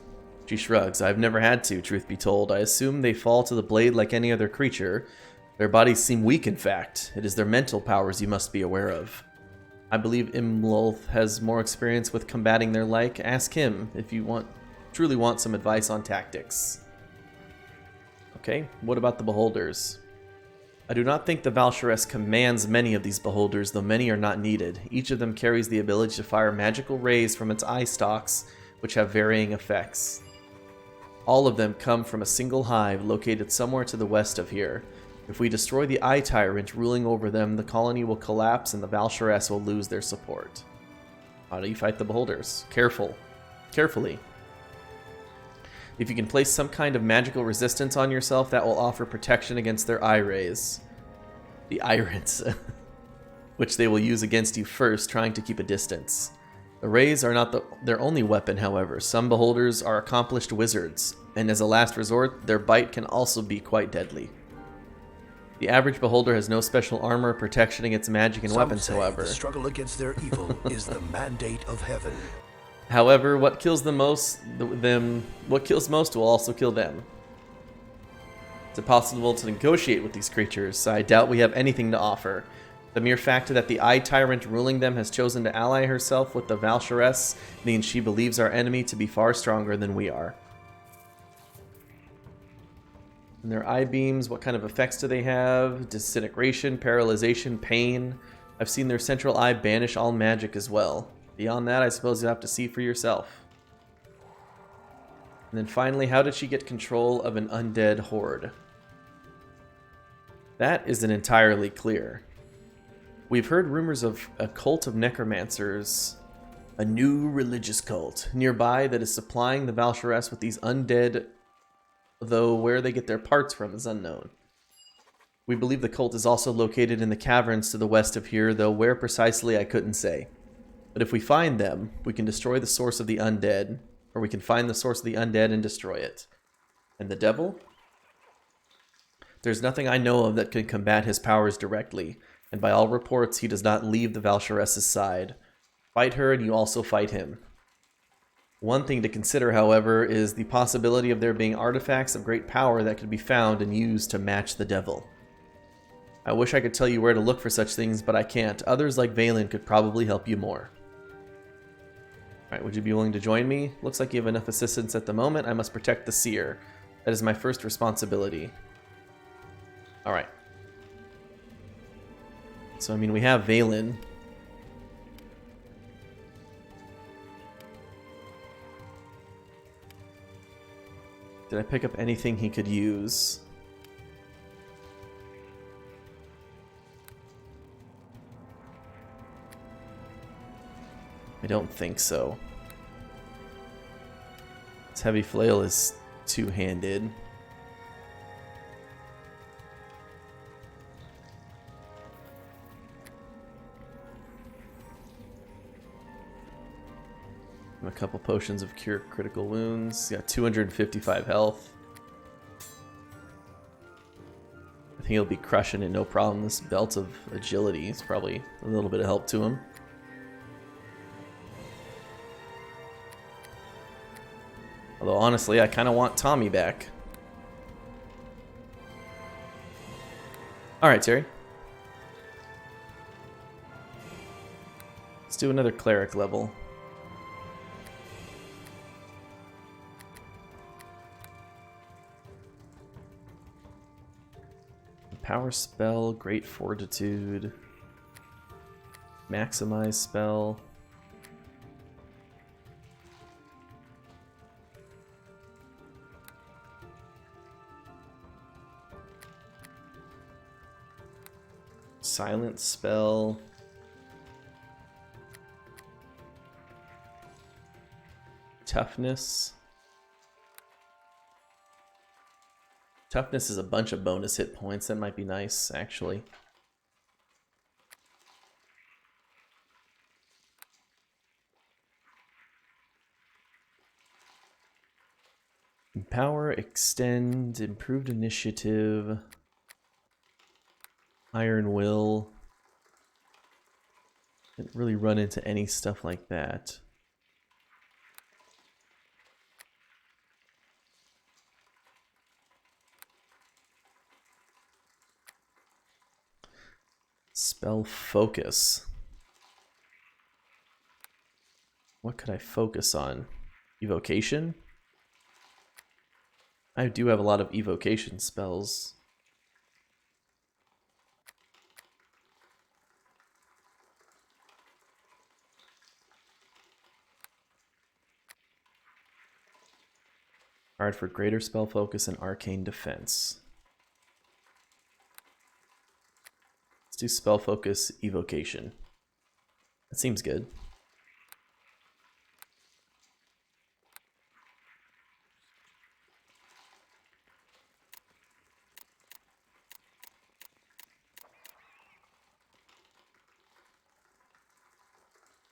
She shrugs. I've never had to, truth be told. I assume they fall to the blade like any other creature. Their bodies seem weak, in fact. It is their mental powers you must be aware of. I believe Imlolth has more experience with combating their like. Ask him if you truly want some advice on tactics. Okay, what about the Beholders? I do not think the Valsharess commands many of these Beholders, though many are not needed. Each of them carries the ability to fire magical rays from its eye stalks, which have varying effects. All of them come from a single hive located somewhere to the west of here. If we destroy the Eye Tyrant ruling over them, the colony will collapse and the Valsharess will lose their support. How do you fight the Beholders? Carefully. If you can place some kind of magical resistance on yourself, that will offer protection against their eye rays. The Irons, which they will use against you first, trying to keep a distance. The rays are not their only weapon, however. Some Beholders are accomplished wizards, and as a last resort, their bite can also be quite deadly. The average Beholder has no special armor or protection against magic and weapons, however. The struggle against their evil is the mandate of heaven. However, what kills most will also kill them. It's impossible to negotiate with these creatures, so I doubt we have anything to offer. The mere fact that the Eye Tyrant ruling them has chosen to ally herself with the Valsharess means she believes our enemy to be far stronger than we are. And their eye beams, what kind of effects do they have? Disintegration, paralyzation, pain. I've seen their central eye banish all magic as well. Beyond that, I suppose you'll have to see for yourself. And then finally, how did she get control of an undead horde? That isn't entirely clear. We've heard rumors of a cult of necromancers, a new religious cult nearby that is supplying the Valsharess with these undead, though where they get their parts from is unknown. We believe the cult is also located in the caverns to the west of here, though where precisely I couldn't say. But if we find them, we can destroy the source of the undead, or we can find the source of the undead and destroy it. And the devil? There's nothing I know of that can combat his powers directly, and by all reports, he does not leave the Valsharess's side. Fight her, and you also fight him. One thing to consider, however, is the possibility of there being artifacts of great power that could be found and used to match the devil. I wish I could tell you where to look for such things, but I can't. Others like Valen could probably help you more. Alright, would you be willing to join me? Looks like you have enough assistance at the moment. I must protect the seer. That is my first responsibility. Alright. So, I mean, we have Valen. Did I pick up anything he could use? I don't think so. This heavy flail is two-handed. A couple potions of cure critical wounds. Got 255 health. I think he'll be crushing it no problem. This belt of agility is probably a little bit of help to him. Although honestly, I kind of want Tommy back. Alright, Terry. Let's do another cleric level. Power spell, Great Fortitude, Maximize spell. Silence spell. Toughness. Toughness is a bunch of bonus hit points. That might be nice, actually. Empower, extend, improved initiative, iron will. Didn't really run into any stuff like that. Spell focus. What could I focus on? Evocation? I do have a lot of evocation spells. Card for greater spell focus and arcane defense. Let's do spell focus, evocation. That seems good.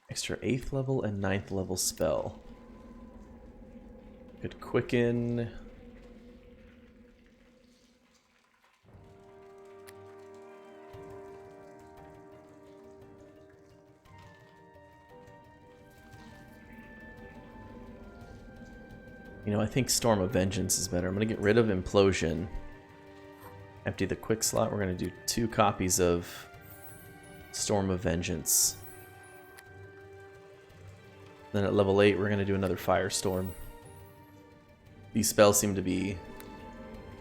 Extra 8th level and 9th level spell. Could quicken. You know, I think Storm of Vengeance is better. I'm going to get rid of Implosion. Empty the quick slot. We're going to do 2 copies of Storm of Vengeance. Then at level 8, we're going to do another Firestorm. These spells seem to be...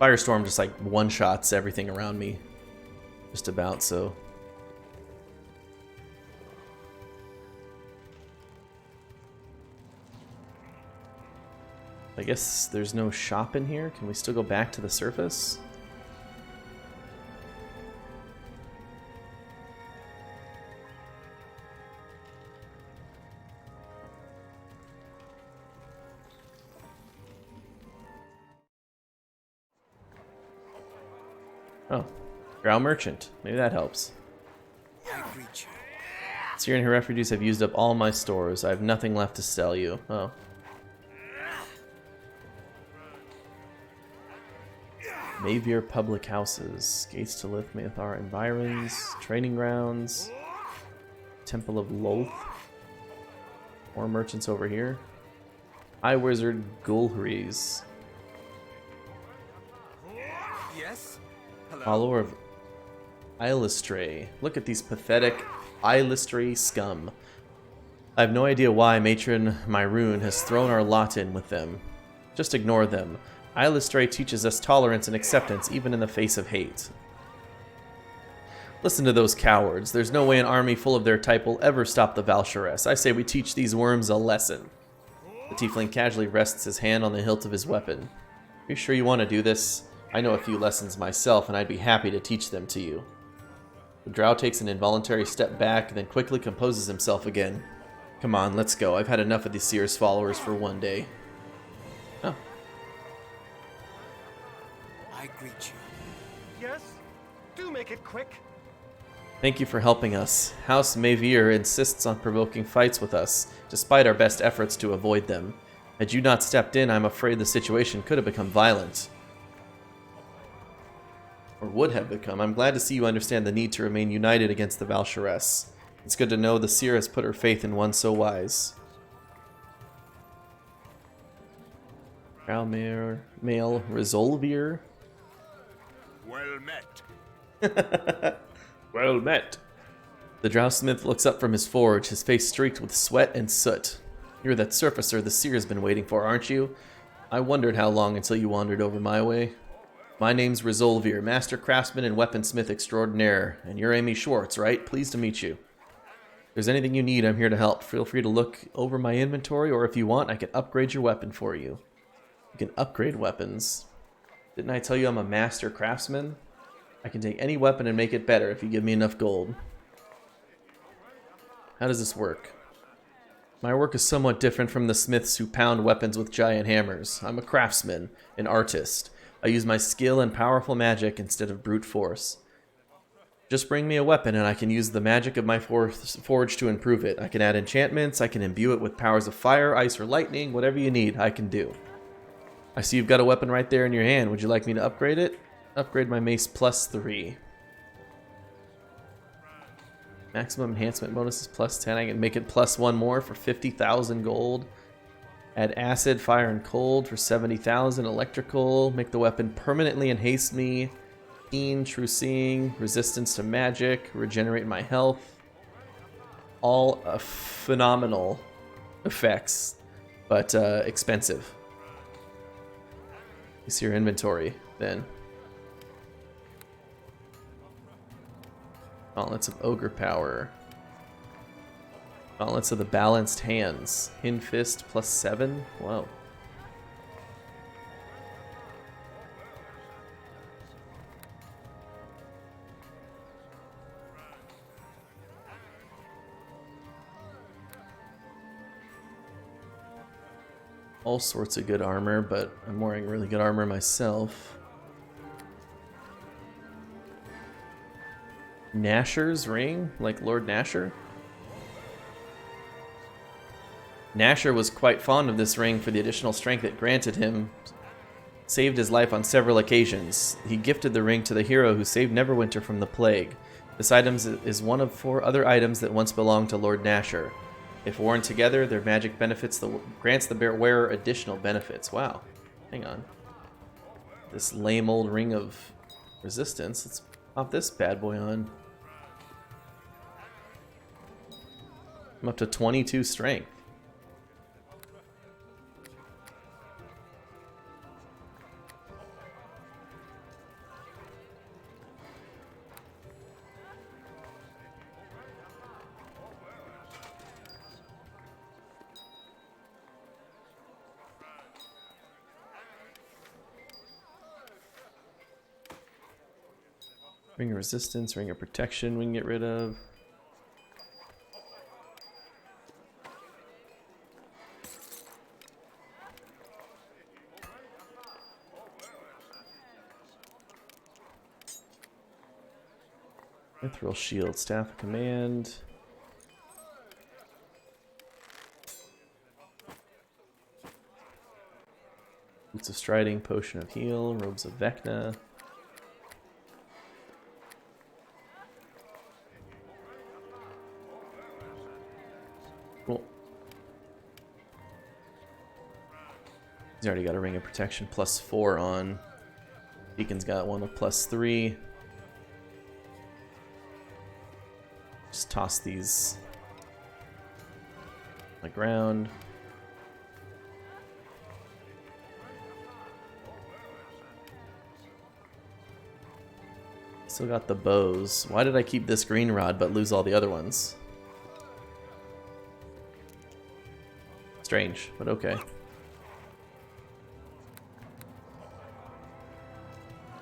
Firestorm just like one-shots everything around me. Just about, so... I guess there's no shop in here. Can we still go back to the surface? Oh, Drow Merchant. Maybe that helps. Seer and her refugees have used up all my stores. I have nothing left to sell you. Oh. Mavier public houses, gates to Lith Mathar environs, training grounds, Temple of Loth. More merchants over here. High Wizard Gulhries. Yes? Hello? Follower of Illustrae. Look at these pathetic Illustrae scum. I have no idea why Matron Myroon has thrown our lot in with them. Just ignore them. Illustrae teaches us tolerance and acceptance even in the face of hate. Listen to those cowards. There's no way an army full of their type will ever stop the Valsharess. I say we teach these worms a lesson. The tiefling casually rests his hand on the hilt of his weapon. Are you sure you want to do this? I know a few lessons myself, and I'd be happy to teach them to you. The drow takes an involuntary step back, then quickly composes himself again. Come on, let's go. I've had enough of the Seer's followers for one day. Oh. I greet you. Yes? Do make it quick. Thank you for helping us. House Mavir insists on provoking fights with us, despite our best efforts to avoid them. Had you not stepped in, I'm afraid the situation could have become violent. Or would have become. I'm glad to see you understand the need to remain united against the Valsharess. It's good to know the Seer has put her faith in one so wise. Male Resolvir. Well met. Well met. The Drowsmith looks up from his forge, his face streaked with sweat and soot. You're that surfacer the Seer's been waiting for, aren't you? I wondered how long until you wandered over my way. My name's Resolvir, Master Craftsman and Weaponsmith Extraordinaire, and you're Amy Schwartz, right? Pleased to meet you. If there's anything you need, I'm here to help. Feel free to look over my inventory, or if you want, I can upgrade your weapon for you. You can upgrade weapons. Didn't I tell you I'm a Master Craftsman? I can take any weapon and make it better if you give me enough gold. How does this work? My work is somewhat different from the smiths who pound weapons with giant hammers. I'm a craftsman, an artist. I use my skill and powerful magic instead of brute force. Just bring me a weapon and I can use the magic of my forge to improve it. I can add enchantments, I can imbue it with powers of fire, ice, or lightning. Whatever you need, I can do. I see you've got a weapon right there in your hand. Would you like me to upgrade it? Upgrade my mace +3. Maximum enhancement bonus is +10. I can make it +1 more for 50,000 gold. Add acid, fire, and cold for 70,000. Electrical. Make the weapon permanently and haste me. Keen, true seeing, resistance to magic, regenerate my health. All phenomenal effects, but expensive. You see your inventory then. Gauntlets of Ogre Power. Gauntlets of the Balanced Hands. Hin Fist +7. Whoa. All sorts of good armor, but I'm wearing really good armor myself. Nasher's ring? Like Lord Nasher? Nasher was quite fond of this ring for the additional strength it granted him. Saved his life on several occasions. He gifted the ring to the hero who saved Neverwinter from the plague. This item is one of 4 other items that once belonged to Lord Nasher. If worn together, their magic grants the wearer additional benefits. Wow. Hang on. This lame old ring of resistance. Let's pop this bad boy on. I'm up to 22 strength. Ring of resistance, ring of protection we can get rid of. Mithril shield, staff of command. Boots of striding, potion of heal, robes of Vecna. Cool. He's already got a ring of protection +4 on. Deacon's got one of +3. Just toss these on the ground. Still got the bows. Why did I keep this green rod but lose all the other ones? Strange, but okay.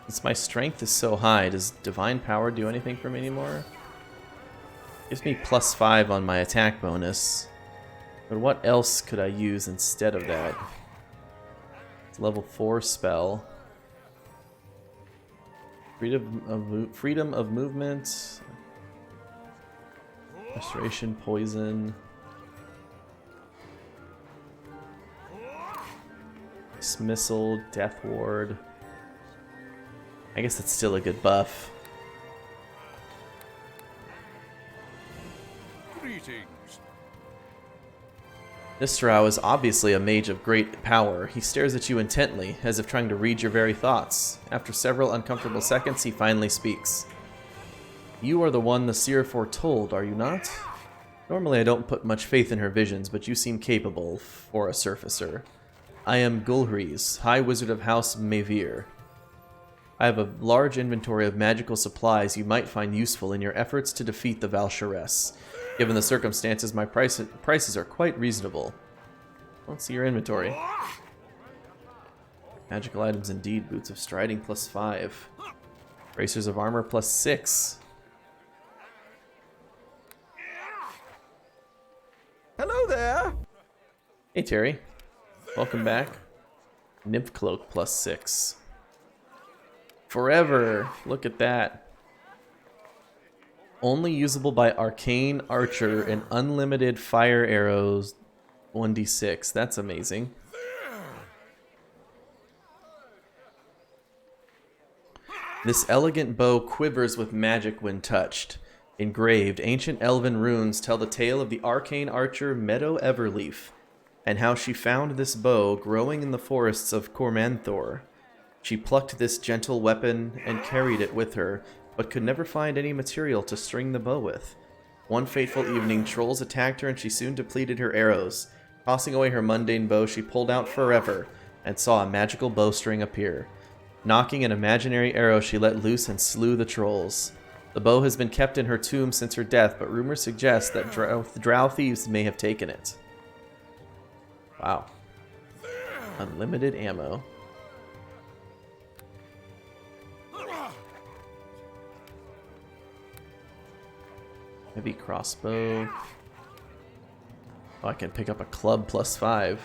Since my strength is so high, does divine power do anything for me anymore? Gives me +5 on my attack bonus. But what else could I use instead of that? It's level 4 spell. Freedom of movement. Restoration, poison. Dismissal, death ward. I guess that's still a good buff. Greetings. This drow is obviously a mage of great power. He stares at you intently, as if trying to read your very thoughts. After several uncomfortable seconds, he finally speaks. You are the one the seer foretold, are you not? Normally I don't put much faith in her visions, but you seem capable for a surfacer. I am Gulhries, High Wizard of House Mavir. I have a large inventory of magical supplies you might find useful in your efforts to defeat the Valsharess. Given the circumstances, my prices are quite reasonable. Let's see your inventory. Magical items indeed. Boots of Striding +5. Bracers of Armor +6. Hello there! Hey Terry. Welcome back. Nymph Cloak +6. Forever! Look at that. Only usable by Arcane Archer and unlimited fire arrows 1d6. That's amazing. This elegant bow quivers with magic when touched. Engraved, ancient elven runes tell the tale of the arcane archer Meadow Everleaf, and how she found this bow growing in the forests of Cormanthor. She plucked this gentle weapon and carried it with her, but could never find any material to string the bow with. One fateful evening, trolls attacked her and she soon depleted her arrows. Tossing away her mundane bow, she pulled out Forever and saw a magical bowstring appear. Knocking an imaginary arrow, she let loose and slew the trolls. The bow has been kept in her tomb since her death, but rumors suggest that drow thieves may have taken it. Wow. Unlimited ammo. Heavy crossbow. Oh, I can pick up a club +5.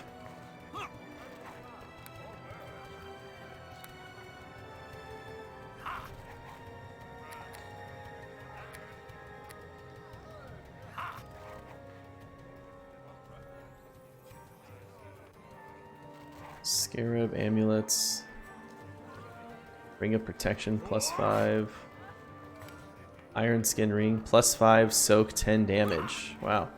Scarab amulets. Ring of protection +5. Iron skin ring +5, soak 10 damage. Wow.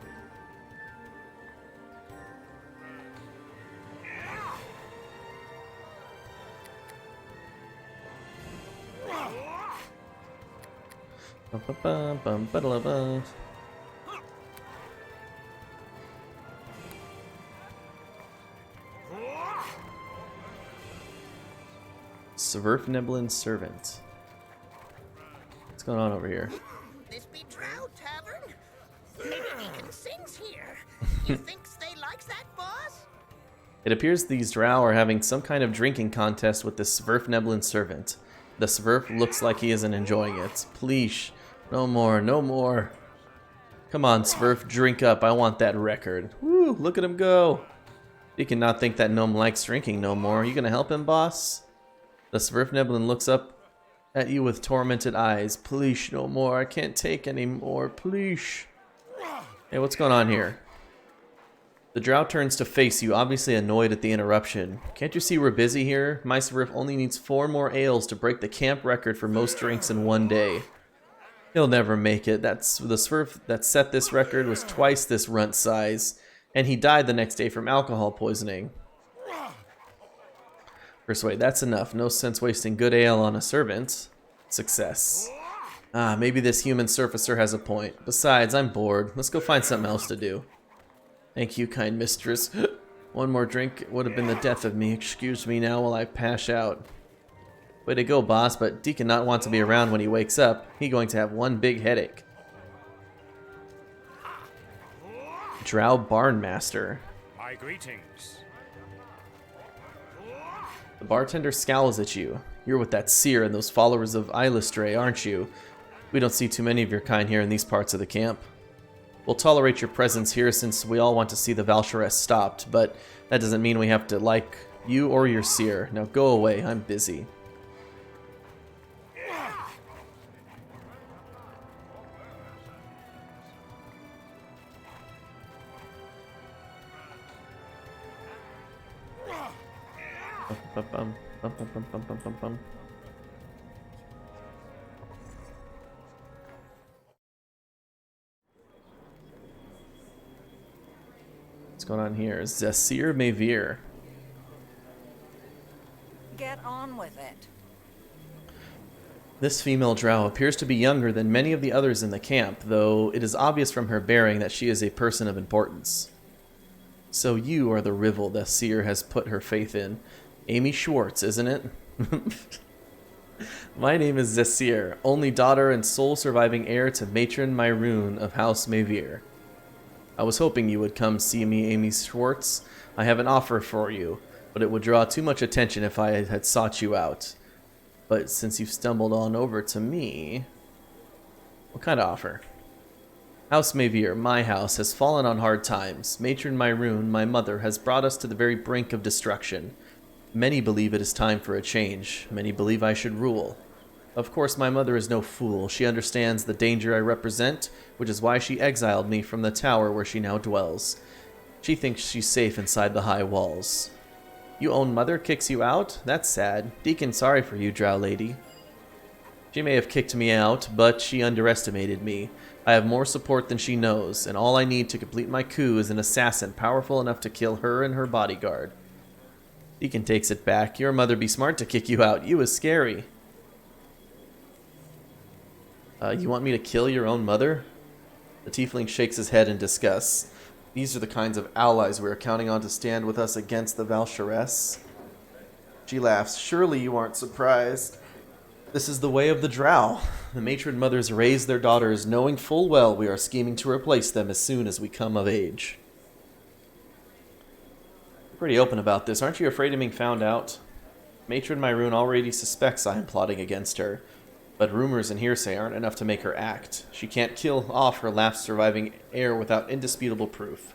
Sverfneblin Servant. What's going on over here? This be Drow Tavern? Maybe Deacon sings here. You thinks they likes that, boss? It appears these drow are having some kind of drinking contest with the Sverfneblin Servant. The Sverf looks like he isn't enjoying it. Please, no more, no more. Come on, Sverf, drink up. I want that record. Woo, look at him go. He cannot think that gnome likes drinking no more. You gonna help him, boss? The Sverfneblin looks up at you with tormented eyes. Please, no more. I can't take any more. Please. Hey, what's going on here? The drow turns to face you, obviously annoyed at the interruption. Can't you see we're busy here? My Sverf only needs 4 more ales to break the camp record for most drinks in one day. He'll never make it. That's the Sverf that set this record was twice this runt size, and he died the next day from alcohol poisoning. Persuade, that's enough. No sense wasting good ale on a servant. Success. Ah, maybe this human surfacer has a point. Besides, I'm bored. Let's go find something else to do. Thank you, kind mistress. One more drink would have been the death of me. Excuse me now while I pass out. Way to go, boss, but Deacon not want to be around when he wakes up. He going to have one big headache. Drow Barnmaster. My greetings. The bartender scowls at you. You're with that seer and those followers of Illustrae, aren't you? We don't see too many of your kind here in these parts of the camp. We'll tolerate your presence here since we all want to see the Valsharess stopped, but that doesn't mean we have to like you or your seer. Now go away, I'm busy. What's going on here? Zasir Mavir. Get on with it. This female drow appears to be younger than many of the others in the camp, though it is obvious from her bearing that she is a person of importance. So you are the rival the seer has put her faith in. Amy Schwartz, isn't it? My name is Zasir, only daughter and sole surviving heir to Matron Myroon of House Mavir. I was hoping you would come see me, Amy Schwartz. I have an offer for you, but it would draw too much attention if I had sought you out. But since you've stumbled on over to me... What kind of offer? House Mavir, my house, has fallen on hard times. Matron Myroon, my mother, has brought us to the very brink of destruction. Many believe it is time for a change. Many believe I should rule. Of course, my mother is no fool. She understands the danger I represent, which is why she exiled me from the tower where she now dwells. She thinks she's safe inside the high walls. Your own mother kicks you out? That's sad. Deacon, sorry for you, drow lady. She may have kicked me out, but she underestimated me. I have more support than she knows, and all I need to complete my coup is an assassin powerful enough to kill her and her bodyguard. Deacon takes it back. Your mother be smart to kick you out. You is scary. You want me to kill your own mother? The tiefling shakes his head in disgust. These are the kinds of allies we are counting on to stand with us against the Valsharess. She laughs. Surely you aren't surprised. This is the way of the drow. The matron mothers raise their daughters, knowing full well we are scheming to replace them as soon as we come of age. Pretty open about this. Aren't you afraid of being found out? Matron Myroon already suspects I am plotting against her, but rumors and hearsay aren't enough to make her act. She can't kill off her last surviving heir without indisputable proof.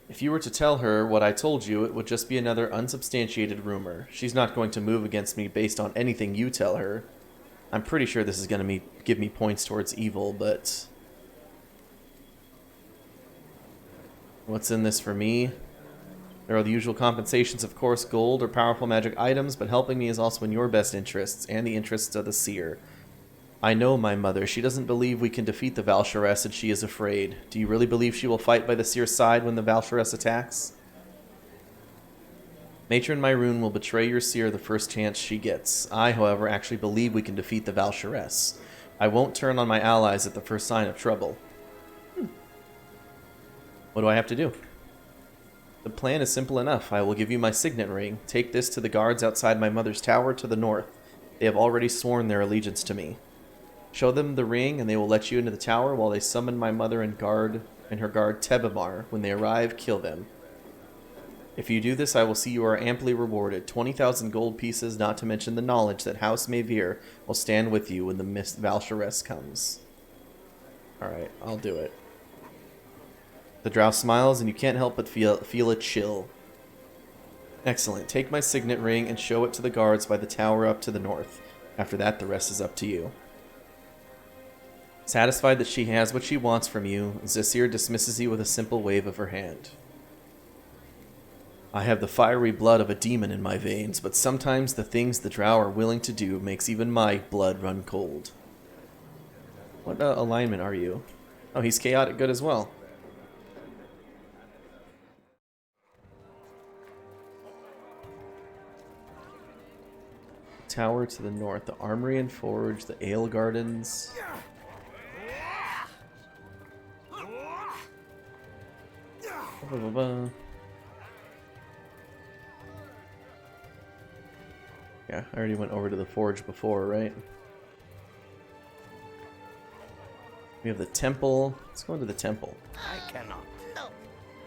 If you were to tell her what I told you, it would just be another unsubstantiated rumor. She's not going to move against me based on anything you tell her. I'm pretty sure this is going to give me points towards evil, but... What's in this for me? There are the usual compensations, of course, gold or powerful magic items, but helping me is also in your best interests, and the interests of the seer. I know my mother. She doesn't believe we can defeat the Valsharess, and she is afraid. Do you really believe she will fight by the seer's side when the Valsharess attacks? Matron Myroon will betray your seer the first chance she gets. I, however, actually believe we can defeat the Valsharess. I won't turn on my allies at the first sign of trouble. What do I have to do? The plan is simple enough. I will give you my signet ring. Take this to the guards outside my mother's tower to the north. They have already sworn their allegiance to me. Show them the ring, and they will let you into the tower while they summon my mother and her guard Tebamar. When they arrive, kill them. If you do this, I will see you are amply rewarded. 20,000 gold pieces, not to mention the knowledge that House Mavir will stand with you when the Valsharess comes. Alright, I'll do it. The drow smiles, and you can't help but feel a chill. Excellent. Take my signet ring and show it to the guards by the tower up to the north. After that, the rest is up to you. Satisfied that she has what she wants from you, Zasir dismisses you with a simple wave of her hand. I have the fiery blood of a demon in my veins, but sometimes the things the drow are willing to do makes even my blood run cold. What alignment are you? Oh, he's chaotic good as well. tower to the north, the armory and forge, the ale gardens. Blah, blah, blah. Yeah, I already went over to the forge before, right? We have the temple. Let's go into the temple. I cannot. No,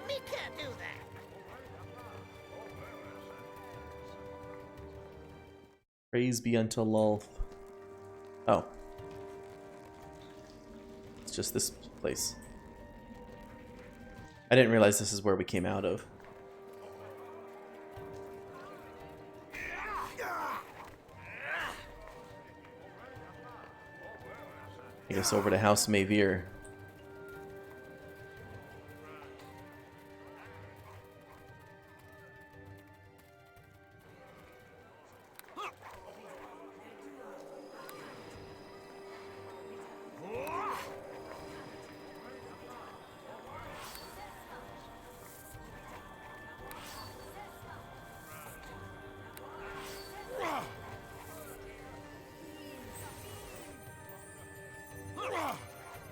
me can't do that. Praise be unto Lolth. Oh. It's just this place. I didn't realize this is where we came out of. I guess over to House Mavir.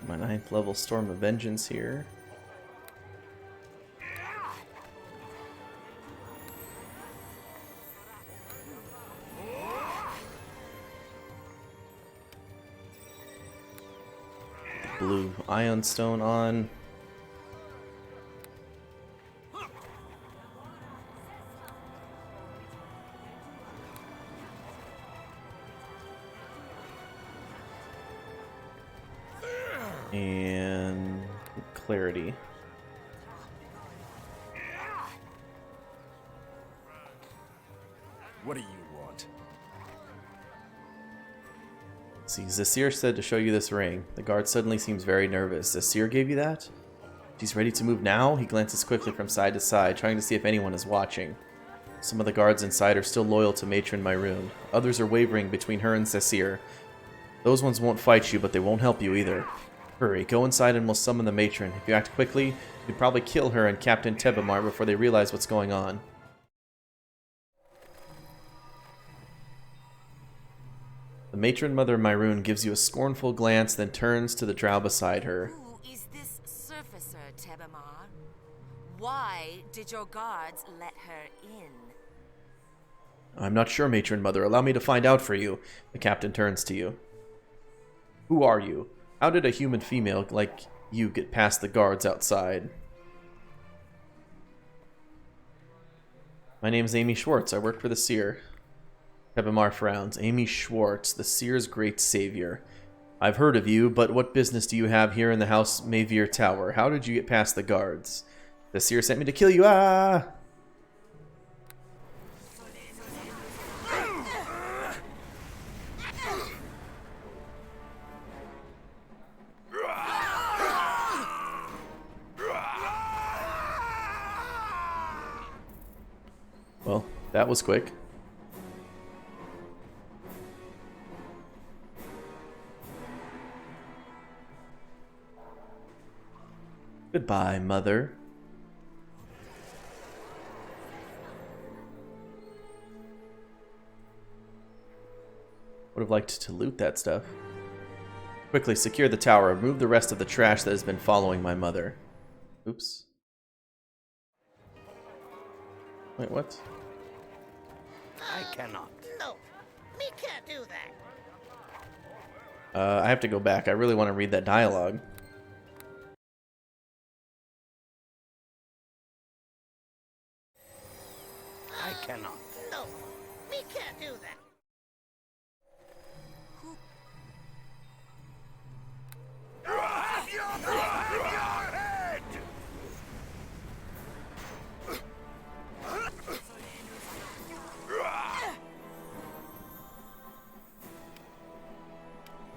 My 9th level Storm of Vengeance here. Blue Ion Stone on. And clarity. What do you want? See, Zasir said to show you this ring. The guard suddenly seems very nervous. Zasir gave you that? She's ready to move now? He glances quickly from side to side, trying to see if anyone is watching. Some of the guards inside are still loyal to Matron Myroon. Others are wavering between her and Zasir. Those ones won't fight you, but they won't help you either. Hurry, go inside and we'll summon the matron. If you act quickly, you can probably kill her and Captain Tebamar before they realize what's going on. The matron Mother Myroon gives you a scornful glance, then turns to the drow beside her. Who is this surfacer, Tebamar? Why did your guards let her in? I'm not sure, Matron Mother. Allow me to find out for you. The captain turns to you. Who are you? How did a human female like you get past the guards outside? My name's Amy Schwartz. I work for the Seer. Tebamar frowns. Amy Schwartz, the Seer's great savior. I've heard of you, but what business do you have here in the House Mavir Tower? How did you get past the guards? The Seer sent me to kill you. Ah! Well, that was quick. Goodbye, Mother. Would have liked to loot that stuff. Quickly secure the tower. Remove the rest of the trash that has been following my mother. Oops. Wait, what? I cannot. No, me can't do that. I have to go back. I really want to read that dialogue. I cannot. No, me can't do that.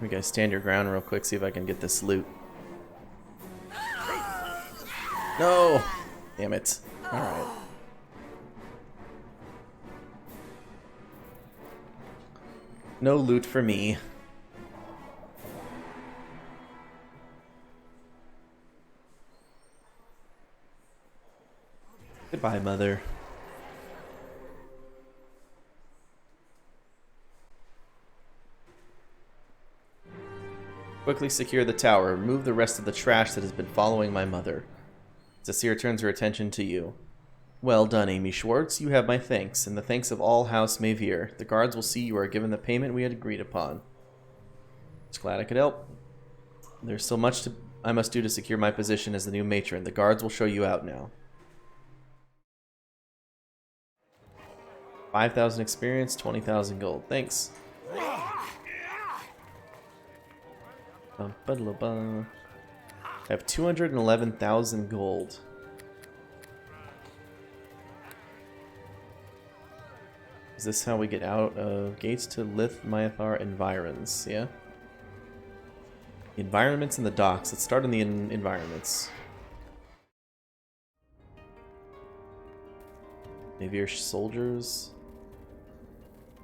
You guys stand your ground real quick, see if I can get this loot. No! Damn it. Alright. No loot for me. Goodbye, Mother. Quickly secure the tower. Remove the rest of the trash that has been following my mother. Cecile turns her attention to you. Well done, Amy Schwartz. You have my thanks, and the thanks of all House Mavier. The guards will see you are given the payment we had agreed upon. Just glad I could help. There's so much I must do to secure my position as the new matron. The guards will show you out now. 5,000 experience, 20,000 gold. Thanks. I have 211,000 gold. Is this how we get out of gates to Lith Myathar environs? Yeah. Environments and the docks. Let's start in the environments. Maybe your soldiers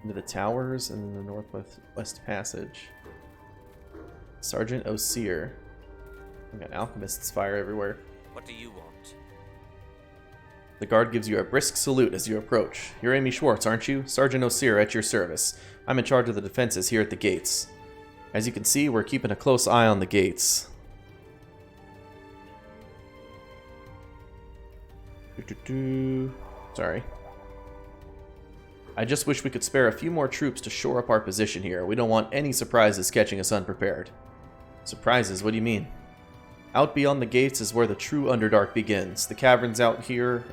into the towers and the northwest passage. Sergeant Osir. We got alchemists fire everywhere. What do you want? The guard gives you a brisk salute as you approach. You're Amy Schwartz, aren't you? Sergeant Osir at your service. I'm in charge of the defenses here at the gates. As you can see, we're keeping a close eye on the gates. Sorry. I just wish we could spare a few more troops to shore up our position here. We don't want any surprises catching us unprepared. Surprises? What do you mean? Out beyond the gates is where the true Underdark begins. The caverns out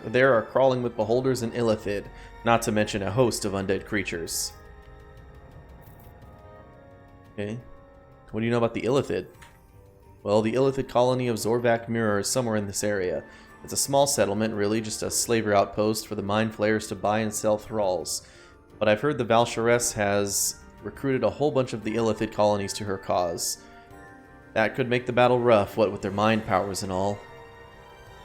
there are crawling with beholders and illithid, not to mention a host of undead creatures. Okay. What do you know about the illithid? Well, the illithid colony of Zorvak Mirror is somewhere in this area. It's a small settlement, really, just a slaver outpost for the mind flayers to buy and sell thralls. But I've heard the Valsharess has recruited a whole bunch of the illithid colonies to her cause. That could make the battle rough, what with their mind powers and all.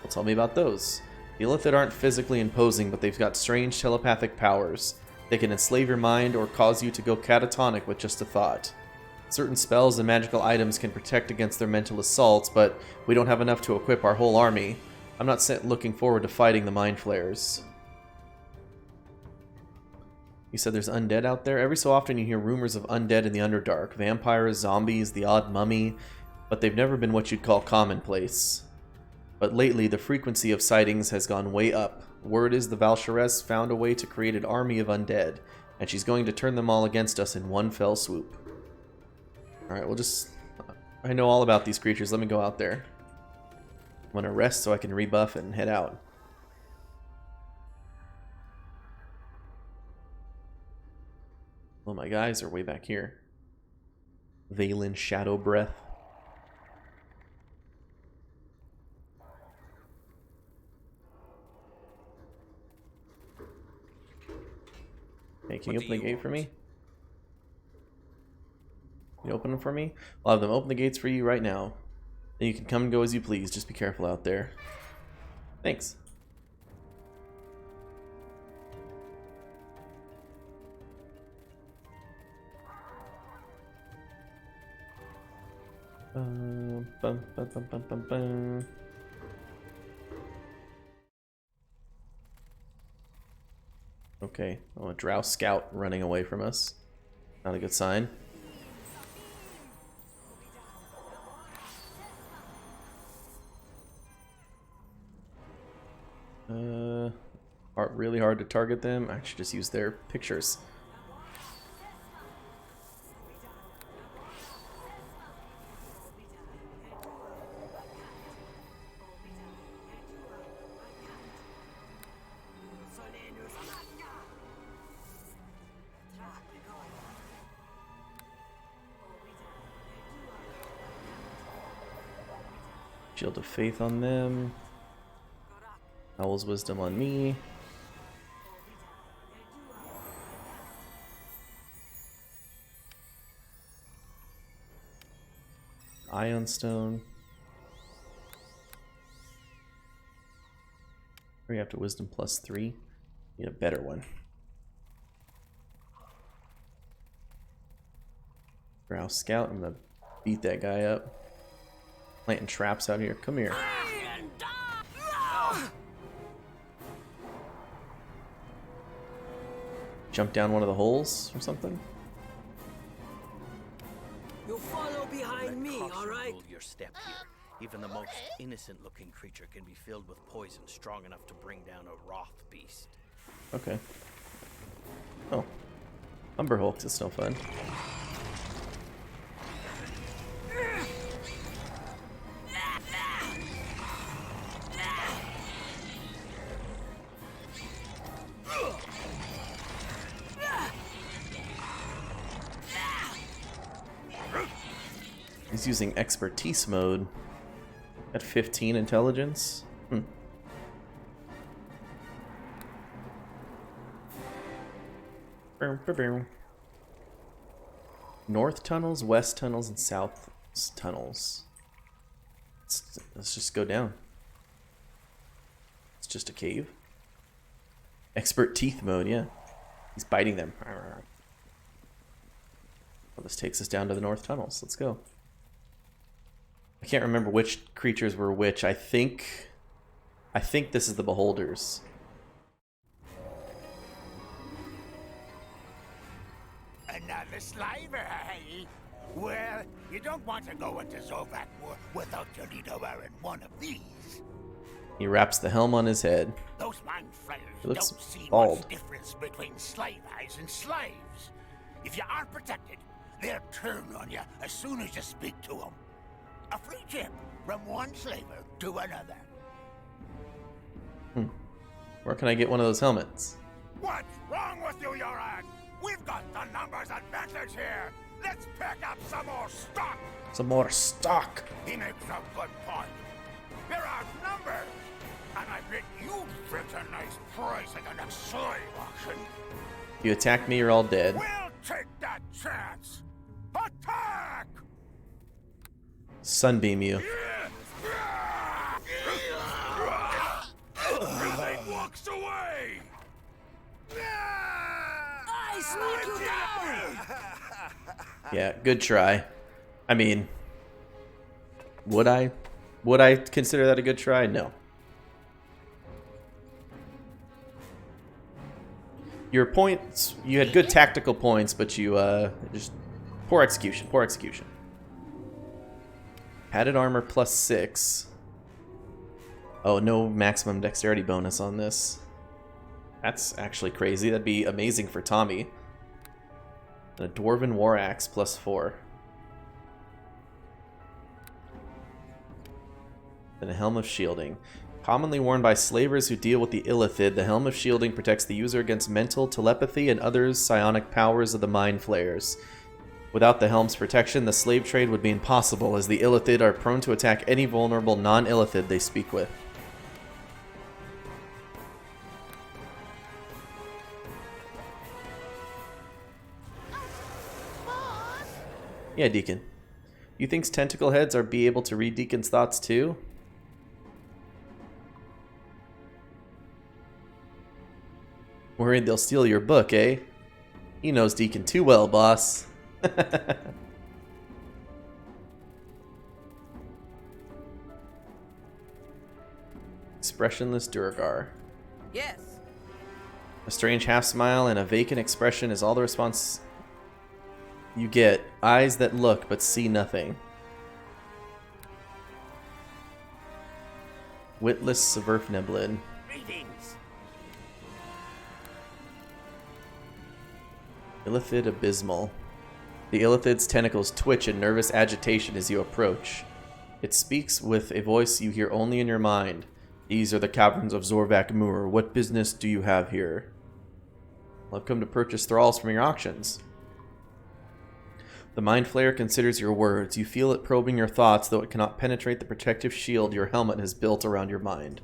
Well, tell me about those. The illithid aren't physically imposing, but they've got strange telepathic powers. They can enslave your mind or cause you to go catatonic with just a thought. Certain spells and magical items can protect against their mental assaults, but we don't have enough to equip our whole army. I'm not looking forward to fighting the mind flayers. You said there's undead out there? Every so often you hear rumors of undead in the Underdark. Vampires, zombies, the odd mummy, but they've never been what you'd call commonplace. But lately, the frequency of sightings has gone way up. Word is the Valsharess found a way to create an army of undead, and she's going to turn them all against us in one fell swoop. Alright, I know all about these creatures. Let me go out there. I'm gonna rest so I can rebuff and head out. Oh, my guys are way back here. Valen Shadow Breath. Hey, can you open the gate for me? Can you open them for me? I'll have them open the gates for you right now. Then you can come and go as you please. Just be careful out there. Thanks. Okay, oh, a drow scout running away from us. Not a good sign. Really hard to target them. I should just use their pictures. Shield of Faith on them. Owl's Wisdom on me. Ion Stone. We have to Wisdom +3. Need a better one. Drow Scout. I'm gonna beat that guy up. Planting traps out here. Come here. Jump down one of the holes or something? You follow behind me, Caution all right? rule your step here. Even the most innocent-looking creature can be filled with poison strong enough to bring down a wroth beast. Okay. Oh. Umber Hulk is still fun. He's using expertise mode at 15 intelligence. North tunnels, west tunnels, and south tunnels. Let's just go down. It's just a cave. Expert teeth mode, yeah. He's biting them. Well, this takes us down to the north tunnels. Let's go. I can't remember which creatures were which. I think this is the beholders. Another sliver, hey? Well, you don't want to go into Zorvak without your leader wearing one of these. He wraps the helm on his head. Those mind flayers He looks don't see bald. much difference between slave eyes and slaves. If you aren't protected, they'll turn on you as soon as you speak to them. A free trip from one slaver to another. Where can I get one of those helmets? What's wrong with you, Yoran? We've got the numbers advantage here. Let's pick up some more stock. Some more stock. He makes a good point. There are numbers, and I bet you'd fetch a nice price at the next slave auction. If you attack me, you're all dead. We'll take that chance. Attack! Sunbeam you. Everything walks away. I smack you down! Yeah, good try. I mean, would I? Would I consider that a good try? No. Your points, you had good tactical points, but you just poor execution. Poor execution. Padded armor +6. Oh, no maximum dexterity bonus on this. That's actually crazy. That'd be amazing for Tommy. And a Dwarven War Axe +4. And a Helm of Shielding. Commonly worn by slavers who deal with the Illithid, the Helm of Shielding protects the user against mental, telepathy, and other psionic powers of the Mind Flayers. Without the Helm's protection, the slave trade would be impossible, as the Illithid are prone to attack any vulnerable non-Illithid they speak with. Yeah, Deacon. You think tentacle heads are be able to read Deacon's thoughts too? Worried they'll steal your book, eh? He knows Deacon too well, boss. Expressionless Durgar. Yes. A strange half smile and a vacant expression is all the response you get. Eyes that look but see nothing. Witless Severfneblin. Greetings. Illithid Abysmal. The Illithid's tentacles twitch in nervous agitation as you approach. It speaks with a voice you hear only in your mind. These are the caverns of Zorvak Moor. What business do you have here? Well, I've come to purchase thralls from your auctions. The Mind Flayer considers your words. You feel it probing your thoughts, though it cannot penetrate the protective shield your helmet has built around your mind.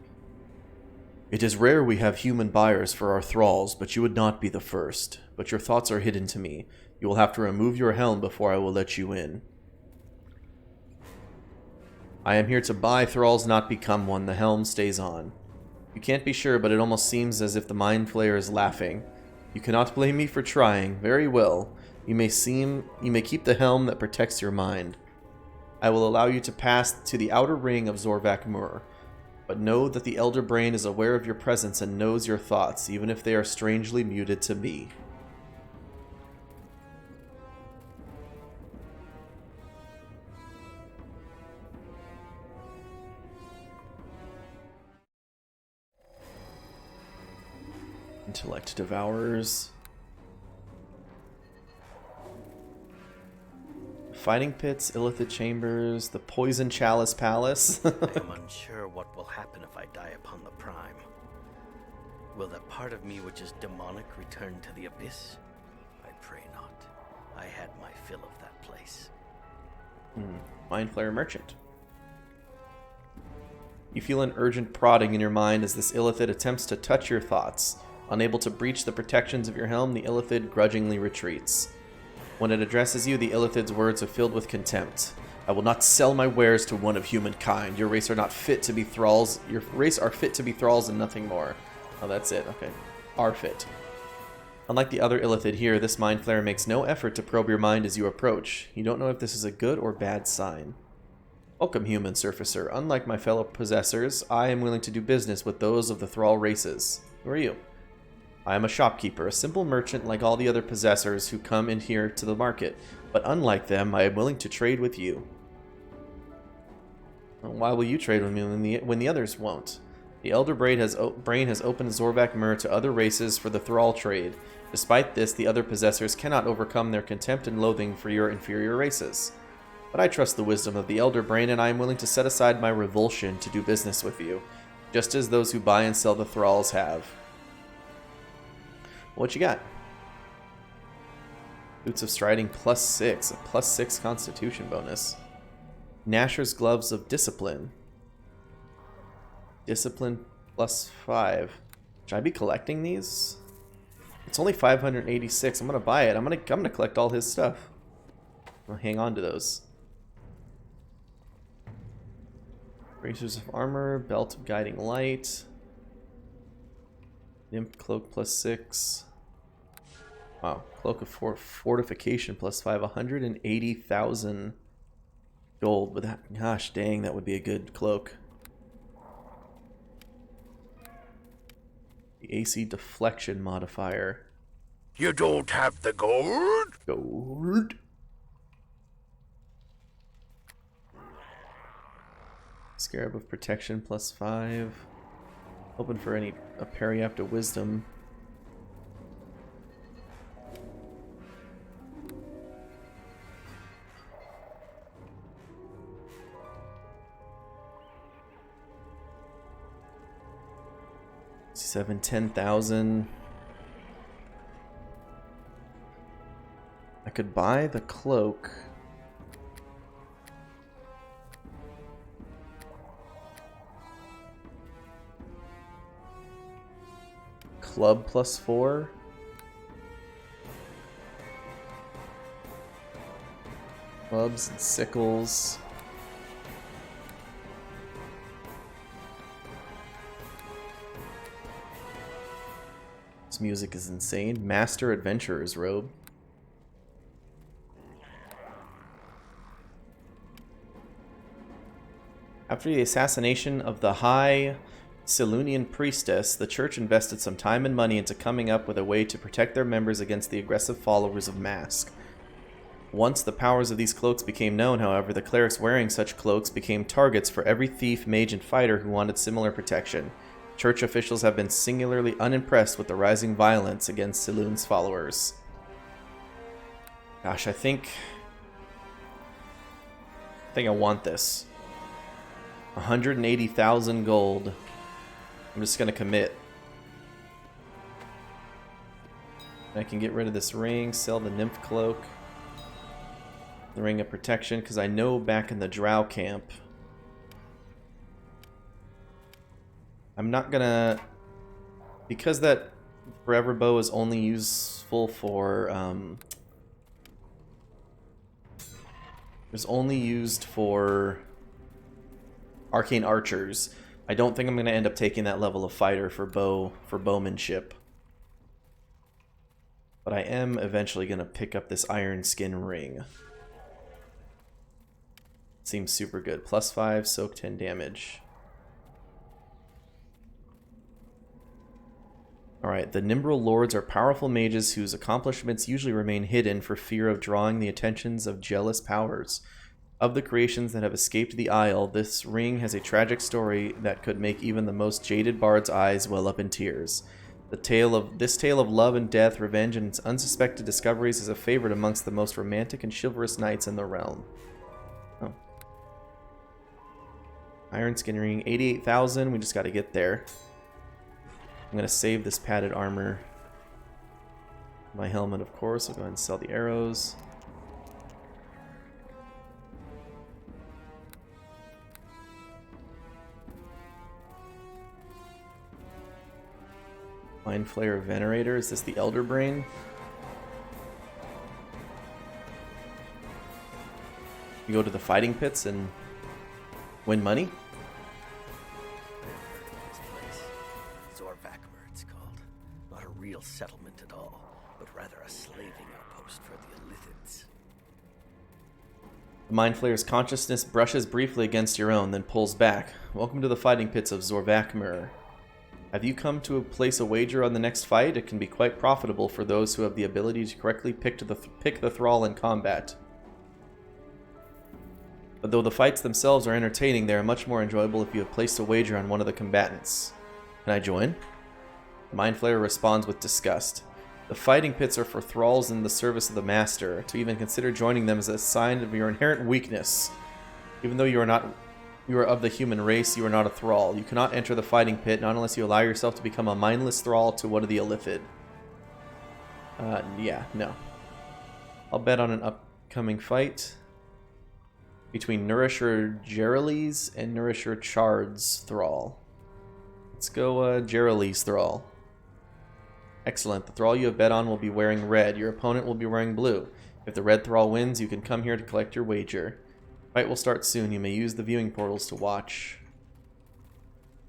It is rare we have human buyers for our thralls, but you would not be the first. But your thoughts are hidden to me. You will have to remove your helm before I will let you in. I am here to buy thralls, not become one. The helm stays on. You can't be sure, but it almost seems as if the Mind Flayer is laughing. You cannot blame me for trying. Very well. You may keep the helm that protects your mind. I will allow you to pass to the outer ring of Zorvak Moor. But know that the Elder Brain is aware of your presence and knows your thoughts, even if they are strangely muted to me. Intellect Devourers. Fighting Pits, Illithid Chambers, the Poison Chalice Palace. I am unsure what will happen if I die upon the Prime. Will that part of me which is demonic return to the Abyss? I pray not. I had my fill of that place. Mind Flayer Merchant. You feel an urgent prodding in your mind as this Illithid attempts to touch your thoughts. Unable to breach the protections of your helm, the Illithid grudgingly retreats. When it addresses you, the Illithid's words are filled with contempt. I will not sell my wares to one of humankind. Your race are not fit to be thralls. Your race are fit to be thralls and nothing more. Oh, that's it. Okay. Are fit. Unlike the other Illithid here, this Mind Flayer makes no effort to probe your mind as you approach. You don't know if this is a good or bad sign. Welcome, human surfacer. Unlike my fellow possessors, I am willing to do business with those of the thrall races. Who are you? I am a shopkeeper, a simple merchant like all the other possessors who come in here to the market. But unlike them, I am willing to trade with you. Well, why will you trade with me when the others won't? The Elder Brain has opened Zorvak Mur to other races for the thrall trade. Despite this, the other possessors cannot overcome their contempt and loathing for your inferior races. But I trust the wisdom of the Elder Brain, and I am willing to set aside my revulsion to do business with you, just as those who buy and sell the thralls have. What you got? Boots of Striding +6, a +6 Constitution bonus. Nasher's Gloves of Discipline. Discipline +5. Should I be collecting these? It's only 586. I'm gonna buy it. I'm gonna collect all his stuff. I'll hang on to those. Bracers of Armor, Belt of Guiding Light. Nymph Cloak +6. Wow, Cloak of Fortification +5, 180,000 gold. But that, gosh dang, that would be a good cloak. The AC Deflection modifier. You don't have the gold? Gold. Scarab of Protection +5. Hoping for a Periapt of Wisdom. $10,000. I could buy the cloak. Club +4. Clubs and sickles. This music is insane. Master Adventurer's Robe. After the assassination of the High Selunian Priestess, the church invested some time and money into coming up with a way to protect their members against the aggressive followers of Mask. Once the powers of these cloaks became known, however, the clerics wearing such cloaks became targets for every thief, mage, and fighter who wanted similar protection. Church officials have been singularly unimpressed with the rising violence against Selûne's followers. Gosh, I think I want this. 180,000 gold. I'm just gonna commit. I can get rid of this ring, sell the nymph cloak, the ring of protection, because I know back in the drow camp I'm not gonna, because that forever bow is only useful for is only used for arcane archers. I don't think I'm gonna end up taking that level of fighter for bowmanship. But I am eventually gonna pick up this iron skin ring. Seems super good. +5, soak 10 damage. Alright, the Nimbril Lords are powerful mages whose accomplishments usually remain hidden for fear of drawing the attentions of jealous powers. Of the creations that have escaped the Isle, this ring has a tragic story that could make even the most jaded bard's eyes well up in tears. This tale of love and death, revenge, and its unsuspected discoveries is a favorite amongst the most romantic and chivalrous knights in the realm. Oh. Iron skin ring, 88,000. We just got to get there. I'm going to save this padded armor. My helmet, of course. I'll go ahead and sell the arrows. Mind Flayer Venerator. Is this the Elder Brain? You go to the fighting pits and win money? Zorvakmer, it's called. Not a real settlement at all, but rather a slaving outpost for the Illithids. The Mind Flayer's consciousness brushes briefly against your own, then pulls back. Welcome to the fighting pits of Zorvakmer. Have you come to place a wager on the next fight? It can be quite profitable for those who have the ability to correctly pick the thrall in combat. But though the fights themselves are entertaining, they are much more enjoyable if you have placed a wager on one of the combatants. Can I join? The Mind Flayer responds with disgust. The fighting pits are for thralls in the service of the master. To even consider joining them is a sign of your inherent weakness. Even though you are of the human race, you are not a thrall. You cannot enter the fighting pit, not unless you allow yourself to become a mindless thrall to one of the Illithid. Yeah, no. I'll bet on an upcoming fight between Nourisher Gerali's and Nourisher Chard's thrall. Let's go Gerali's thrall. Excellent. The thrall you have bet on will be wearing red. Your opponent will be wearing blue. If the red thrall wins, you can come here to collect your wager. Fight will start soon. You may use the viewing portals to watch.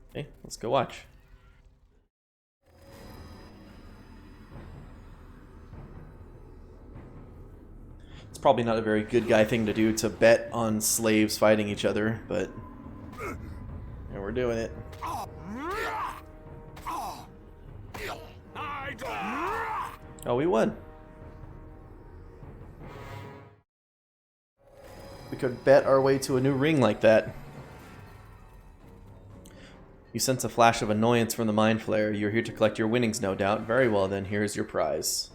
Okay, let's go watch. It's probably not a very good guy thing to do to bet on slaves fighting each other, but yeah, we're doing it. Oh, we won. We could bet our way to a new ring like that. You sense a flash of annoyance from the Mind Flayer. You're here to collect your winnings, no doubt. Very well then, here's your prize.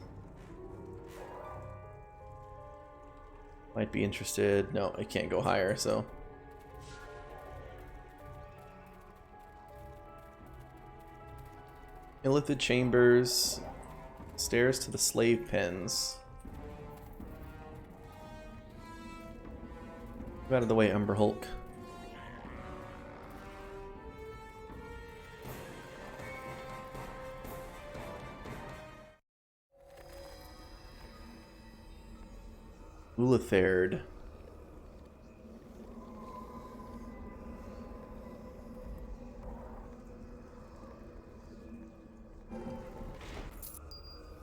Might be interested. No, I can't go higher, so. Illithid chambers. Stairs to the slave pens. Move out of the way, Umber Hulk. Ulitherd.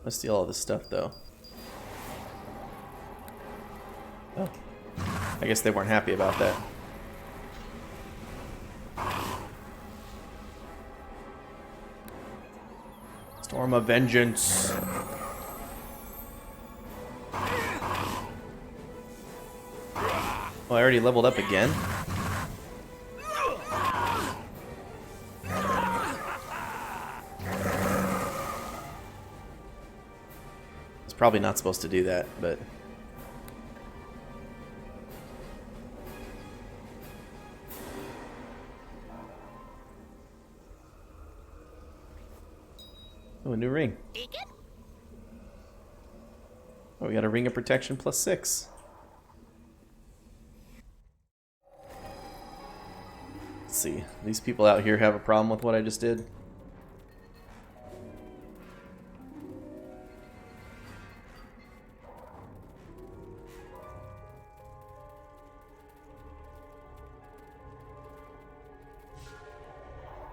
Let's steal all this stuff, though. Oh. I guess they weren't happy about that. Storm of Vengeance. Oh, I already leveled up again? It's probably not supposed to do that, but... Oh, a new ring. Oh, we got a ring of protection plus 6. Let's see. These people out here have a problem with what I just did.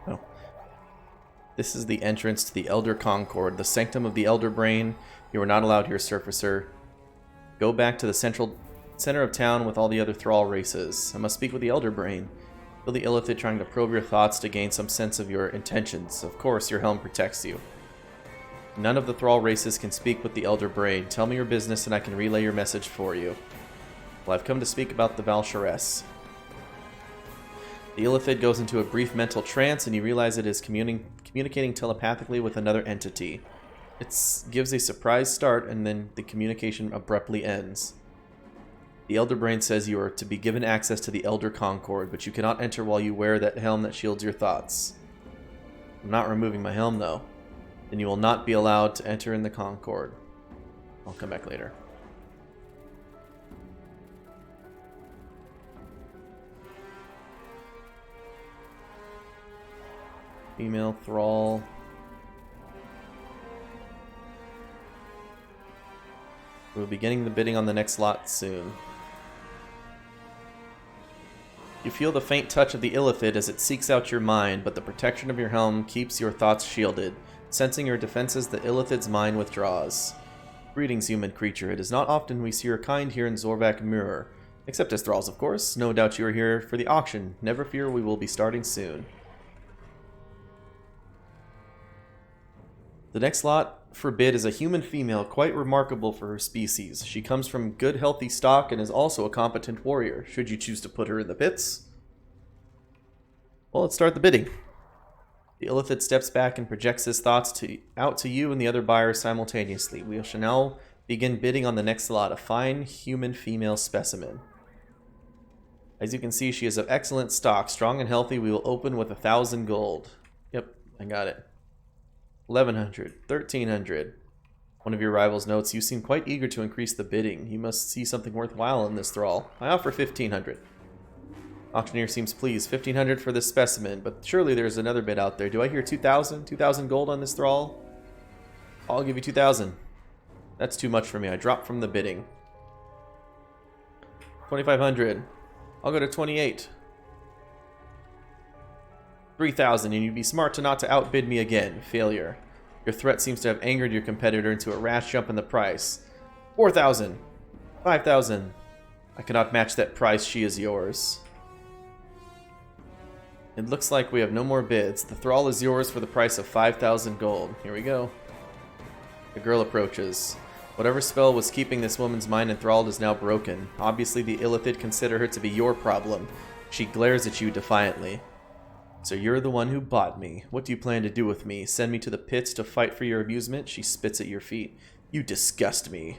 Oh. This is the entrance to the Elder Concord, the sanctum of the Elder Brain. You are not allowed here, Surfacer. Go back to the center of town with all the other Thrall races. I must speak with the Elder Brain. Feel the Illithid trying to probe your thoughts to gain some sense of your intentions. Of course, your helm protects you. None of the Thrall races can speak with the Elder Brain. Tell me your business and I can relay your message for you. Well, I've come to speak about the Val'Sharess. The illithid goes into a brief mental trance, and you realize it is communicating telepathically with another entity. It gives a surprise start, and then the communication abruptly ends. The Elder Brain says you are to be given access to the Elder Concord, but you cannot enter while you wear that helm that shields your thoughts. I'm not removing my helm, though. Then you will not be allowed to enter in the Concord. I'll come back later. Female thrall. We'll be getting the bidding on the next lot soon. You feel the faint touch of the illithid as it seeks out your mind, but the protection of your helm keeps your thoughts shielded. Sensing your defenses, the illithid's mind withdraws. Greetings, human creature. It is not often we see your kind here in Zorvak Mirror. Except as thralls, of course. No doubt you are here for the auction. Never fear, we will be starting soon. The next lot for bid is a human female, quite remarkable for her species. She comes from good, healthy stock and is also a competent warrior, should you choose to put her in the pits. Well, let's start the bidding. The illithid steps back and projects his thoughts out to you and the other buyers simultaneously. We shall now begin bidding on the next lot, a fine human female specimen. As you can see, she is of excellent stock, strong and healthy. We will open with 1,000 gold. Yep, I got it. 1,100, 1,300. One of your rivals notes, you seem quite eager to increase the bidding. You must see something worthwhile in this thrall. I offer 1,500. Auctioneer seems pleased. 1,500 for this specimen, but surely there's another bid out there. Do I hear 2,000? 2,000 gold on this thrall? I'll give you 2,000. That's too much for me. I dropped from the bidding. 2,500. I'll go to 28. 3,000, and you'd be smart to not to outbid me again. Failure. Your threat seems to have angered your competitor into a rash jump in the price. 4,000. 5,000. I cannot match that price. She is yours. It looks like we have no more bids. The thrall is yours for the price of 5,000 gold. Here we go. The girl approaches. Whatever spell was keeping this woman's mind enthralled is now broken. Obviously, the illithid consider her to be your problem. She glares at you defiantly. So you're the one who bought me. What do you plan to do with me? Send me to the pits to fight for your amusement? She spits at your feet. You disgust me.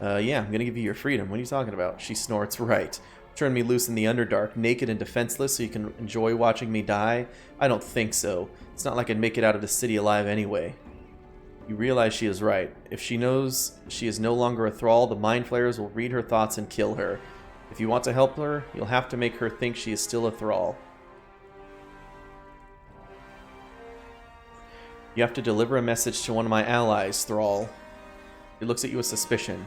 Yeah, I'm gonna give you your freedom. What are you talking about? She snorts. Right. Turn me loose in the Underdark, naked and defenseless, so you can enjoy watching me die? I don't think so. It's not like I'd make it out of the city alive anyway. You realize she is right. If she knows she is no longer a thrall, the Mind Flayers will read her thoughts and kill her. If you want to help her, you'll have to make her think she is still a thrall. You have to deliver a message to one of my allies, thrall. He looks at you with suspicion.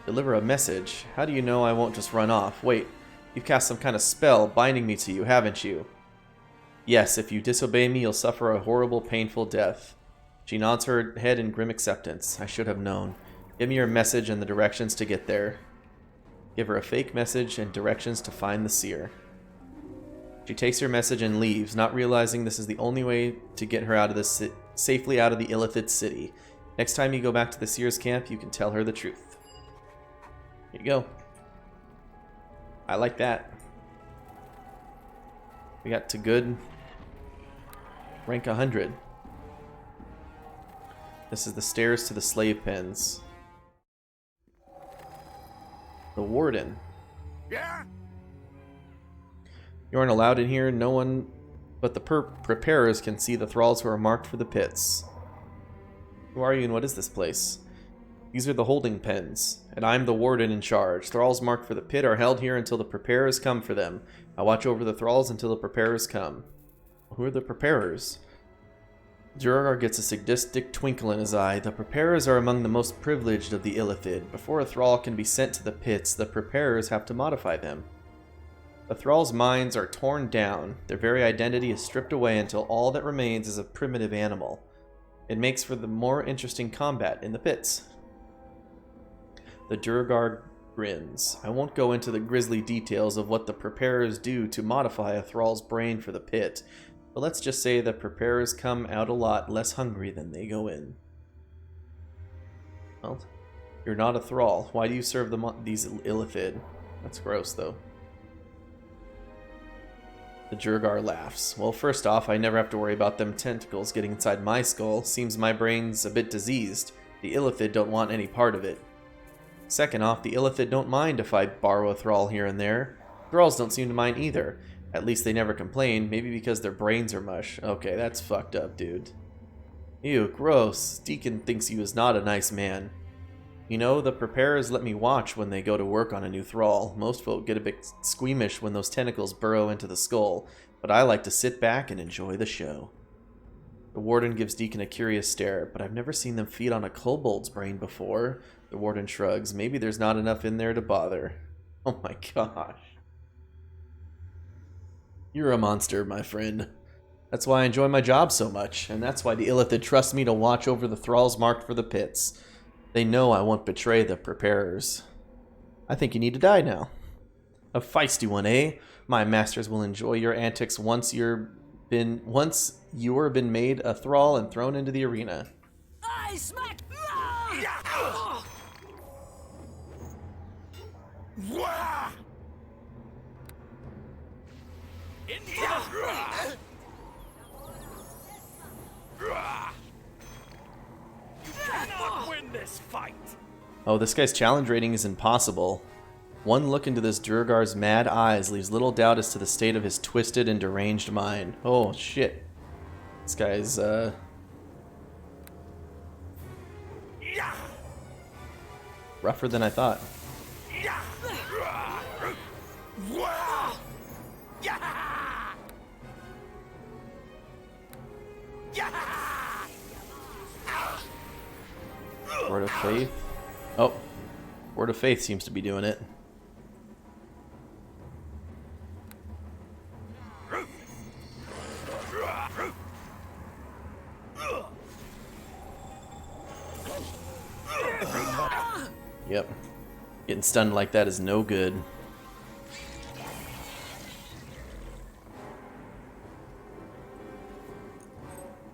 Deliver a message? How do you know I won't just run off? Wait, you've cast some kind of spell binding me to you, haven't you? Yes, if you disobey me, you'll suffer a horrible, painful death. She nods her head in grim acceptance. I should have known. Give me your message and the directions to get there. Give her a fake message and directions to find the seer. She takes your message and leaves, not realizing this is the only way to get her out of the safely out of the illithid city. Next time you go back to the seer's camp, you can tell her the truth. Here you go. I like that. We got to good. Rank 100. This is the stairs to the slave pens. The warden. Yeah? You aren't allowed in here. No one but the preparers can see the thralls who are marked for the pits. Who are you and what is this place? These are the holding pens, and I'm the warden in charge. Thralls marked for the pit are held here until the preparers come for them. I watch over the thralls until the preparers come. Who are the preparers? Duergar gets a sadistic twinkle in his eye. The preparers are among the most privileged of the illithid. Before a thrall can be sent to the pits, the preparers have to modify them. The thralls' minds are torn down. Their very identity is stripped away until all that remains is a primitive animal. It makes for the more interesting combat in the pits. The Duergar grins. I won't go into the grisly details of what the preparers do to modify a thrall's brain for the pit, but let's just say the preparers come out a lot less hungry than they go in. Well, you're not a thrall. Why do you serve these illithid? That's gross, though. The Durgar laughs. Well, first off, I never have to worry about them tentacles getting inside my skull. Seems my brain's a bit diseased. The Illithid don't want any part of it. Second off, the Illithid don't mind if I borrow a thrall here and there. Thralls don't seem to mind either. At least they never complain, maybe because their brains are mush. Okay, that's fucked up, dude. Ew, gross. Deacon thinks he was not a nice man. You know, the preparers let me watch when they go to work on a new thrall. Most folk get a bit squeamish when those tentacles burrow into the skull, but I like to sit back and enjoy the show. The warden gives Deacon a curious stare, but I've never seen them feed on a kobold's brain before. The warden shrugs. Maybe there's not enough in there to bother. Oh my gosh. You're a monster, my friend. That's why I enjoy my job so much, and that's why the Illithid trust me to watch over the thralls marked for the pits. They know I won't betray the preparers. I think you need to die now. A feisty one, eh? My masters will enjoy your antics once you're been made a thrall and thrown into the arena. I smack! You cannot win this fight! Oh, this guy's challenge rating is impossible. One look into this Durgar's mad eyes leaves little doubt as to the state of his twisted and deranged mind. Oh, shit. This guy's, rougher than I thought. Word of Faith. Oh, Word of Faith seems to be doing it. Yep. Getting stunned like that is no good.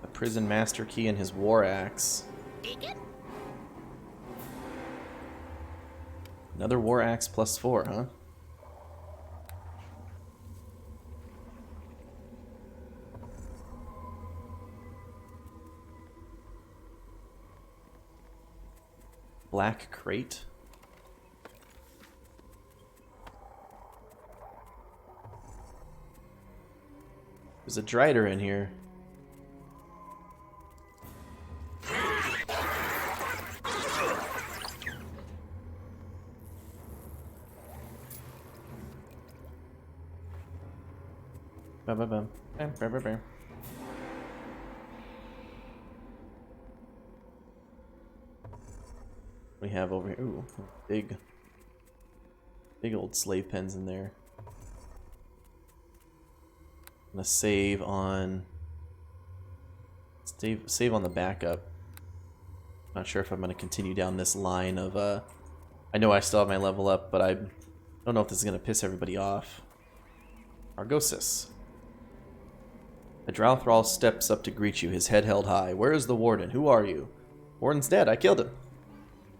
A prison master key and his war axe. Another war axe +4, huh? Black crate. There's a Drider in here. Bam, bam, bam. Bam, bam, bam, bam. We have over here. Ooh, big old slave pens in there. I'm gonna save on on the backup. Not sure if I'm gonna continue down this line of I know I still have my level up, but I don't know if this is gonna piss everybody off. Argosis. The Drow Thrall steps up to greet you, his head held high. Where is the Warden? Who are you? Warden's dead. I killed him.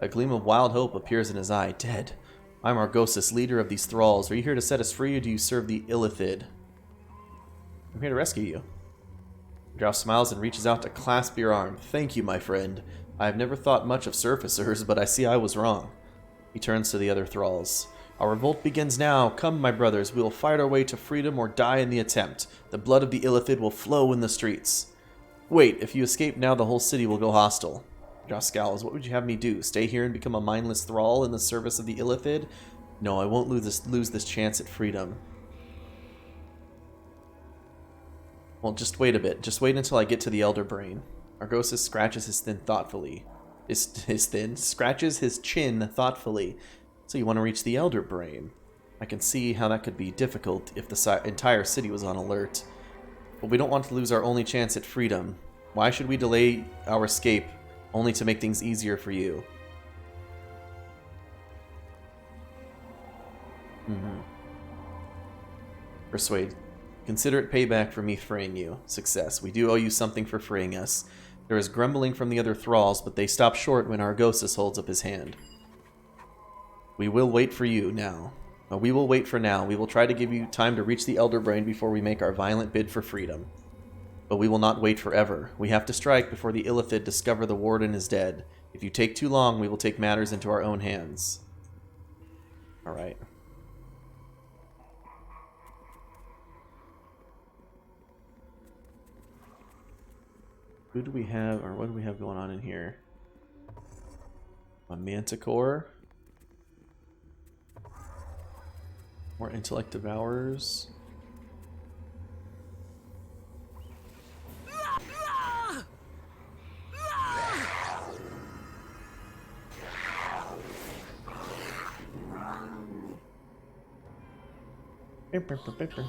A gleam of wild hope appears in his eye. Dead. I'm Argosis, leader of these thralls. Are you here to set us free, or do you serve the Illithid? I'm here to rescue you. Drow smiles and reaches out to clasp your arm. Thank you, my friend. I have never thought much of surfacers, but I see I was wrong. He turns to the other thralls. Our revolt begins now. Come, my brothers, we will fight our way to freedom or die in the attempt. The blood of the Illithid will flow in the streets. Wait, if you escape now, the whole city will go hostile. Drow scowls. What would you have me do? Stay here and become a mindless thrall in the service of the Illithid? No, I won't lose this chance at freedom. Well, just wait a bit. Just wait until I get to the Elder Brain. Argosis scratches his chin thoughtfully. Scratches his chin thoughtfully. So you want to reach the Elder Brain. I can see how that could be difficult if the entire city was on alert. But we don't want to lose our only chance at freedom. Why should we delay our escape only to make things easier for you? Persuade. Consider it payback for me freeing you. Success. We do owe you something for freeing us. There is grumbling from the other thralls, but they stop short when Argosis holds up his hand. We will wait for you now. We will wait for now. We will try to give you time to reach the Elder Brain before we make our violent bid for freedom. But we will not wait forever. We have to strike before the Illithid discover the Warden is dead. If you take too long, we will take matters into our own hands. Alright. Who do we have, or what do we have going on in here? A Manticore. More Intellect Devourers. Paper.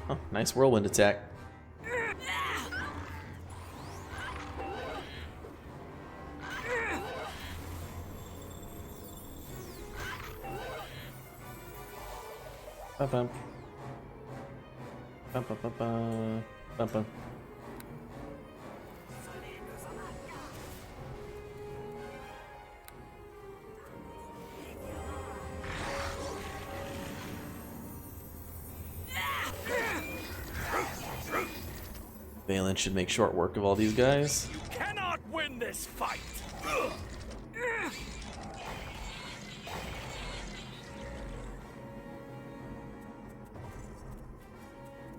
Oh, nice whirlwind attack. Bum bum. Valen should make short work of all these guys. You cannot win this fight!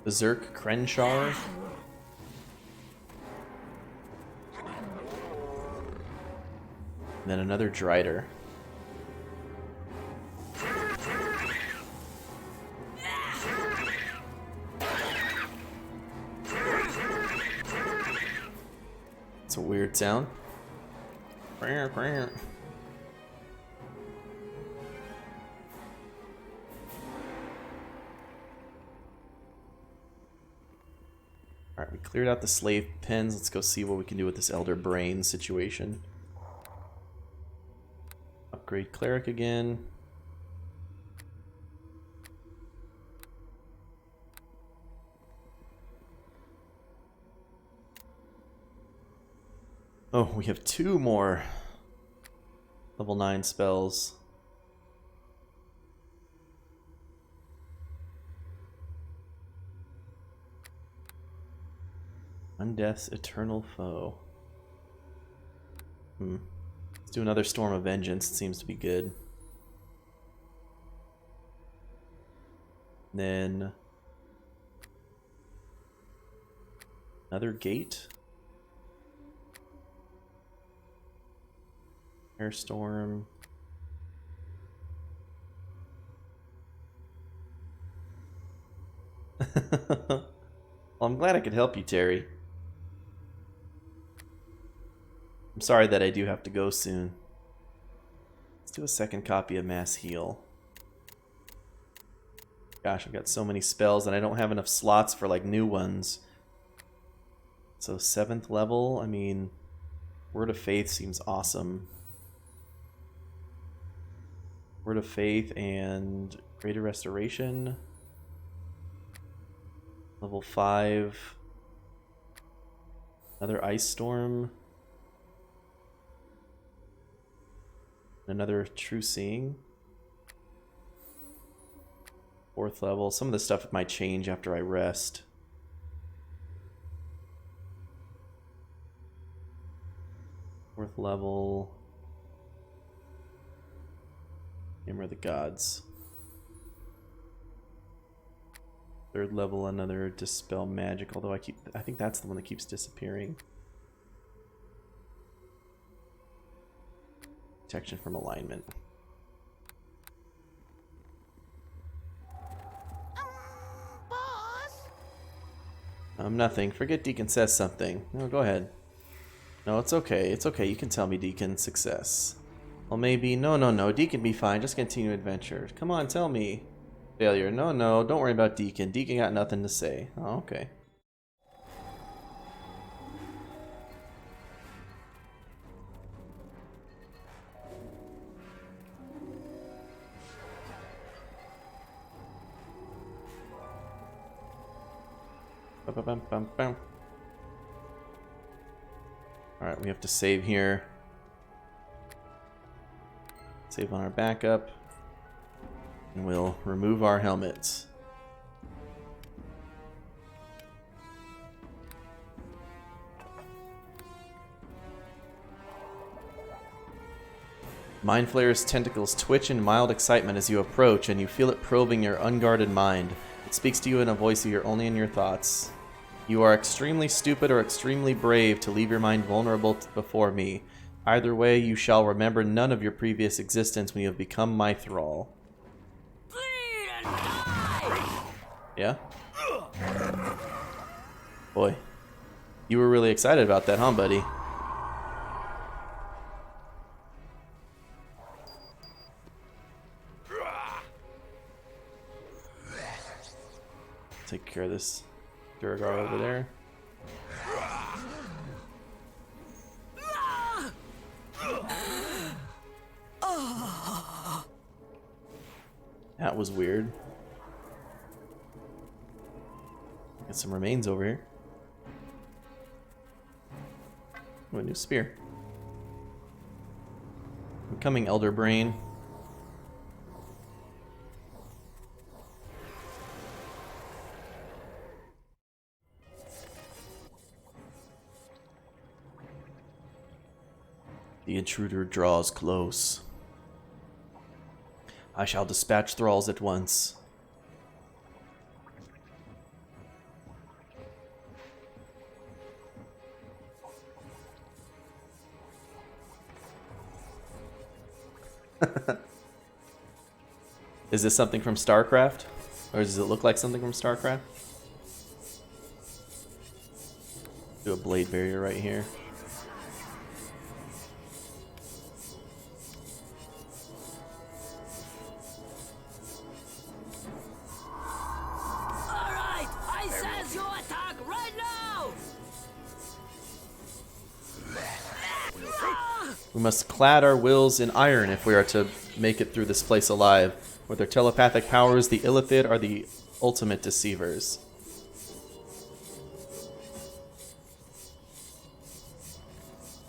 Berserk Crenshaw. And then another Drider. It's a weird sound. Alright, we cleared out the slave pens. Let's go see what we can do with this Elder Brain situation. Upgrade Cleric again. Oh, we have 2 more level 9 spells. Undeath's Eternal Foe. Let's do another Storm of Vengeance. It seems to be good. Then another Gate. Airstorm. Well, I'm glad I could help you, Terry. I'm sorry that I do have to go soon. Let's do a second copy of Mass Heal. Gosh, I've got so many spells and I don't have enough slots for like new ones. So 7th level, I mean, Word of Faith seems awesome. Word of Faith and Greater Restoration. Level 5. Another Ice Storm. Another True Seeing. 4th level. Some of the stuff might change after I rest. Fourth level. Hammer of the Gods. 3rd level, another Dispel Magic, although I think that's the one that keeps disappearing. Protection from alignment. Nothing. Forget Deacon says something. No, go ahead. No, it's okay. It's okay. You can tell me, Deacon. Success. Well, maybe. No. Deacon be fine. Just continue adventure. Come on, tell me. Failure. No. Don't worry about Deacon. Deacon got nothing to say. Oh, okay. Bum. Alright, we have to save here. Save on our backup. And we'll remove our helmets. Mind Flayer's tentacles twitch in mild excitement as you approach, and you feel it probing your unguarded mind. It speaks to you in a voice you hear only in your thoughts. You are extremely stupid or extremely brave to leave your mind vulnerable before me. Either way, you shall remember none of your previous existence when you have become my thrall. Yeah? Boy. You were really excited about that, huh, buddy? Take care of this Duragar over there. That was weird. Got some remains over here. Oh, a new spear. Incoming Elder Brain. The intruder draws close. I shall dispatch thralls at once. Is this something from StarCraft? Or does it look like something from StarCraft? Do a blade barrier right here. We must clad our wills in iron if we are to make it through this place alive. With their telepathic powers, the Illithid are the ultimate deceivers.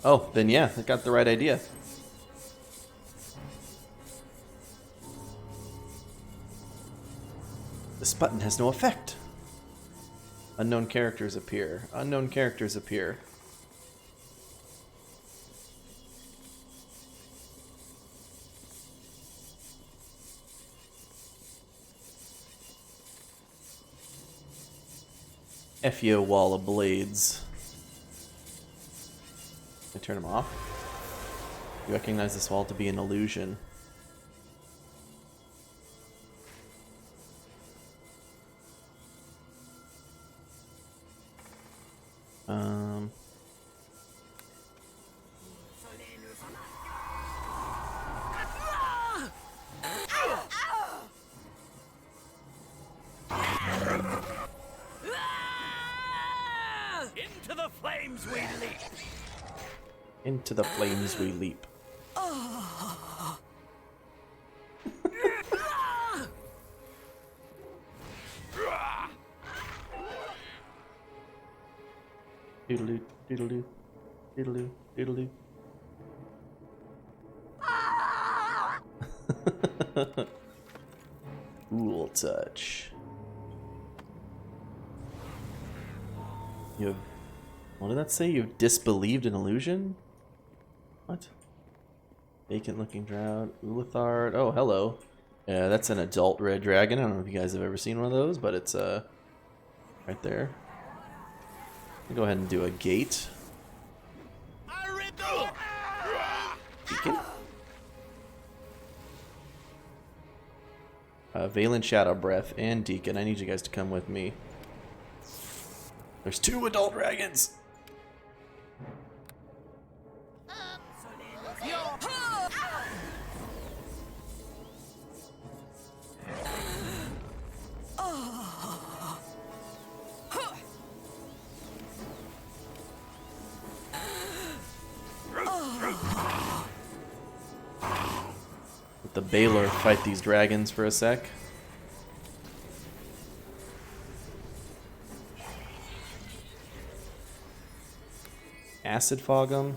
Oh, then yeah, I got the right idea. This button has no effect. Unknown characters appear. Unknown characters appear. F you, wall of blades. Can I turn them off? You recognize this wall to be an illusion. Into the flames we leap. Into the flames we leap. Doodle-doo, doodle-doo, doodle-doo, doodle-doo. Cool touch. You have... What did that say? You've disbelieved an illusion? What? Vacant looking drought. Ulithard. Oh, hello. Yeah, that's an adult red dragon. I don't know if you guys have ever seen one of those, but it's right there. I'll go ahead and do a gate. Beacon. Valen Shadow Breath and Deacon. I need you guys to come with me. There's 2 adult dragons! Let the Baylor fight these dragons for a sec. acid fog them.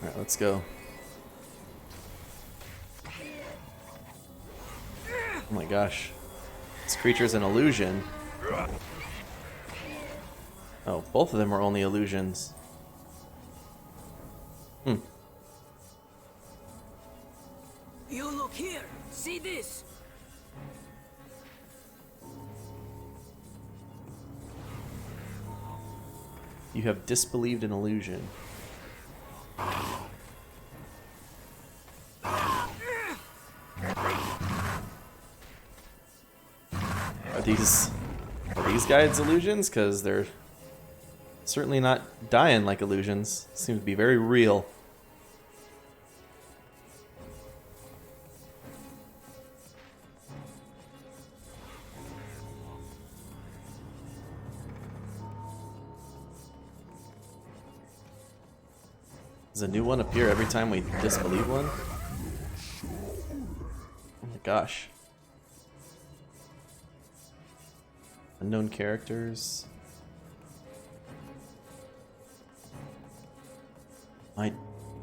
Alright, let's go. Oh my gosh. This creature's an illusion. Oh, both of them are only illusions. Hmm. You look here. See this? You have disbelieved an illusion. Are these guys illusions? Because they're certainly not dying like illusions. Seems to be very real. Does a new one appear every time we disbelieve one? Oh my gosh. Unknown characters.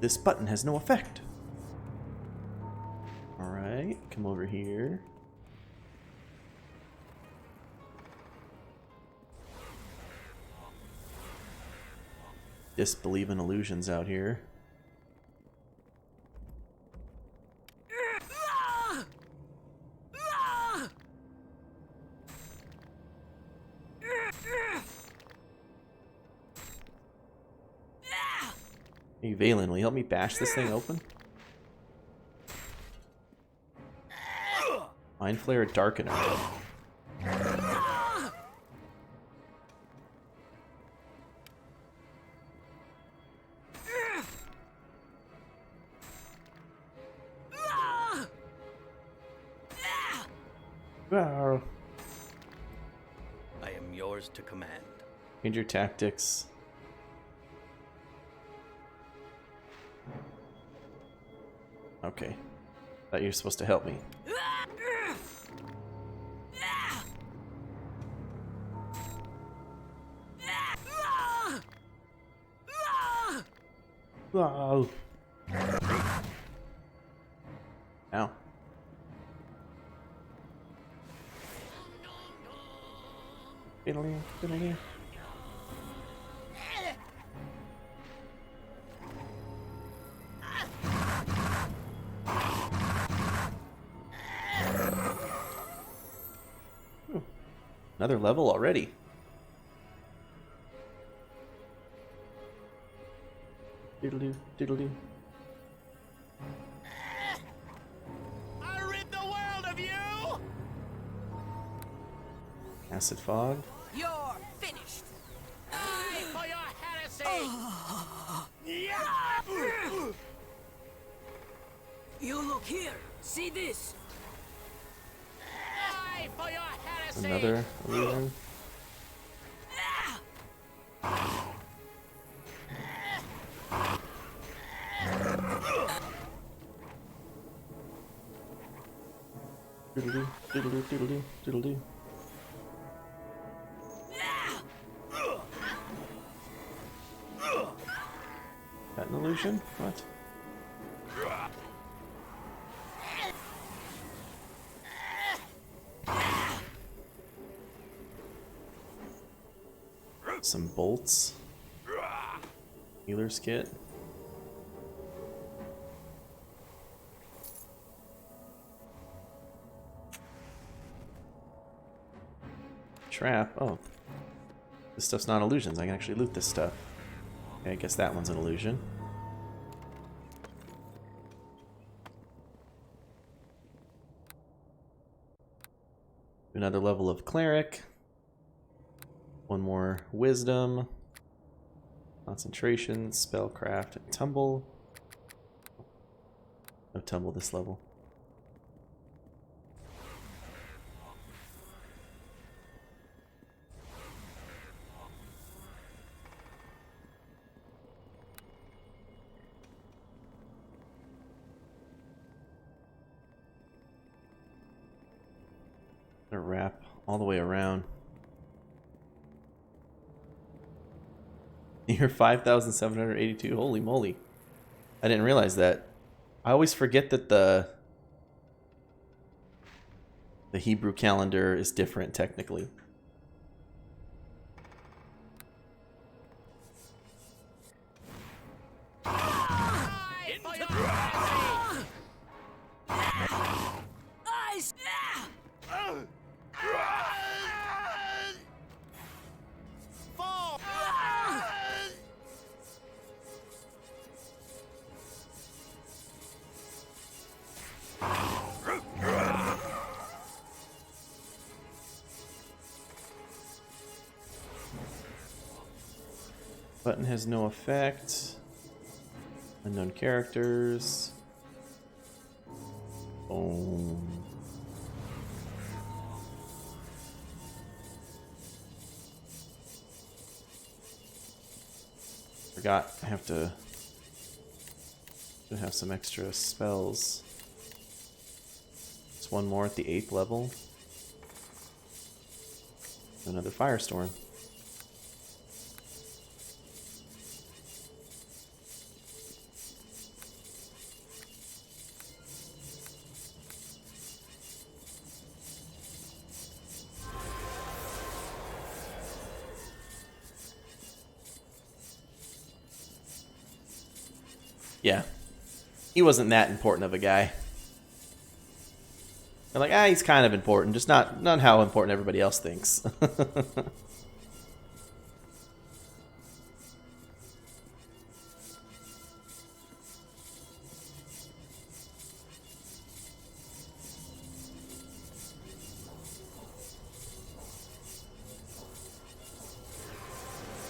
This button has no effect. Alright, come over here. Disbelieve in illusions out here. Hey Valen, will you help me bash this thing open? Mind Flare Darkener. Wow. I am yours to command. Change your tactics. Okay. Thought you were supposed to help me. Wow. Ow. Fiddly, fiddly. Another level already. Diddle-doo, diddle-doo. I rid the world of you! Acid fog. You're finished. Aye for your heresy! Yeah! You look here. See this? Aye for your heresy! Another illusion. Diddle-doo, diddle-doo, diddle-doo, diddle-doo. That an illusion? What? Some bolts. Healer's kit. Trap. Oh. This stuff's not illusions. I can actually loot this stuff. Okay, I guess that one's an illusion. Another level of cleric. One more wisdom. Concentration, spellcraft, and tumble. No tumble this level. Gonna wrap all the way around. You're 5,782. Holy moly. I didn't realize that. I always forget that the Hebrew calendar is different technically. Button has no effect. Unknown characters. Boom. Forgot I have to have some extra spells. Just one more at the 8th level. Another firestorm. Yeah, he wasn't that important of a guy. They're like, he's kind of important, just not how important everybody else thinks.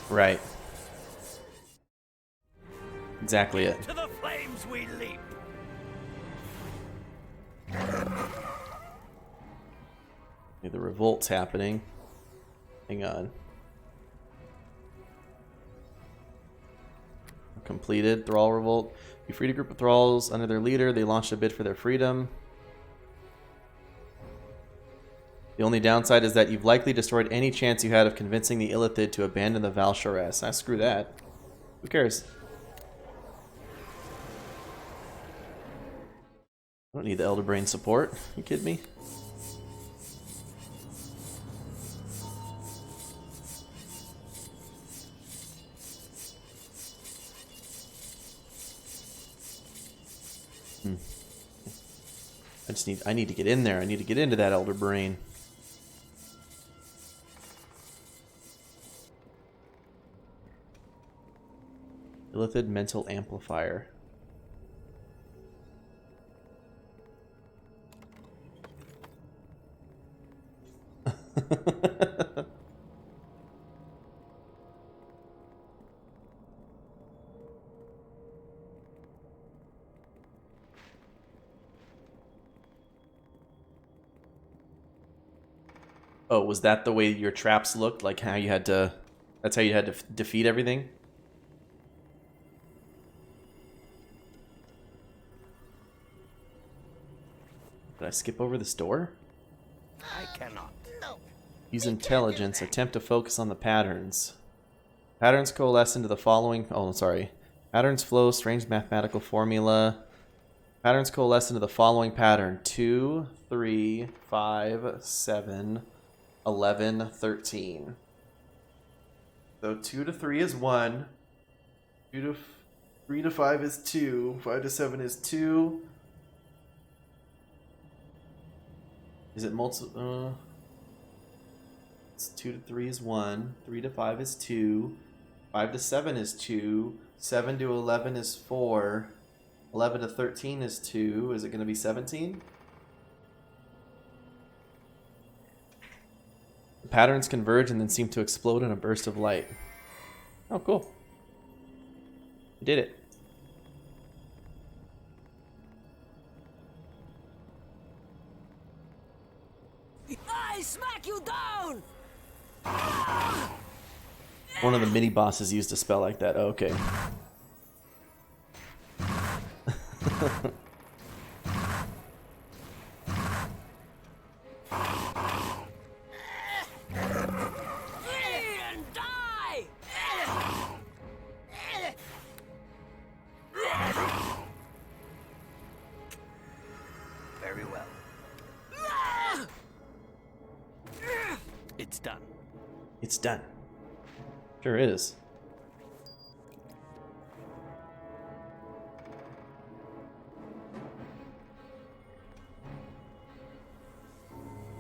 Right. Exactly it. To the flames we leap. Okay, the revolt's happening. Hang on. Completed. Thrall revolt. You freed a group of thralls under their leader. They launched a bid for their freedom. The only downside is that you've likely destroyed any chance you had of convincing the Illithid to abandon the Val-Shares. Screw that. Who cares? I don't need the Elder Brain support. You kidding me? I need to get in there. I need to get into that Elder Brain. Illithid Mental Amplifier. Oh, was that the way your traps looked? Like how you had to... That's how you had to defeat everything? Did I skip over this door? I cannot. No. Use intelligence. Attempt to focus on the patterns. Patterns coalesce into the following... Oh, sorry. Patterns flow. Strange mathematical formula. Patterns coalesce into the following pattern. 2, 3, 5, 7, 11, 13. So 2 to 3 is 1. 3 to 5 is 2. 5 to 7 is 2. Is it multiple? It's 2 to 3 is 1. 3 to 5 is 2. 5 to 7 is 2. 7 to 11 is 4. 11 to 13 is 2. Is it going to be 17? The patterns converge and then seem to explode in a burst of light. Oh, cool. You did it. I smack you down! One of the mini bosses used a spell like that. Oh, okay. done. It's done. Sure is.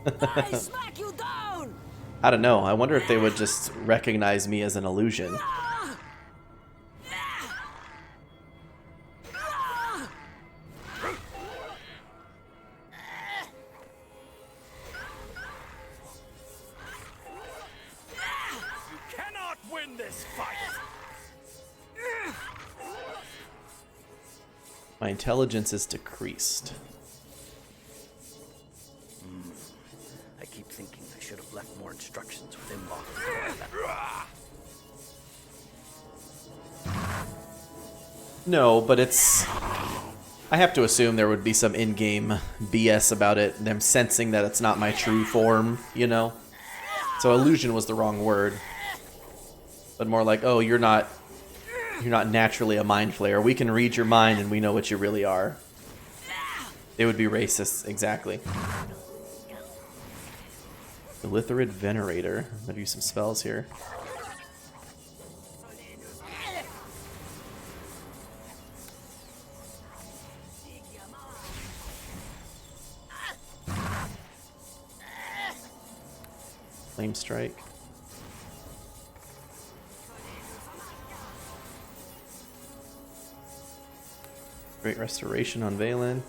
I smack you down! I don't know. I wonder if they would just recognize me as an illusion. You cannot win this fight! My intelligence is decreased. I keep thinking I should have left more instructions with him locked. No, but it's... I have to assume there would be some in-game BS about it, them sensing that it's not my true form, you know? So illusion was the wrong word. But more like, oh, you're not naturally a mind flayer. We can read your mind and we know what you really are. They would be racist, exactly. The Lithorid Venerator. I'm gonna use some spells here. Flame Strike. Great Restoration on Valen.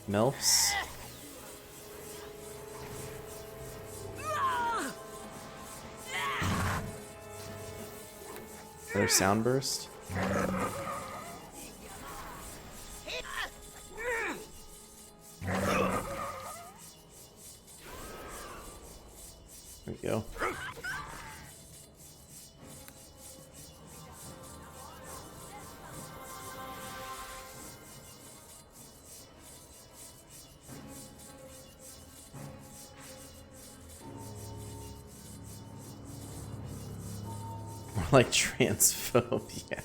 Melfs. Another Sound Burst. There we go. More like transphobia.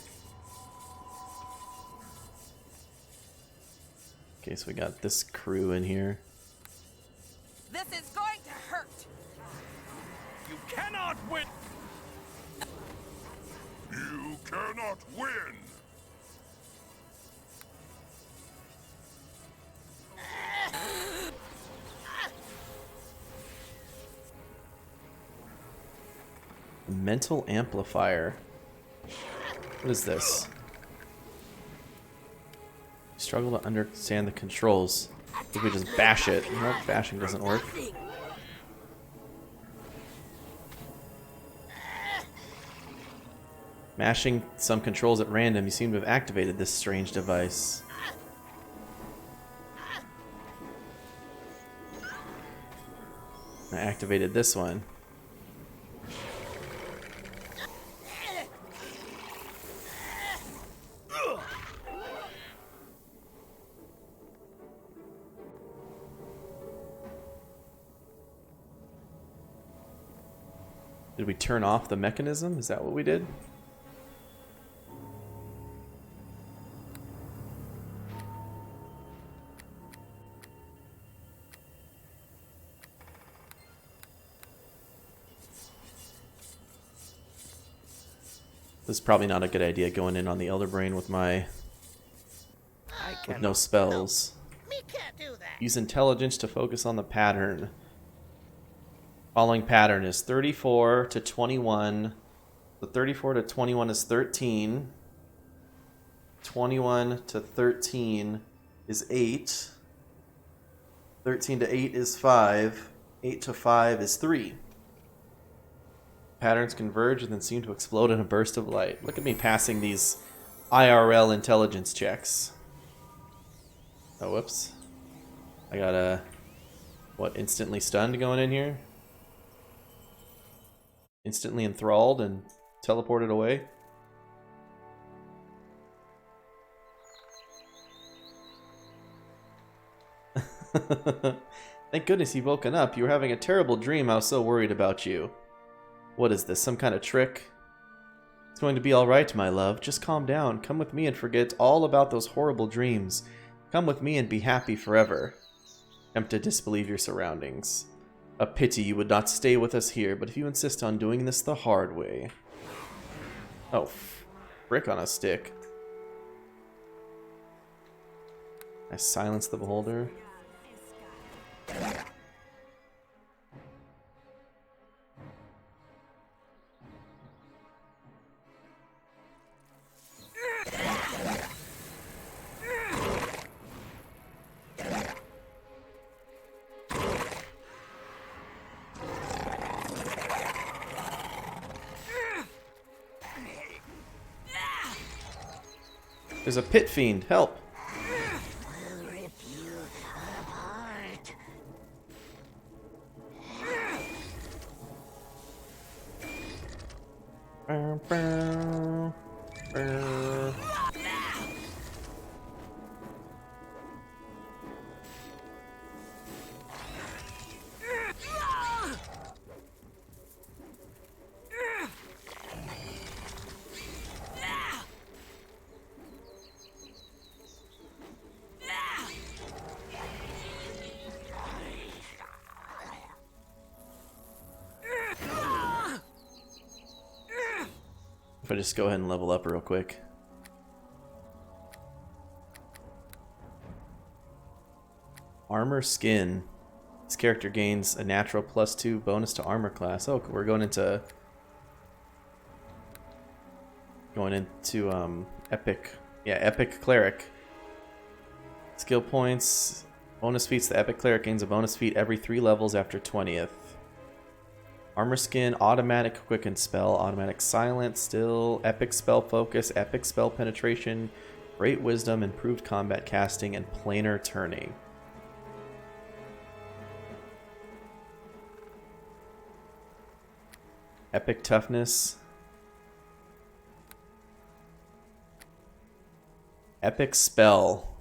Okay, so we got this crew in here. This is going to hurt. You cannot win. You cannot win. Mental Amplifier. What is this? Struggle to understand the controls. I think we just bash it. Nope, bashing doesn't work. Mashing some controls at random, you seem to have activated this strange device. I activated this one. Did we turn off the mechanism? Is that what we did? This is probably not a good idea going in on the Elder Brain with my... with no spells. Me can't do that. Use intelligence to focus on the pattern. Following pattern is 34 to 21. The 34 to 21 is 13. 21 to 13 is 8. 13 to 8 is 5. 8 to 5 is 3. Patterns converge and then seem to explode in a burst of light. Look at me passing these IRL intelligence checks. Oh, whoops. I got a... what, instantly stunned going in here? Instantly enthralled and teleported away? Thank goodness you've woken up. You were having a terrible dream. I was so worried about you. What is this? Some kind of trick? It's going to be alright, my love. Just calm down. Come with me and forget all about those horrible dreams. Come with me and be happy forever. Attempt to disbelieve your surroundings. A pity you would not stay with us here, but if you insist on doing this the hard way... Oh, frick on a stick. I silence the beholder. There's a pit fiend. Help. If I just go ahead and level up real quick. Armor skin. This character gains a natural +2 bonus to armor class. Oh, we're going into epic. Yeah, epic cleric. Skill points. Bonus feats. The epic cleric gains a bonus feat every 3 levels after 20th. Armor skin, automatic quicken spell, automatic silence, still, epic spell focus, epic spell penetration, great wisdom, improved combat casting, and planar turning. Epic toughness. Epic spell.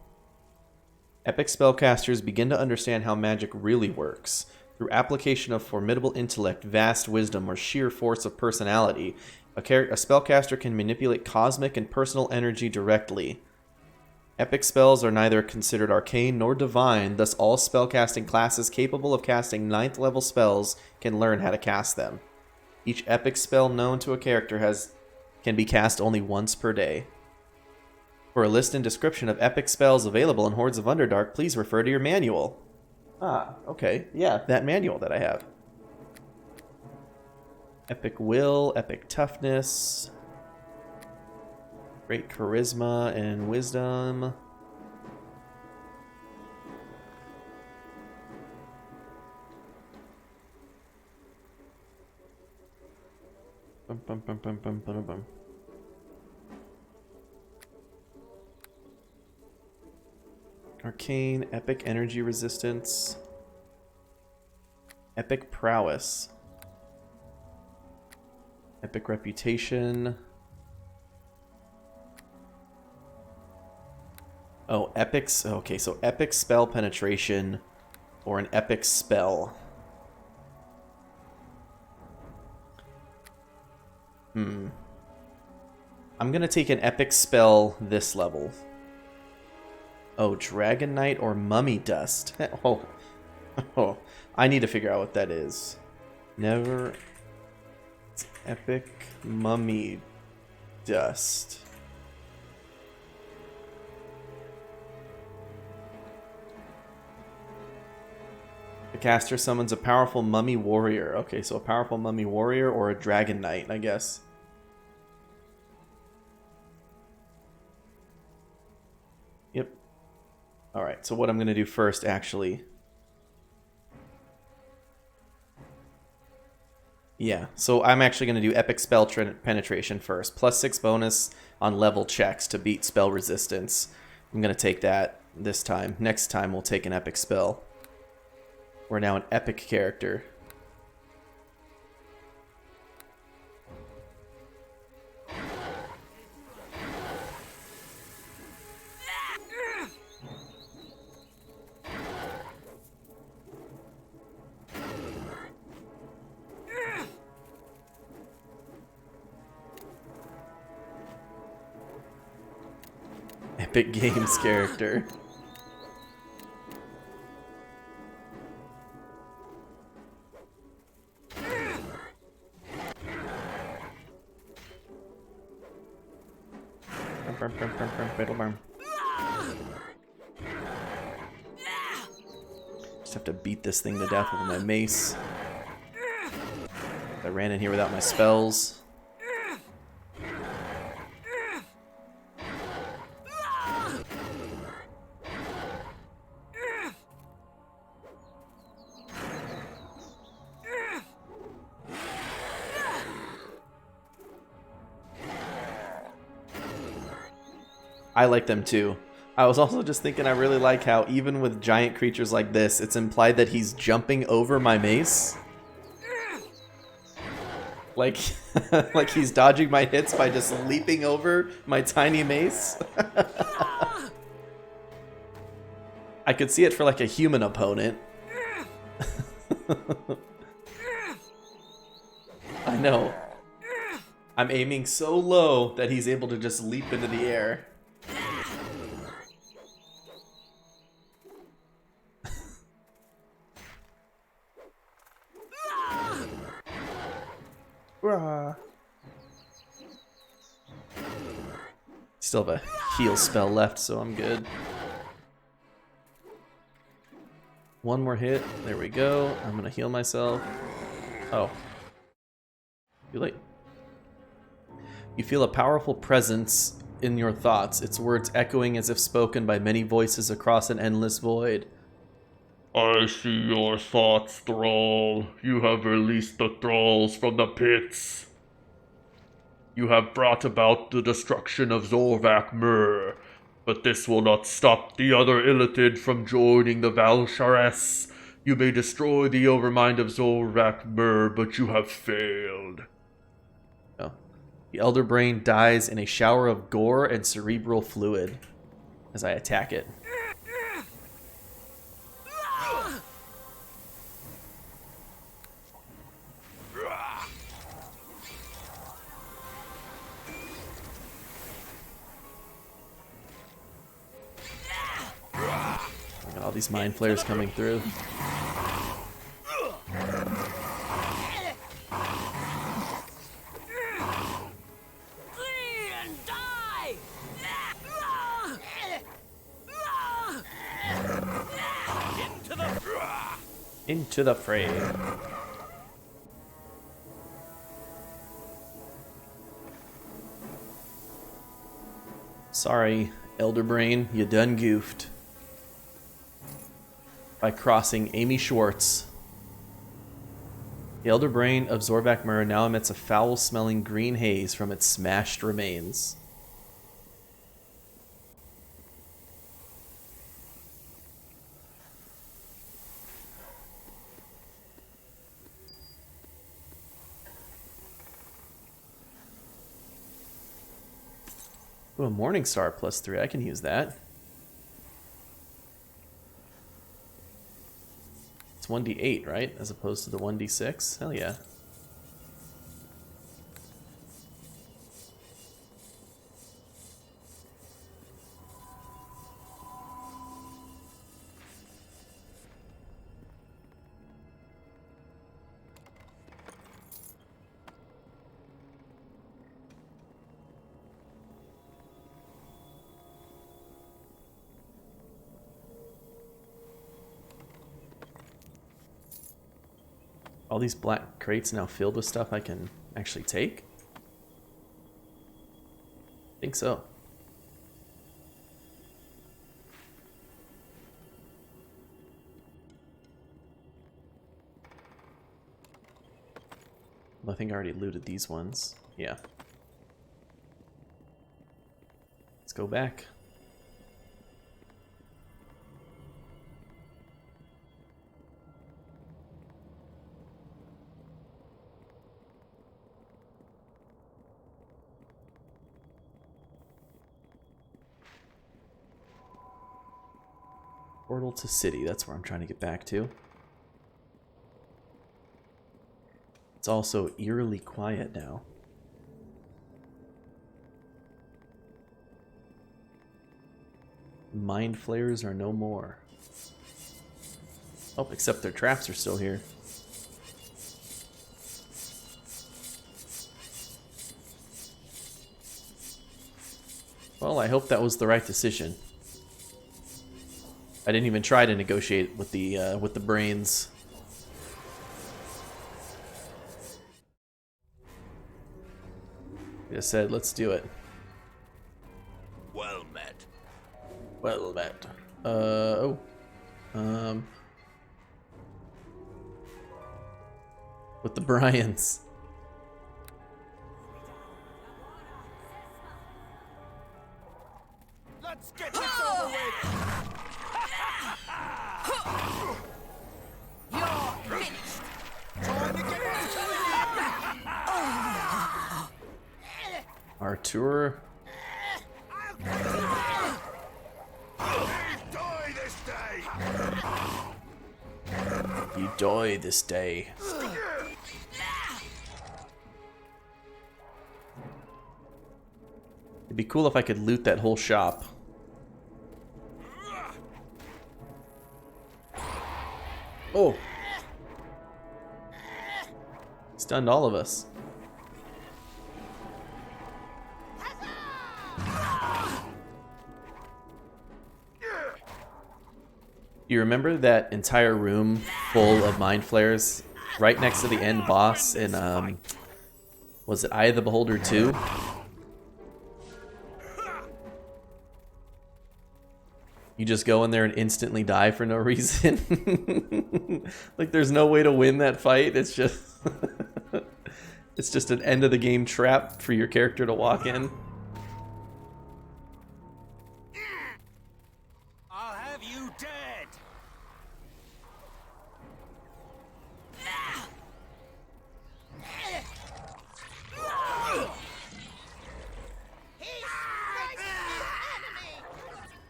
Epic spellcasters begin to understand how magic really works. Through application of formidable intellect, vast wisdom, or sheer force of personality, a spellcaster can manipulate cosmic and personal energy directly. Epic spells are neither considered arcane nor divine, thus all spellcasting classes capable of casting 9th level spells can learn how to cast them. Each epic spell known to a character can be cast only once per day. For a list and description of epic spells available in Hordes of Underdark, please refer to your manual. Ah, okay. Yeah, that manual that I have. Epic will, epic toughness, great charisma and wisdom. Bum, bum, bum, bum, bum, bum, bum. Arcane, epic energy resistance, epic prowess, epic reputation. Oh, epics. Okay, so epic spell penetration or an epic spell. I'm gonna take an epic spell this level. Oh, Dragon Knight or Mummy Dust. Oh, I need to figure out what that is. Never... Epic Mummy Dust. The caster summons a powerful mummy warrior. Okay, so a powerful mummy warrior or a Dragon Knight, I guess. Yep. Alright, so what I'm going to do first, actually... Yeah, so I'm actually going to do Epic Spell Penetration first. +6 bonus on level checks to beat spell resistance. I'm going to take that this time. Next time we'll take an Epic Spell. We're now an Epic character. Epic Games character. Just have to beat this thing to death with my mace. I ran in here without my spells. I like them too. I was also just thinking I really like how even with giant creatures like this, it's implied that he's jumping over my mace. Like, like he's dodging my hits by just leaping over my tiny mace. I could see it for like a human opponent. I know. I'm aiming so low that he's able to just leap into the air. Still have a heal spell left, so I'm good. One more hit. There we go. I'm gonna heal myself. Oh. Too late. You feel a powerful presence in your thoughts, its words echoing as if spoken by many voices across an endless void. I see your thoughts, thrall. You have released the thralls from the pits. You have brought about the destruction of Zorvak Mur, but this will not stop the other Illithid from joining the Valshares. You may destroy the overmind of Zorvak Mur, but you have failed. Oh. The Elder Brain dies in a shower of gore and cerebral fluid as I attack it. Got all these mind flares coming through. Into the fray. Sorry, Elder Brain, you done goofed. By crossing Amy Schwartz. The Elder Brain of Zorvak Mur now emits a foul-smelling green haze from its smashed remains. Ooh, a Morning Star +3. I can use that. It's 1d8, right? As opposed to the 1d6? Hell yeah. All these black crates now filled with stuff I can actually take? I think so. Well, I think I already looted these ones. Yeah. Let's go back. Portal to city, that's where I'm trying to get back to. It's also eerily quiet now. Mind flayers are no more. Oh, except their traps are still here. Well, I hope that was the right decision. I didn't even try to negotiate with the brains. I just said, let's do it. Well met. Well met. With the Bryans. Let's get this over with. You're finished. Trying to get what's coming Artur. Die this day. You die this day. It'd be cool if I could loot that whole shop. Oh! Stunned all of us. You remember that entire room full of mind flayers right next to the end boss in, was it Eye of the Beholder 2? You just go in there and instantly die for no reason. Like there's no way to win that fight. It's just it's just an end of the game trap for your character to walk in. I'll have you dead.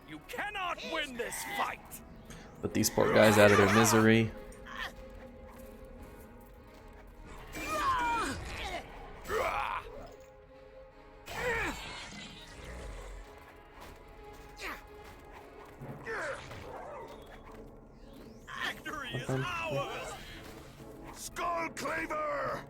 You cannot win this fight. Put these poor guys out of their misery. Victory is ours. Skull Cleaver.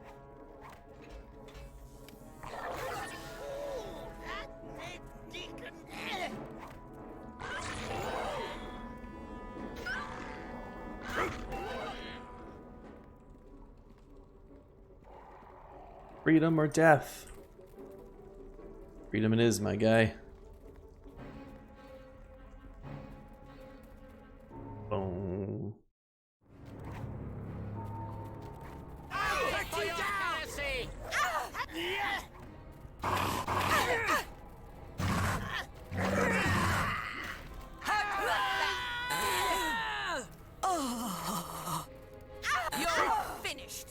Freedom or death? Freedom it is, my guy. Boom. You're finished.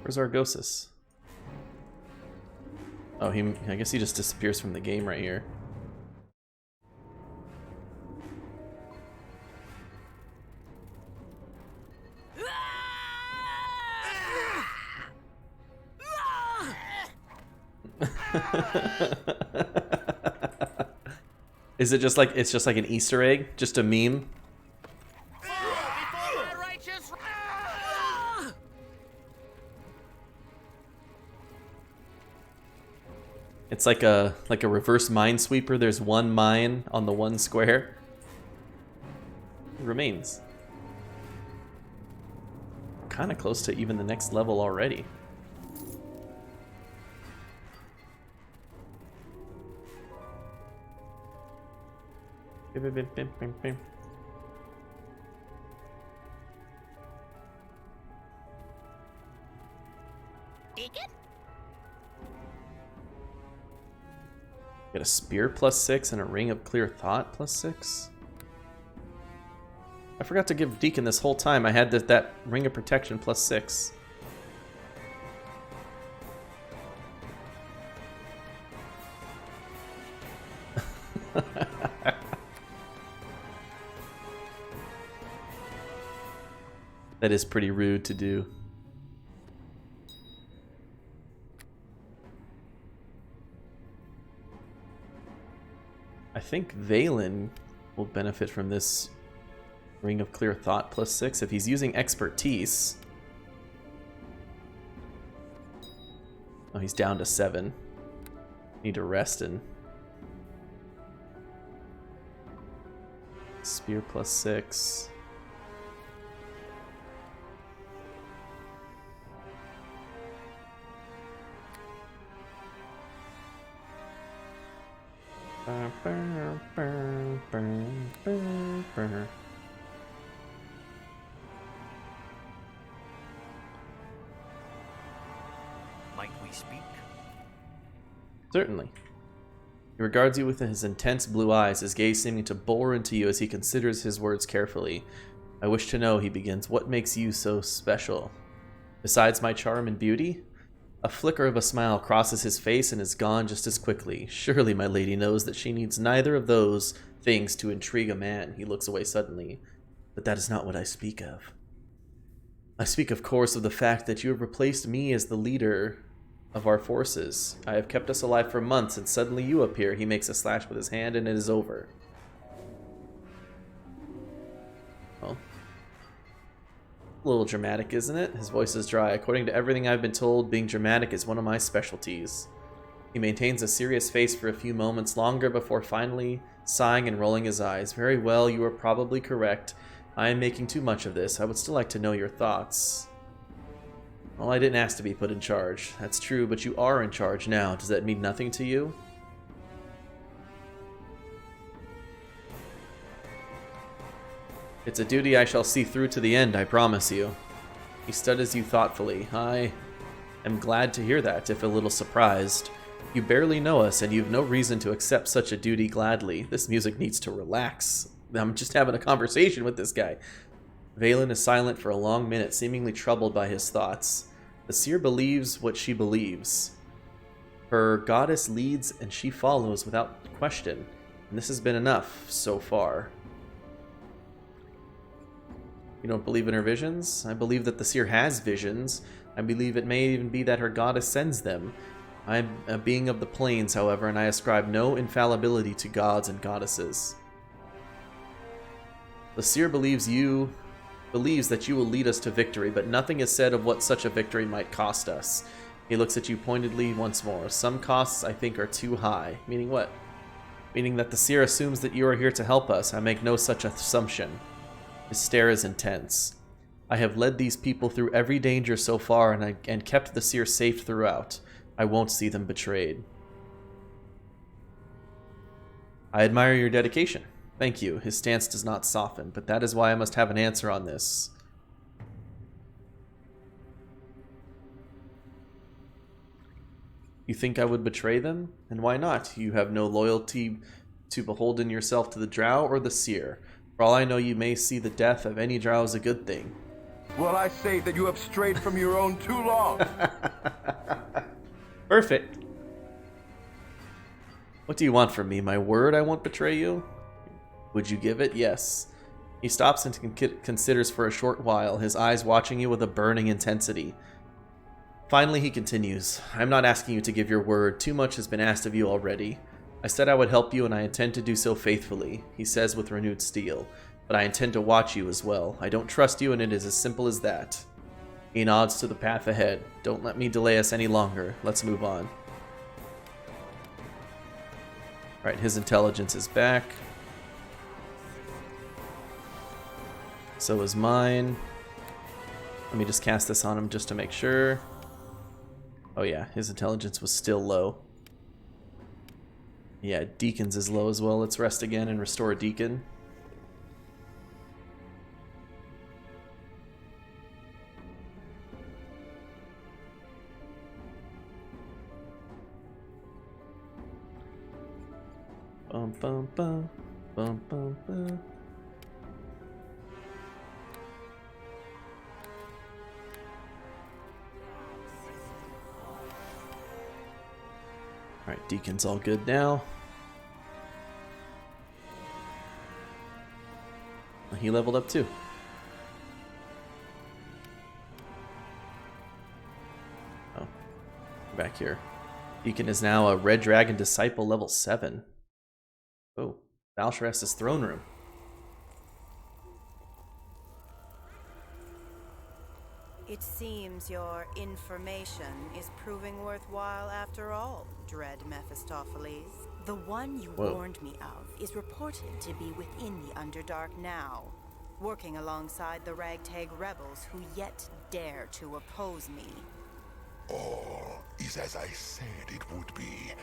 Where's Argosis? Oh, I guess he just disappears from the game right here. Is it just like it's just like an Easter egg, just a meme? It's like a reverse minesweeper. There's one mine on the one square. It remains. Kind of close to even the next level already. Get a spear +6 and a ring of clear thought +6. I forgot to give Deacon this whole time. I had that ring of protection +6. That is pretty rude to do. I think Valen will benefit from this Ring of Clear Thought +6 if he's using expertise. Oh, he's down to 7. Need to rest and Spear +6. Might we speak? Certainly. He regards you with his intense blue eyes, his gaze seeming to bore into you as he considers his words carefully. I wish to know, he begins, what makes you so special? Besides my charm and beauty? A flicker of a smile crosses his face and is gone just as quickly. Surely my lady knows that she needs neither of those things to intrigue a man. He looks away suddenly. But that is not what I speak of. I speak, of course, of the fact that you have replaced me as the leader of our forces. I have kept us alive for months, and suddenly you appear. He makes a slash with his hand, and it is over. Well, a little dramatic, isn't it? His voice is dry. According to everything I've been told, being dramatic is one of my specialties. He maintains a serious face for a few moments longer before finally sighing and rolling his eyes. Very well, you are probably correct. I am making too much of this. I would still like to know your thoughts. Well, I didn't ask to be put in charge. That's true, but you are in charge now. Does that mean nothing to you? It's a duty I shall see through to the end, I promise you. He studies you thoughtfully. I am glad to hear that, if a little surprised. You barely know us, and you've no reason to accept such a duty gladly. This music needs to relax. I'm just having a conversation with this guy. Valen is silent for a long minute, seemingly troubled by his thoughts. The seer believes what she believes. Her goddess leads and she follows without question, and this has been enough so far. You don't believe in her visions? I believe that the seer has visions. I believe it may even be that her goddess sends them. I am a being of the plains, however, and I ascribe no infallibility to gods and goddesses. The seer believes that you will lead us to victory, but nothing is said of what such a victory might cost us. He looks at you pointedly once more. Some costs, I think, are too high. Meaning what? Meaning that the seer assumes that you are here to help us. I make no such assumption. His stare is intense. I have led these people through every danger so far, and kept the seer safe throughout. I won't see them betrayed. I admire your dedication. Thank you. His stance does not soften, but that is why I must have an answer on this. You think I would betray them? And why not? You have no loyalty to beholden yourself to the drow or the seer. For all I know, you may see the death of any drow as a good thing. Well, I say that you have strayed from your own too long. Perfect. What do you want from me? My word I won't betray you? Would you give it? Yes. He stops and considers for a short while, his eyes watching you with a burning intensity. Finally, he continues, I'm not asking you to give your word. Too much has been asked of you already. I said I would help you, and I intend to do so faithfully, he says with renewed steel. But I intend to watch you as well. I don't trust you, and it is as simple as that. He nods to the path ahead. Don't let me delay us any longer. Let's move on. Alright, his intelligence is back. So is mine. Let me just cast this on him just to make sure. Oh yeah, his intelligence was still low. Yeah, Deacon's is low as well. Let's rest again and restore Deacon. Bum bum bum bum bum bum. Alright, Deacon's all good now. He leveled up too. Back here. Deacon is now a Red Dragon Disciple level 7. Oh, Valsharess's throne room. It seems your information is proving worthwhile after all, dread Mephistopheles. The one you warned me of is reported to be within the Underdark now, working alongside the ragtag rebels who yet dare to oppose me. All is as I said it would be,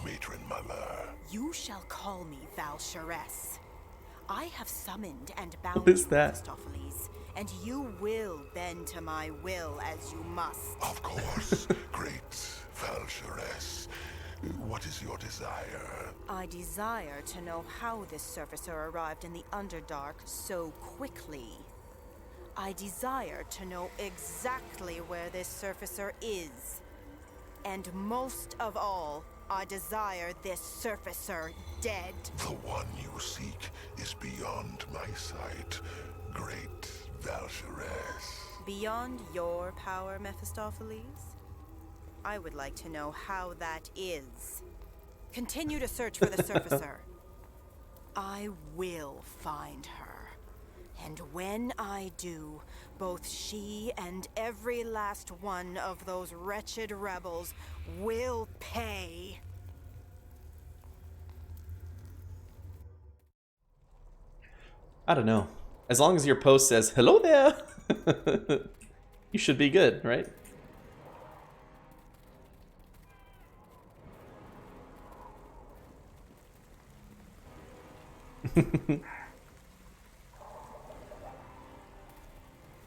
Matron Mother. You shall call me Valsharess. I have summoned and bound What is you, that? Mephistopheles, and you will bend to my will as you must. Of course, great Valsharess. What is your desire? I desire to know how this surfacer arrived in the Underdark so quickly. I desire to know exactly where this surfacer is. And most of all, I desire this surfacer dead. The one you seek is beyond my sight, great Valsharess. Beyond your power, Mephistopheles? I would like to know how that is. Continue to search for the surfacer. I will find her. And when I do, both she and every last one of those wretched rebels will pay. I don't know. As long as your post says, hello there, you should be good, right?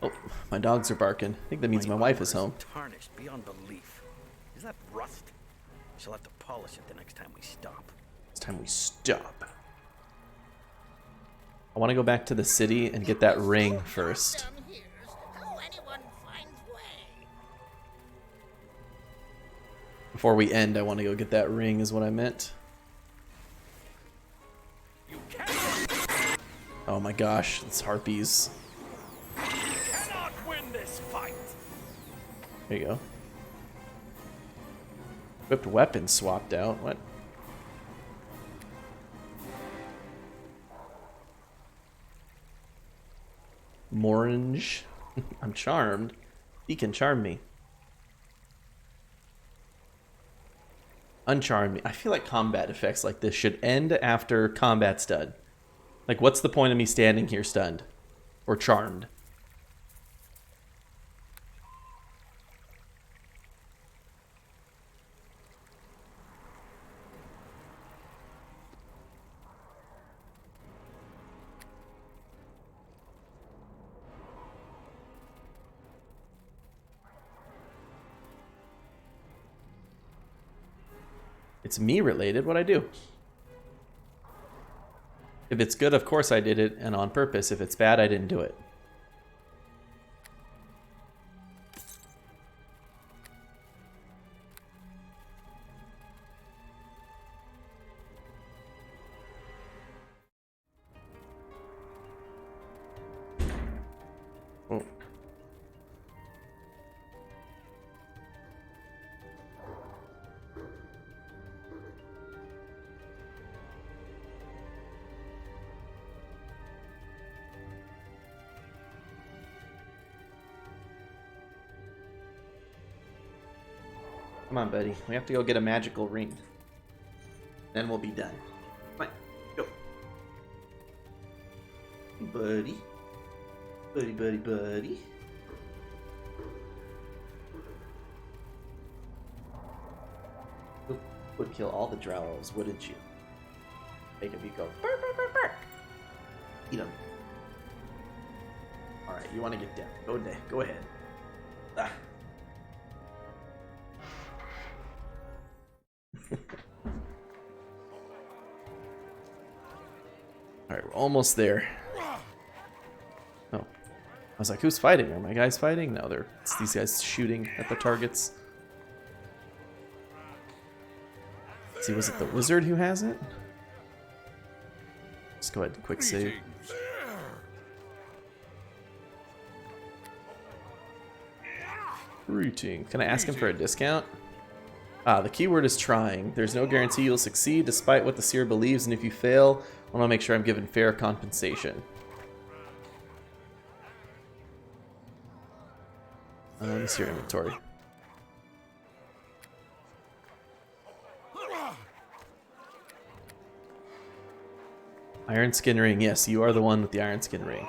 Oh, my dogs are barking. I think that means my wife is home. Tarnished beyond belief. Is that rust? She'll have to polish it the next time we stop. It's time we stop. I want to go back to the city and get that ring first. Before we end, I want to go get that ring is what I meant. Oh my gosh, it's harpies. Cannot win this fight. There you go. Equipped weapon swapped out. What? Morange. I'm charmed. He can charm me. Uncharm me. I feel like combat effects like this should end after combat's done. Like, what's the point of me standing here stunned? Or charmed? It's me related, what'd I do? If it's good, of course I did it, and on purpose. If it's bad, I didn't do it. Oh. Come on, buddy. We have to go get a magical ring. Then we'll be done. Come on, go. Buddy. Buddy, buddy, buddy. Would kill all the Drowls, wouldn't you? Make him go bark, bark, bark, bark. Eat him. Alright, you want to get down. Go ahead. Ah. Alright, we're almost there. Oh. I was like, who's fighting? Are my guys fighting? No, it's these guys shooting at the targets. Let's see, was it the wizard who has it? Let's go ahead and quick save. Greetings. Can I ask him for a discount? The keyword is trying. There's no guarantee you'll succeed despite what the seer believes, and if you fail, I want to make sure I'm given fair compensation. Let me see your inventory. Iron skin ring. Yes, you are the one with the iron skin ring.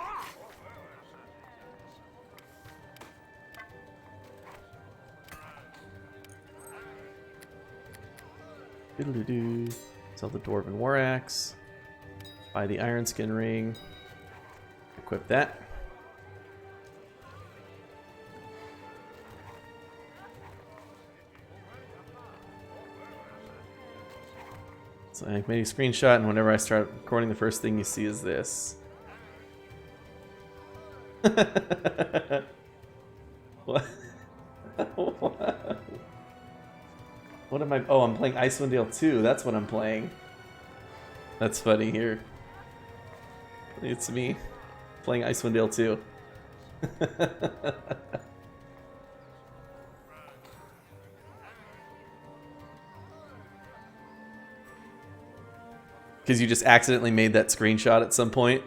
Doodle-doo-doo. Sell the dwarven war axe. Buy the iron skin ring. Equip that. So I made a screenshot, and whenever I start recording, the first thing you see is this. What? What am I? Oh, I'm playing Icewind Dale 2. That's what I'm playing. That's funny here. It's me playing Icewind Dale 2. Because you just accidentally made that screenshot at some point.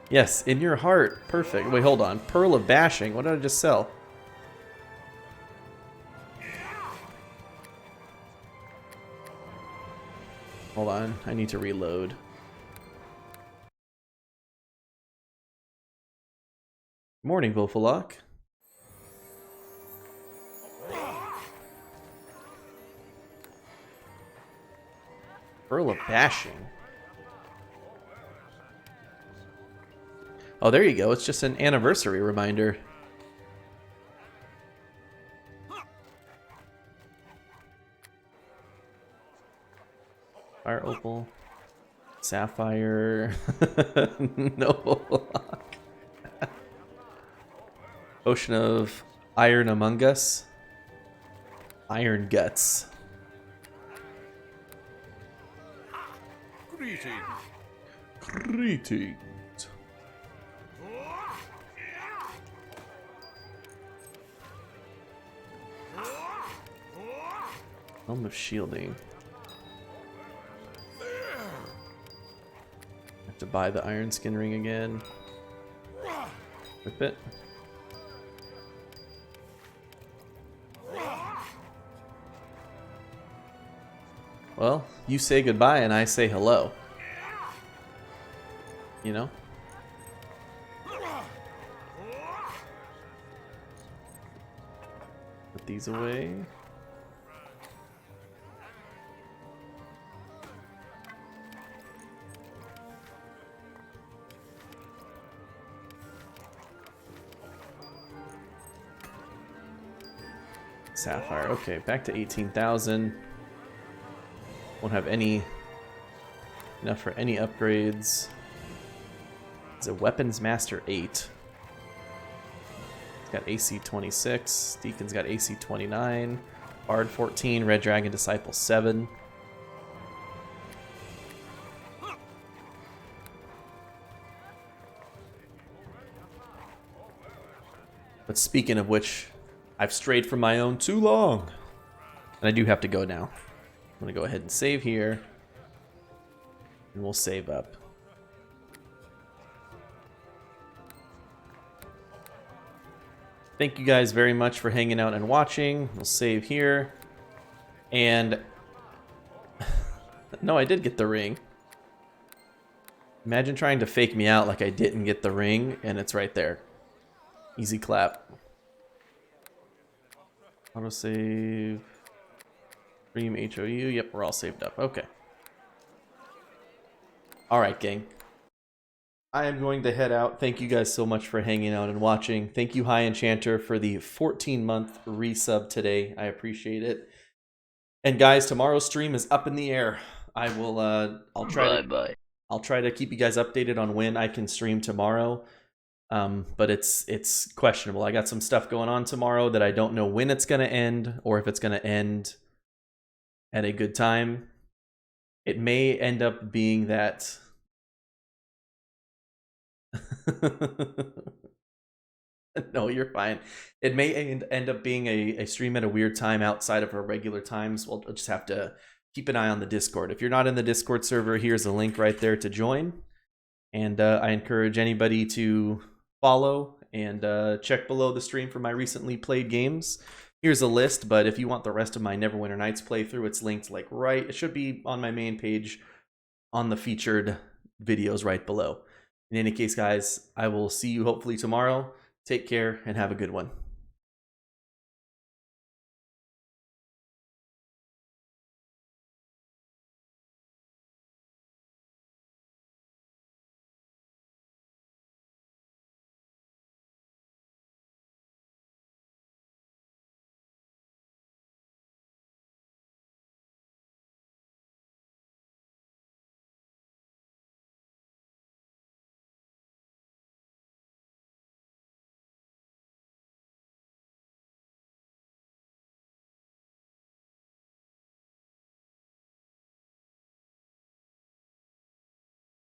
Yes, in your heart. Perfect. Wait, hold on. Pearl of Bashing. What did I just sell? Hold on. I need to reload. Morning, Volfolok. Pearl of Bashing. Oh, there you go. It's just an anniversary reminder. Fire Opal. Sapphire. No. Ocean of Iron Among Us. Iron Guts. Greetings. Greetings. Helm of Shielding. Have to buy the iron skin ring again. Whip it. Well, you say goodbye and I say hello. You know? Put these away. Sapphire. Okay, back to 18,000. Won't have enough for any upgrades. It's a Weapons Master 8. It's got AC 26. Deacon's got AC 29. Bard 14. Red Dragon Disciple 7. But speaking of which, I've strayed from my own too long. And I do have to go now. I'm going to go ahead and save here. And we'll save up. Thank you guys very much for hanging out and watching. We'll save here. And... no, I did get the ring. Imagine trying to fake me out like I didn't get the ring, and it's right there. Easy clap. Autosave. Stream HOU. Yep, we're all saved up. Okay. Alright, gang. I am going to head out. Thank you guys so much for hanging out and watching. Thank you, High Enchanter, for the 14-month resub today. I appreciate it. And guys, tomorrow's stream is up in the air. I will I'll try to keep you guys updated on when I can stream tomorrow. But it's questionable. I got some stuff going on tomorrow that I don't know when it's going to end or if it's going to end at a good time. It may end up being that no, you're fine. It may end up being a stream at a weird time outside of our regular times. We'll just have to keep an eye on the Discord. If you're not in the Discord server, here's a link right there to join. And I encourage anybody to follow and check below the stream for my recently played games. Here's a list, but if you want the rest of my Neverwinter Nights playthrough, it's linked like right. It should be on my main page on the featured videos right below. In any case, guys, I will see you hopefully tomorrow. Take care and have a good one.